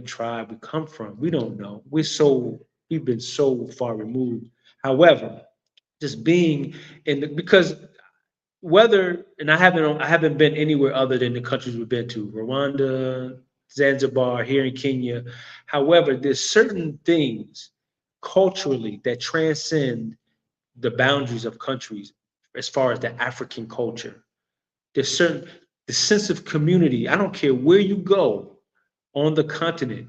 tribe we come from. We don't know. We've been so far removed. However, just being because whether, and I haven't been anywhere other than the countries we've been to, Rwanda, Zanzibar, here in Kenya. However, there's certain things culturally that transcend the boundaries of countries as far as the African culture. There's certain the sense of community. I don't care where you go on the continent,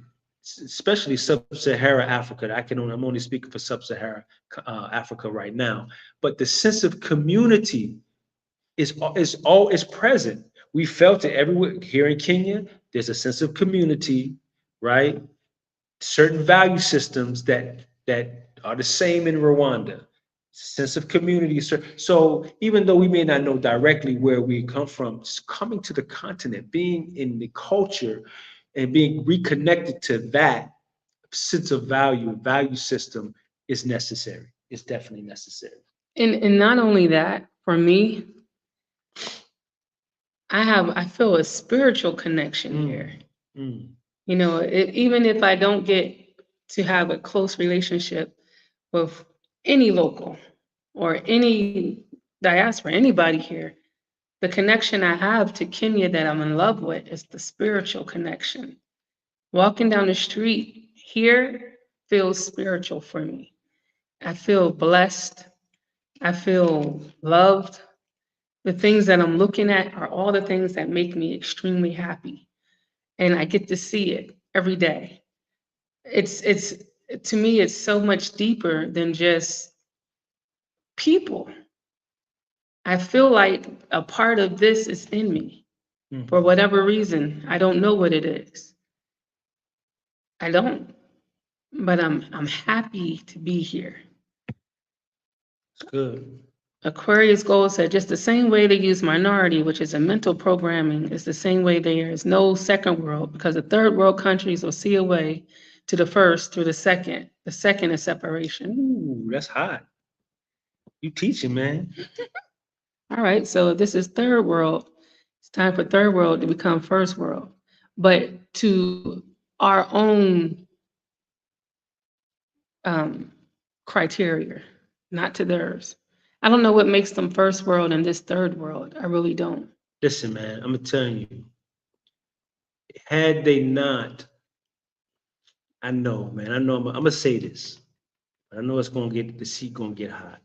especially sub-Saharan Africa. I'm only speaking for sub-Saharan Africa right now, but the sense of community is present. We felt it everywhere. Here in Kenya, there's a sense of community, right? Certain value systems that are the same in Rwanda. Sense of community. So even though we may not know directly where we come from, just coming to the continent, being in the culture, and being reconnected to that sense of value system is necessary. It's definitely necessary. And not only that, for me, I feel a spiritual connection here. Mm. You know, even if I don't get to have a close relationship with any local, or any diaspora, anybody here, the connection I have to Kenya that I'm in love with is the spiritual connection. Walking down the street here feels spiritual for me. I feel blessed. I feel loved. The things that I'm looking at are all the things that make me extremely happy. And I get to see it every day. It's to me, it's so much deeper than just people. I feel like a part of this is in me for whatever reason. I don't know what it is. I don't, but I'm happy to be here. It's good. Aquarius goal said just the same way they use minority, which is a mental programming, is the same way there is no second world because the third world countries will see a way to the first through the second. The second is separation. Ooh, that's hot. You teaching, man. All right, so if this is third world, it's time for third world to become first world, but to our own criteria, not to theirs. I don't know what makes them first world and this third world. I really don't. Listen, man, I'm telling you, had they not, I know, man, I know, I'm gonna say this. I know it's gonna get, the seat gonna get hot.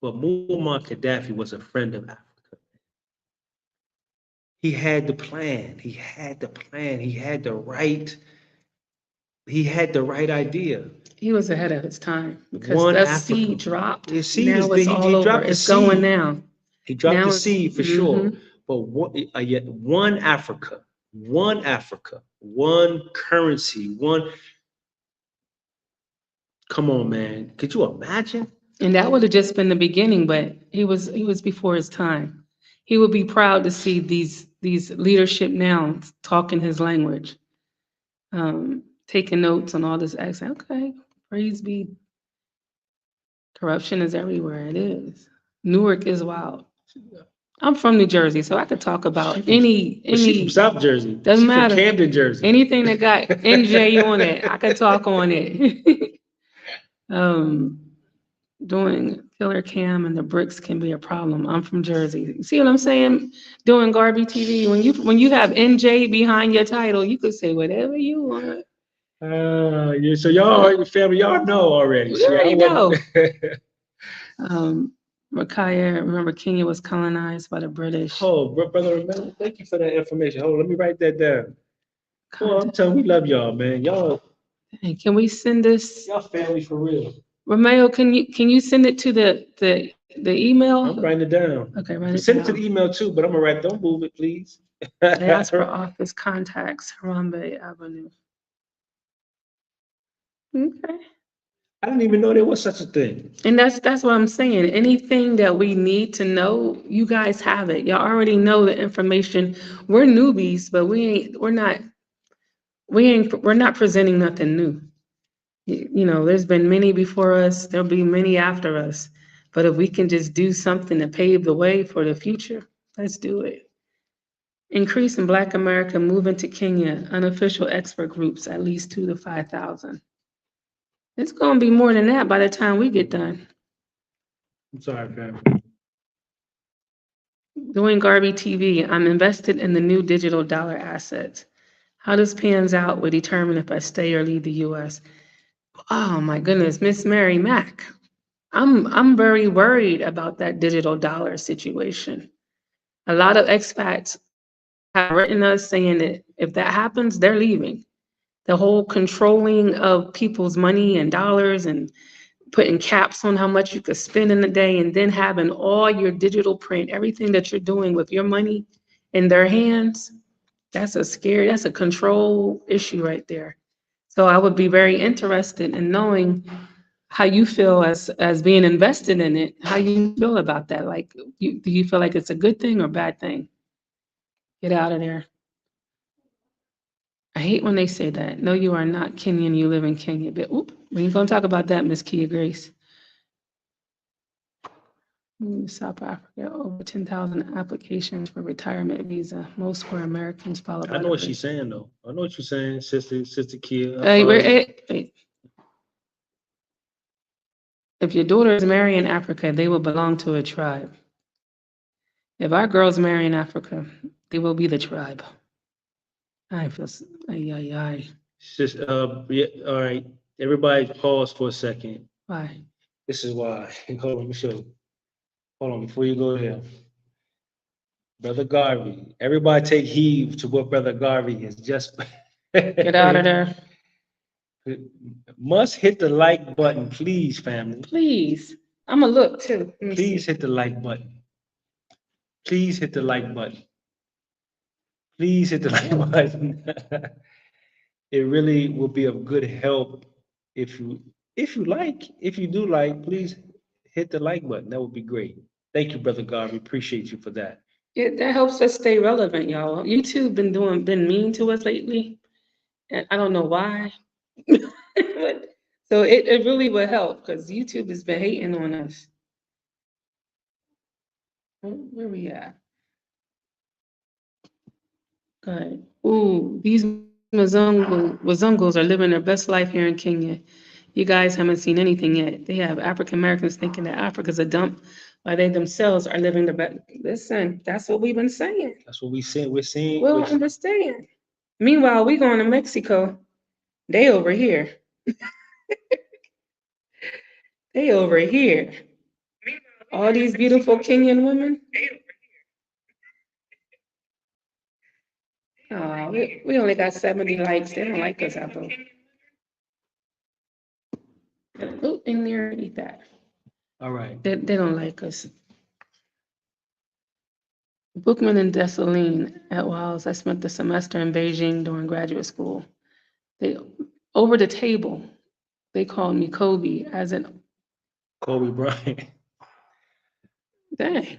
But Muammar Gaddafi was a friend of Africa. He had the plan. He had the plan. He had the right idea. He was ahead of his time because One that Africa. seed dropped. The seed Now is it's all he over. dropped the It's going seed. now. He dropped Now the it's- seed for sure. But yet one Africa, one currency, one. Come on, man. Could you imagine? And that would have just been the beginning, but he was before his time. He would be proud to see these leadership now talking his language, taking notes on all this accent. Okay, praise be. Corruption is everywhere. It is. Newark is wild. I'm from New Jersey, so I could talk about any. She's from South Jersey. Doesn't She's matter. From Camden, Jersey. Anything that got NJ on it, I could talk on it. Doing killer cam and the bricks can be a problem. I'm from Jersey. You see what I'm saying? Doing Garby TV, when you have NJ behind your title, you could say whatever you want. Yeah, so y'all, your family, y'all know already. We already know. Rakaya, remember Kenya was colonized by the British. Oh, brother, remember? Thank you for that information. Hold on, let me write that down. Well, I'm telling you, we love y'all, man. Y'all. Hey, can we send this? Y'all family for real. Romeo, can you send it to the email? I'm writing it down. Okay, write it Send down. it to the email too, but I'm gonna write. Don't move it, please. Diaspora office contacts, Harambe Avenue. Okay. I didn't even know there was such a thing. And that's what I'm saying. Anything that we need to know, you guys have it. Y'all already know the information. We're newbies, but we're not presenting nothing new. You know, there's been many before us, there'll be many after us. But if we can just do something to pave the way for the future, let's do it. Increase in Black America moving to Kenya, unofficial expert groups, at least 2,000 to 5,000. It's gonna be more than that by the time we get done. I'm sorry, fam. Doing Garby TV, I'm invested in the new digital dollar assets. How this pans out will determine if I stay or leave the US. Oh my goodness, Miss Mary Mack. I'm very worried about that digital dollar situation. A lot of expats have written us saying that if that happens, they're leaving. The whole controlling of people's money and dollars and putting caps on how much you could spend in a day and then having all your digital print, everything that you're doing with your money in their hands, that's a control issue right there. So I would be very interested in knowing how you feel as being invested in it, how you feel about that. Like, do you feel like it's a good thing or bad thing? Get out of there. I hate when they say that. No, you are not Kenyan, you live in Kenya. But we ain't gonna talk about that, Miss Kia Grace. South Africa, over 10,000 applications for retirement visa. Most were Americans, followed by. I know what she's saying though. I know what you're saying, sister Kia. Wait. If your daughters marry in Africa, they will belong to a tribe. If our girls marry in Africa, they will be the tribe. I feel, ay, ay, ay. Just, yeah, all right. Everybody pause for a second. Why? This is why. Hold on, let me show you. Hold on, before you go there. Brother Garvey, everybody take heed to what Brother Garvey has just. Get out of there. Must hit the like button, please, family. Please. I'm going to look too. Let me Please see. hit the like button. Please hit the like button. Please hit the like button. It really will be of good help if you do like, please hit the like button. That would be great. Thank you, Brother Garvey. Appreciate you for that. That helps us stay relevant, y'all. YouTube been mean to us lately. And I don't know why. But, so it really would help because YouTube has been hating on us. Where we at? Good. Ooh, these Wazungos are living their best life here in Kenya. You guys haven't seen anything yet. They have African Americans thinking that Africa's a dump while they themselves are living the best. Listen, that's what we've been saying. That's what we said. We're seeing. We'll understand. Meanwhile, we going to Mexico. They over here. They over here. All these beautiful Kenyan women. Oh, we only got 70 likes. They don't like us, Apple. Go in there and eat that. All right. They don't like us. Bookman and Dessalines at Wiles. I spent the semester in Beijing during graduate school. They over the table, they called me Kobe, as in Kobe Bryant. dang.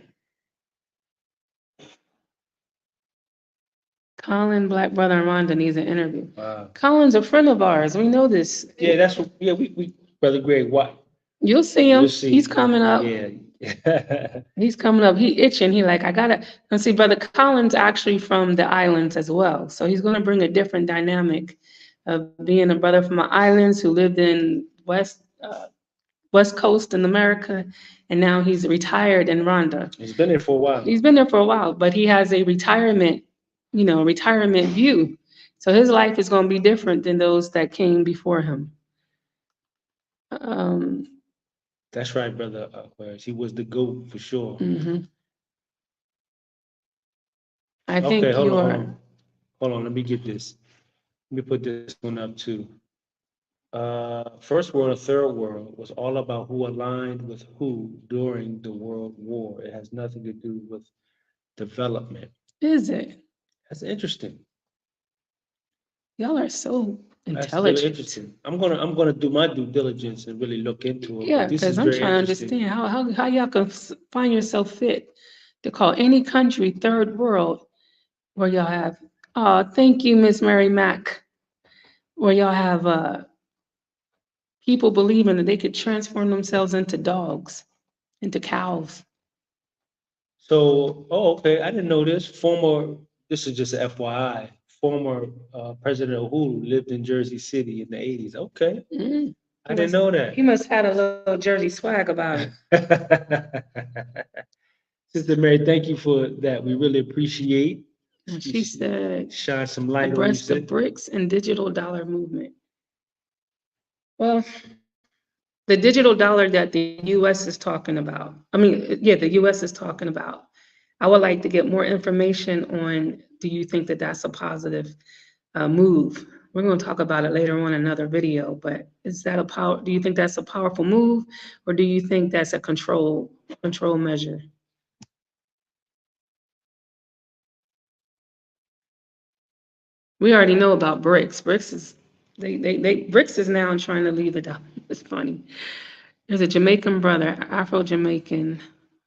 Colin, black brother in Rwanda, needs an interview. Wow. Colin's a friend of ours. We know this. Yeah, that's what. Yeah, we Brother Greg. What? You'll see him. You'll see. He's coming up. Yeah. He's coming up. He itching. He like, I gotta. And see, Brother Colin's actually from the islands as well. So he's gonna bring a different dynamic of being a brother from the islands who lived in West Coast in America, and now he's retired in Rwanda. He's been there for a while. He's been there for a while, but he has a retirement view. So his life is gonna be different than those that came before him. That's right, Brother Aquarius. He was the GOAT for sure. Mm-hmm. I think Okay, hold on. Let me get this. Let me put this one up too. First World and Third World was all about who aligned with who during the World War. It has nothing to do with development. Is it? That's interesting. Y'all are so That's intelligent. really interesting. I'm gonna do my due diligence and really look into it. Yeah, This is because I'm very trying to interesting. understand how y'all can find yourself fit to call any country third world where y'all have, thank you, Miss Mary Mack, where y'all have people believing that they could transform themselves into dogs, into cows. So, okay, I didn't know this. This is just an FYI. Former President Uhuru lived in Jersey City in the 80s. Okay, I didn't know that. He must have had a little Jersey swag about it. Sister Mary, thank you for that. We really appreciate. And she said, shine some light on abreast the you. BRICS and digital dollar movement. Well, the digital dollar that the US is talking about, the US is talking about, I would like to get more information on, do you think that that's a positive move? We're going to talk about it later on in another video, but do you think that's a powerful move, or do you think that's a control measure? We already know about BRICS. BRICS is now trying to leave the dollar. It's funny. There's a Jamaican brother, Afro-Jamaican,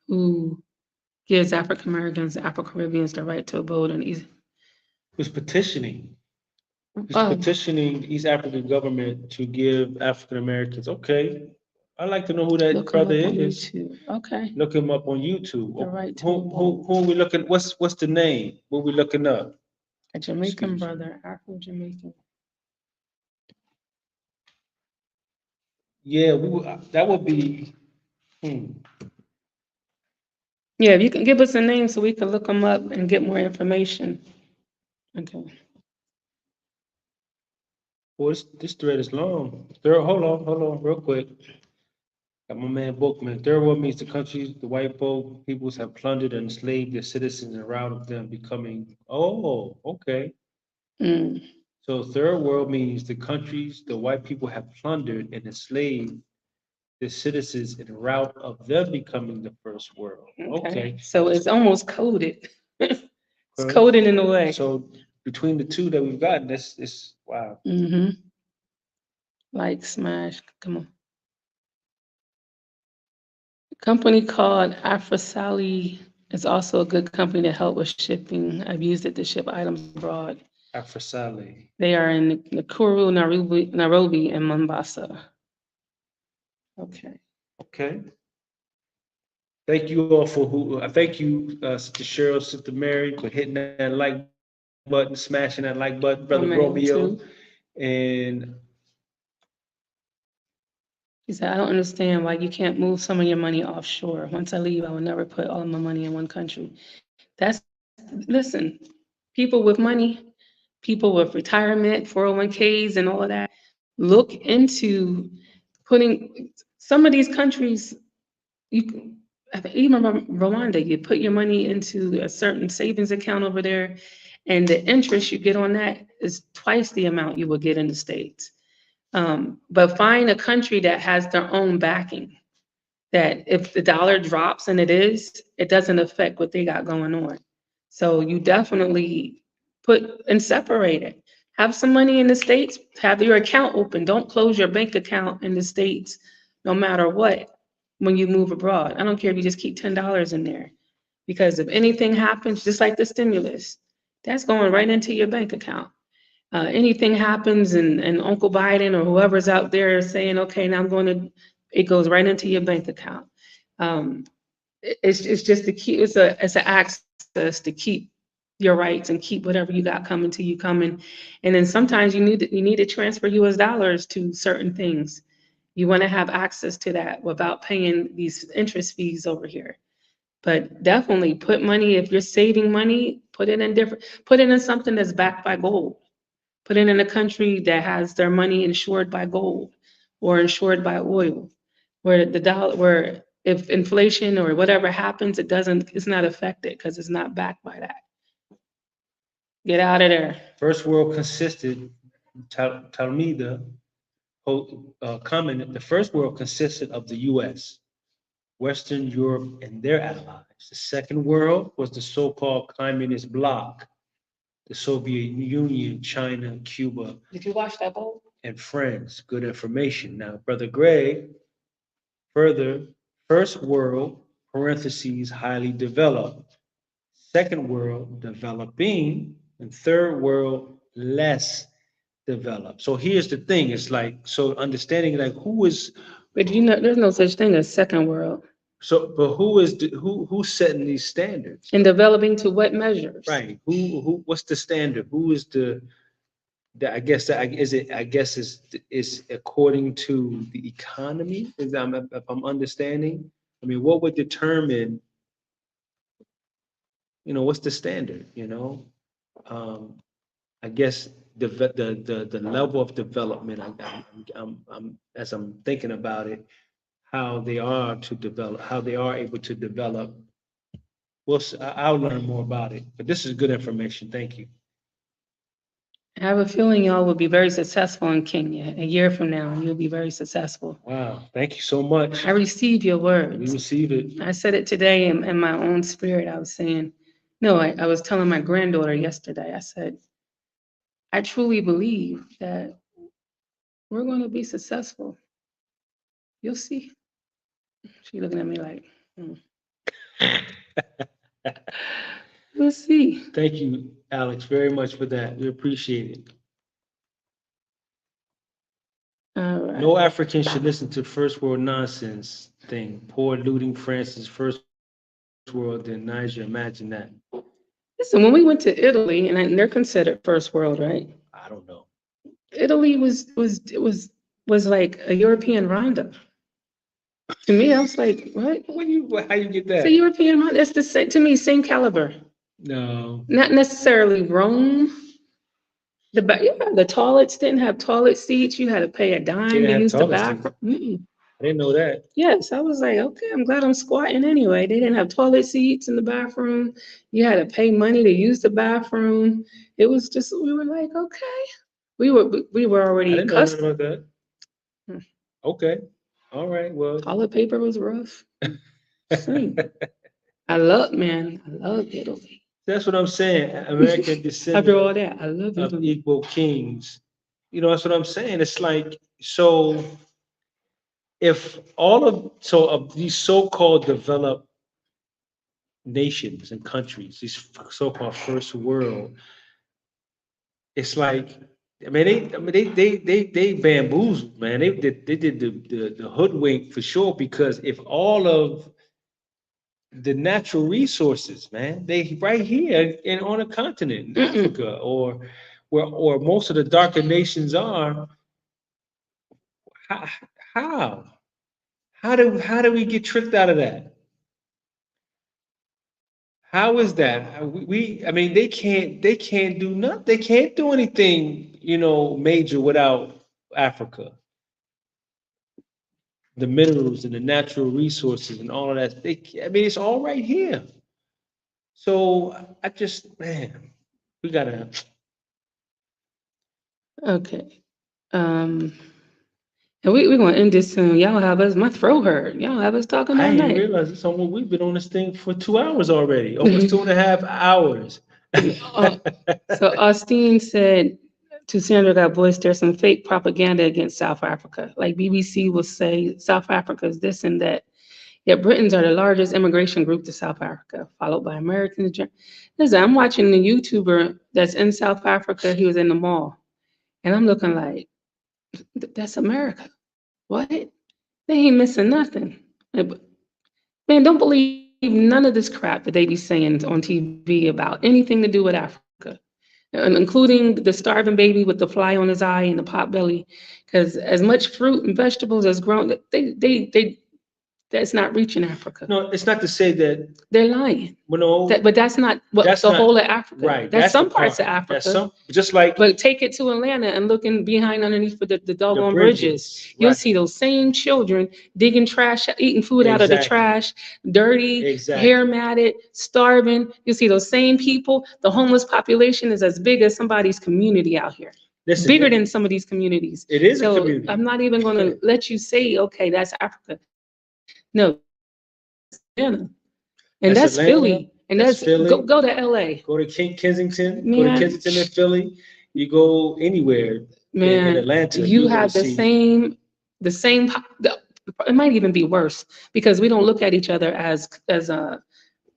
who gives African Americans, Afro-Caribbeans the right to vote, and Who's petitioning? Petitioning the East African government to give African Americans. Okay, I'd like to know who that brother is. Okay. Look him up on YouTube. The right to who are we looking? What's the name? What are we looking up? A Jamaican brother, Afro-Jamaican. Yeah, that would be, hmm. Yeah, if you can give us a name so we can look them up and get more information. Okay. Boy, this thread is long. Hold on, real quick. Got my man Bookman. Third world means the countries the white folk peoples have plundered and enslaved their citizens in route of them becoming. Oh, okay. Mm, So third world means the countries the white people have plundered and enslaved their citizens in route of them becoming the first world. okay. Okay. So it's almost coded. It's Okay. coded in a way. So between the two that we've gotten, this wow. Mm-hmm. Like smash. Come on. A company called Afrosali is also a good company to help with shipping. I've used it to ship items abroad. Afrasali. They are in Nakuru, Nairobi, and Mombasa. Okay. Okay. Thank you all for thank you, Sister Cheryl, Sister Mary, for hitting that like button, smashing that like button, Brother Amen, Romeo. too. And He said, I don't understand why you can't move some of your money offshore. Once I leave, I will never put all of my money in one country. Listen, people with money, people with retirement, 401ks and all of that, look into putting some of these countries, even Rwanda, you put your money into a certain savings account over there, and the interest you get on that is twice the amount you would get in the States. But find a country that has their own backing, that if the dollar drops, and it doesn't affect what they got going on. So you definitely put and separate it. Have some money in the States, have your account open. Don't close your bank account in the States, no matter what, when you move abroad. I don't care if you just keep $10 in there. Because if anything happens, just like the stimulus, that's going right into your bank account. Anything happens and Uncle Biden or whoever's out there saying, okay, now it goes right into your bank account. It's just to keep, it's an access to keep your rights and keep whatever you got coming to you coming. And then sometimes you need to transfer US dollars to certain things. You want to have access to that without paying these interest fees over here. But definitely put money, if you're saving money, put it in something that's backed by gold. Put it in a country that has their money insured by gold or insured by oil, where the dollar, where if inflation or whatever happens, it's not affected because it's not backed by that. Get out of there. first world consisted, Talmida commented, the first world consisted of the US, Western Europe, and their allies. The second world was the so-called communist bloc, the Soviet Union, China, Cuba, Did you watch that bowl? and friends. Good information. Now, Brother Greg, further, first world, parentheses, highly developed. Second world, developing. And third world, less developed. So here's the thing. It's like, so understanding like But there's no such thing as second world. but who's setting these standards? And developing to what measures? Right. What's the standard? Who is I guess is according to the economy. If I'm understanding. I mean, what would determine? What's the standard? I guess the level of development. I'm as I'm thinking about it, how they are able to develop. I'll learn more about it. But this is good information. Thank you. I have a feeling y'all will be very successful in Kenya. A year from now, you'll be very successful. Wow. Thank you so much. I receive your We words. receive it. I said it today in my own spirit. I was saying, no, I was telling my granddaughter yesterday, I said, I truly believe that we're going to be successful. You'll see. She looking at me like, we'll see. Thank you, Alex, very much for that. We appreciate it. All right. No African should listen to first world nonsense thing. Poor looting France's first world, then Niger. Imagine that. Listen, when we went to Italy, and they're considered first world, right? I don't know. Italy was was like a European Rwanda. To me, I was like, what? How you get It's a that? European Rwanda. It's the same, to me, same caliber. No. Not necessarily Rome. The toilets didn't have toilet seats. You had to pay a They dime didn't to have use the toilet seats. bathroom. Mm-mm. I didn't know that. Yes, I was like, okay, I'm glad I'm squatting anyway. They didn't have toilet seats in the bathroom. You had to pay money to use the bathroom. It was just, we were like, okay. We were I already didn't know nothing accustomed. about that. Hmm. Okay. All right. Well. Toilet paper was rough. Same. I love Italy. That's what I'm saying. American After descendant all that, I love of Italy. equal kings. That's what I'm saying. It's like, so if all of these so-called developed nations and countries, these so-called first world, it's like, they bamboozled, man. They did the hoodwink for sure, because if all of the natural resources, man, they right here in on a continent in Mm-mm. Africa, or where most of the darker nations are. How how how do we get tricked out of that? How is that? I mean, they can't do nothing. They can't do anything, major without Africa. The minerals and the natural resources and all of that. I mean, it's all right here. So I just, man, we gotta. Okay. And we're gonna end this soon. Y'all have us, my throat hurt. Y'all have us talking I all didn't night. realize it's almost, we've been on this thing for 2 hours already, almost 2.5 hours. So Austin said to Sandra got voice, there's some fake propaganda against South Africa. Like BBC will say South Africa is this and that. Yet Britons are the largest immigration group to South Africa, followed by Americans. Listen, I'm watching the YouTuber that's in South Africa. He was in the mall. And I'm looking like, that's America. What? They ain't missing nothing. Man, don't believe none of this crap that they be saying on TV about anything to do with Africa, and including the starving baby with the fly on his eye and the pot belly. Because as much fruit and vegetables as grown, that's not reaching Africa. No, it's not to say that, They're lying. no, But that's not what that's the not whole of Africa. right. That's That's the some parts part. of That's Africa. just like But take it to Atlanta and looking behind underneath the the doggone bridges. bridges. You'll Right. see those same children digging trash, eating food out of the Exactly. trash, dirty, hair Exactly. matted, starving. You see those same people. The homeless population is as big as somebody's community out here. Listen, Bigger than some of these communities. it is a So community. I'm not even going to let you say, okay, that's Africa. No, Atlanta. And That's that's Atlanta. Philly. And That's that's Philly. go to LA. Go to Kensington. Go to Man, Kensington and Philly. You go anywhere in man, Atlanta, you you're gonna have see. the same, it might even be worse because we don't look at each other as a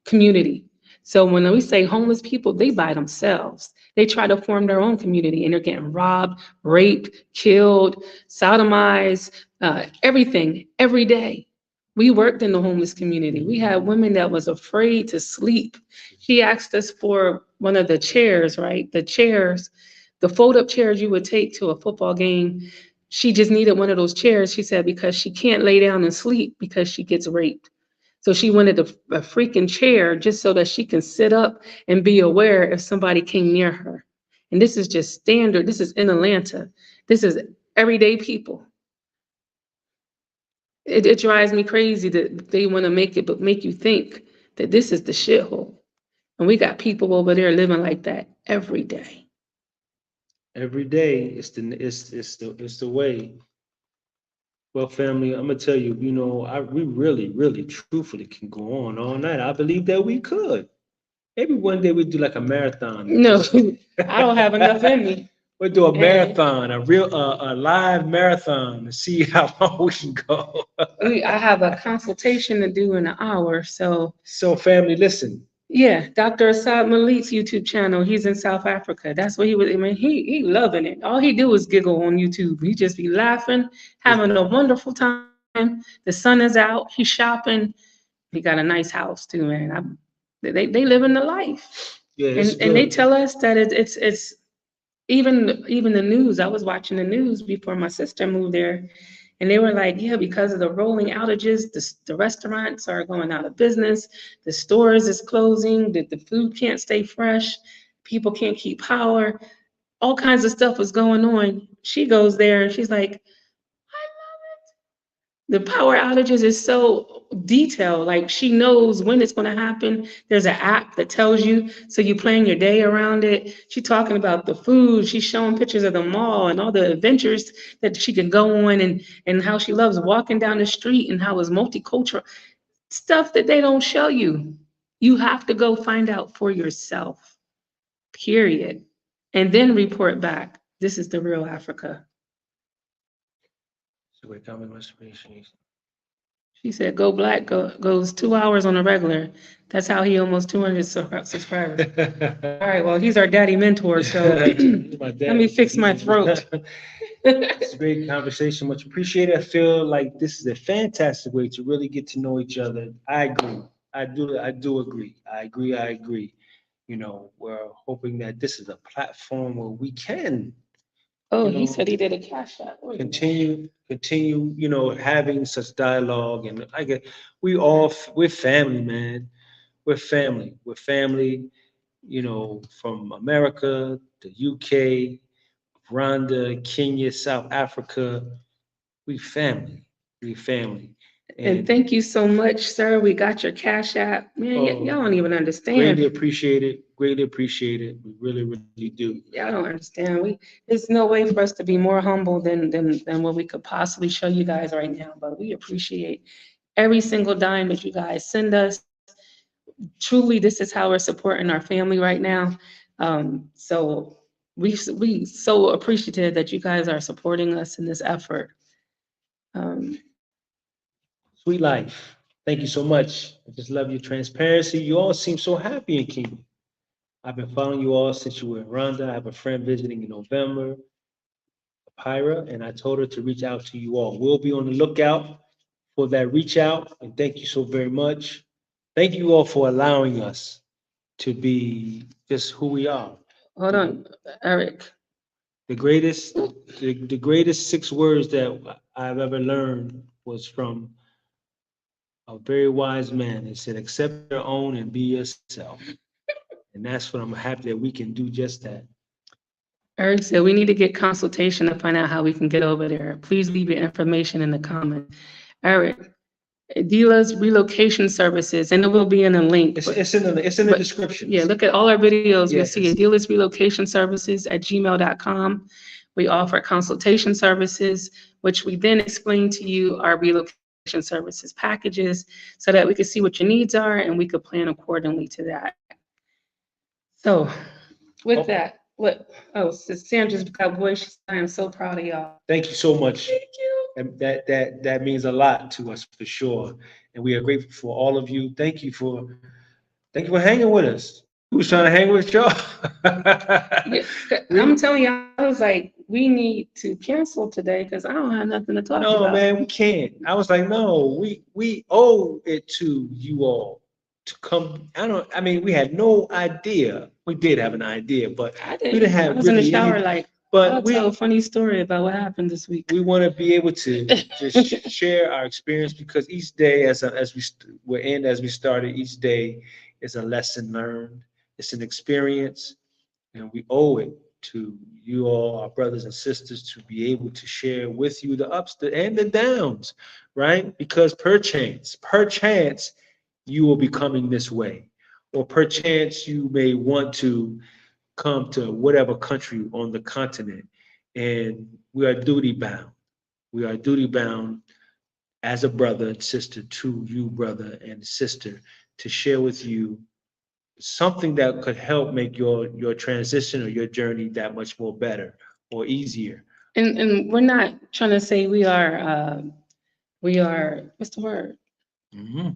community. So when we say homeless people, they by themselves. They try to form their own community and they're getting robbed, raped, killed, sodomized, everything every day. We worked in the homeless community. We had women that was afraid to sleep. She asked us for one of the chairs, right? The chairs, the fold-up chairs you would take to a football game. She just needed one of those chairs, she said, because she can't lay down and sleep because she gets raped. So she wanted a freaking chair just so that she can sit up and be aware if somebody came near her. And this is just standard. This is in Atlanta. This is everyday people. It drives me crazy that they want to make you think that this is the shithole. And we got people over there living like that every day. Every day, it's the way. Well, family, I'm gonna tell you, we really, really, truthfully can go on all night. I believe that we could. Maybe one day we do like a marathon. No, I don't have enough in me. We'll do a And marathon, a live marathon, to see how long we can go. I have a consultation to do in an hour. So, family, listen. Yeah, Dr. Assad Malik's YouTube channel. He's in South Africa. That's what he was. I mean, he loving it. All he do is giggle on YouTube. He just be laughing, having a wonderful time. The sun is out. He's shopping. He got a nice house too, man. They living the life. Yeah, it's And they good. tell us that it's even the news, I was watching the news before my sister moved there, and they were like, yeah, because of the rolling outages, the restaurants are going out of business, the stores is closing, the food can't stay fresh, people can't keep power, all kinds of stuff was going on. She goes there and she's like, the power outages is so detailed. Like she knows when it's going to happen. There's an app that tells you, so you plan your day around it. She's talking about the food. She's showing pictures of the mall and all the adventures that she can go on, and how she loves walking down the street and how it's multicultural. Stuff that they don't show you. You have to go find out for yourself, period. And then report back. This is the real Africa. So we're coming with reservations. She said, Go Black goes 2 hours on a regular. That's how he almost 200 subscribers. All right, well, he's our daddy mentor, so let me fix my throat. It's a great conversation. Much appreciated. I feel like this is a fantastic way to really get to know each other. I agree. I do agree. I agree. You know, we're hoping that this is a platform where we can Oh, you know, he said he did a CASHAPP. continue, you know, having such dialogue. And we're family, man. We're family. We're family, you know, from America, the UK, Rwanda, Kenya, South Africa. We family. We family. And thank you so much, sir. We got your CASHAPP. Man, y'all don't even understand. Greatly appreciate it. Greatly appreciate it. We really, really do. Y'all don't understand. There's no way for us to be more humble than what we could possibly show you guys right now. But we appreciate every single dime that you guys send us. Truly, this is how we're supporting our family right now. So we so appreciative that you guys are supporting us in this effort. Sweet life. Thank you so much. I just love your transparency. You all seem so happy in Kenya. I've been following you all since you were in Rwanda. I have a friend visiting in November, Pyra, and I told her to reach out to you all. We'll be on the lookout for that reach out, and thank you so very much. Thank you all for allowing us to be just who we are. Hold on, Eric. The greatest 6 words that I've ever learned was from a very wise man. He said, accept your own and be yourself. And that's what I'm happy that we can do just that. Eric said, we need to get consultation to find out how we can get over there. Please leave your information in the comments. Eric, Adilah's Relocation Services, and it will be in the link. It's in the description. Yeah, look at all our videos. You'll see Adilah's Relocation Services at gmail.com. We offer consultation services, which we then explain to you our relocation services packages so that we can see what your needs are and we could plan accordingly to that. So with that, Sandra's got voice. I am so proud of y'all. Thank you so much. Thank you. And that means a lot to us for sure. And we are grateful for all of you. Thank you for hanging with us. Who was trying to hang with y'all? I'm telling you, I was like, we need to cancel today because I don't have nothing to talk about. No, man, we can't. I was like, no, we owe it to you all to come. I mean, we had no idea. We did have an idea, but we didn't have. I was in the shower like, but I'll tell a funny story about what happened this week. We want to be able to just share our experience because each day, as we started, each day is a lesson learned. It's an experience, and we owe it to you all, our brothers and sisters, to be able to share with you the ups and the downs, right? Because perchance, you will be coming this way, or perchance you may want to come to whatever country on the continent, and we are duty bound. We are duty bound as a brother and sister to you, brother and sister, to share with you something that could help make your transition or your journey that much more better or easier. And we're not trying to say we are what's the word? Mm-hmm.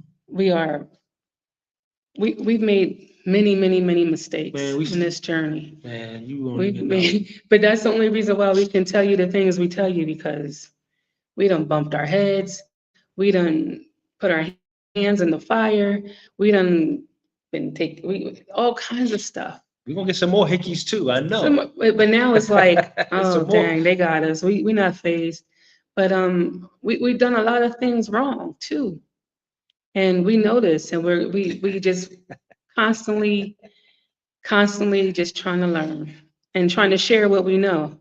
We've made many mistakes in this journey. Man, you won't even know. But that's the only reason why we can tell you the things we tell you, because we done bumped our heads, we done put our hands in the fire, we done all kinds of stuff. We're gonna get some more hickeys too, I know. But now it's like, oh Some more. dang, they got us. We not phased. But we've done a lot of things wrong too. And we know this, and we just constantly just trying to learn and trying to share what we know.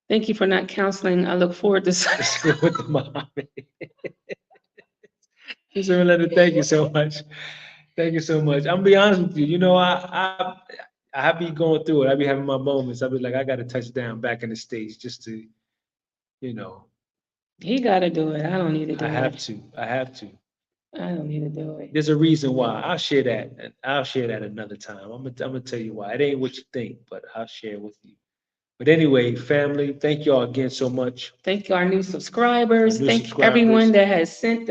Thank you for not counseling. I look forward to With the mommy. Mr. Melinda, thank you so much. Thank you so much. I'm gonna be honest with you. You know, I be going through it. I be having my moments. I be like, I got to touch down back in the States just to, you know, He got to do it. I don't need to do I have it. to. I have to. I don't need to do it. There's a reason why. I'll share that. And I'll share that another time. I'm gonna tell you why. It ain't what you think, but I'll share with you. But anyway, family, thank you all again so much. Thank you, our new subscribers. Our new Thank subscribers. everyone that has sent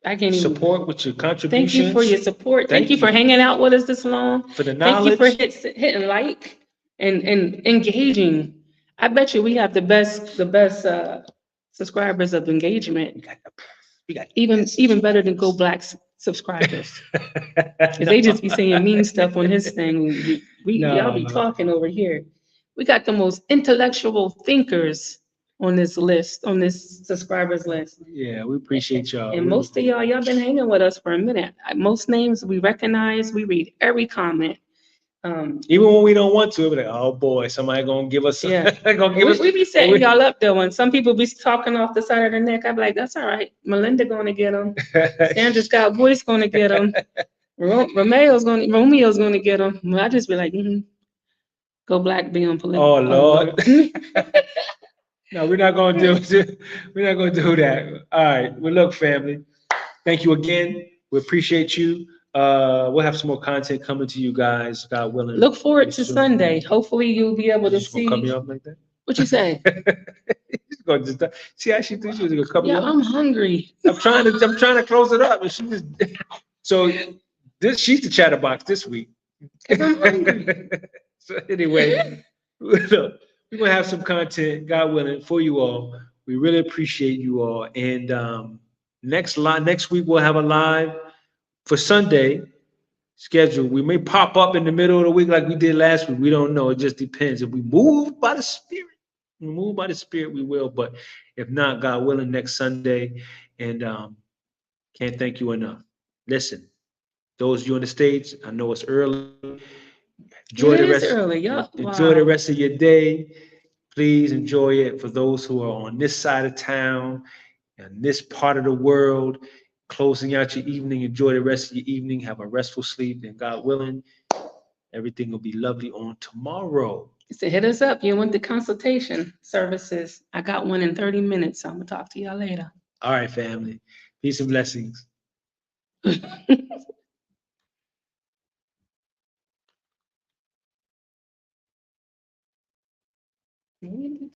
I can't even. Support with your Thank contributions. you for your support. Thank you for hanging out with us this long. For the Thank you for knowledge. hitting like and engaging. I bet you we have the best subscribers of engagement. We got Even better than Go Black subscribers. Because they just be saying mean stuff on his thing. Y'all be talking over here. We got the most intellectual thinkers on this list, on this subscribers list. Yeah, we appreciate y'all. And most of y'all been hanging with us for a minute. Most names we recognize, we read every comment. Even when we don't want to, we're like, oh boy, somebody gonna give us. Yeah. Gonna give us. We be setting y'all up though, and some people be talking off the side of their neck. I'm like, that's all right. Melinda gonna get them. Sandra Scott Boyce gonna get them. Romeo's gonna get them. I just be like, Go Black, be on political. Oh Lord. No, we're not gonna do that. All right. Well, look, family. Thank you again. We appreciate you. We'll have some more content coming to you guys, God willing. Look forward to soon. Sunday. Hopefully you'll be able to Just gonna cut me see. off like that? What you say? She's gonna just see how she thinks she was gonna cut me Yeah, off. I'm hungry. I'm trying to close it up, and she just so she's the chatterbox this week. 'Cause I'm hungry. So anyway, look, we're gonna have some content, God willing, for you all. We really appreciate you all. And next week we'll have a live for Sunday schedule. We may pop up in the middle of the week like we did last week. We don't know. It just depends. If we move by the Spirit, we will. But if not, God willing, next Sunday. And can't thank you enough. Listen, those of you in the States, I know it's early. Enjoy the rest. Early. Yeah. Enjoy the rest of your day. Please enjoy it. For those who are on this side of town and this part of the world, closing out your evening, enjoy the rest of your evening. Have a restful sleep, and God willing, everything will be lovely on tomorrow. So hit us up. You want the consultation services? I got one in 30 minutes. So I'm gonna talk to y'all later. All right, family. Peace and blessings.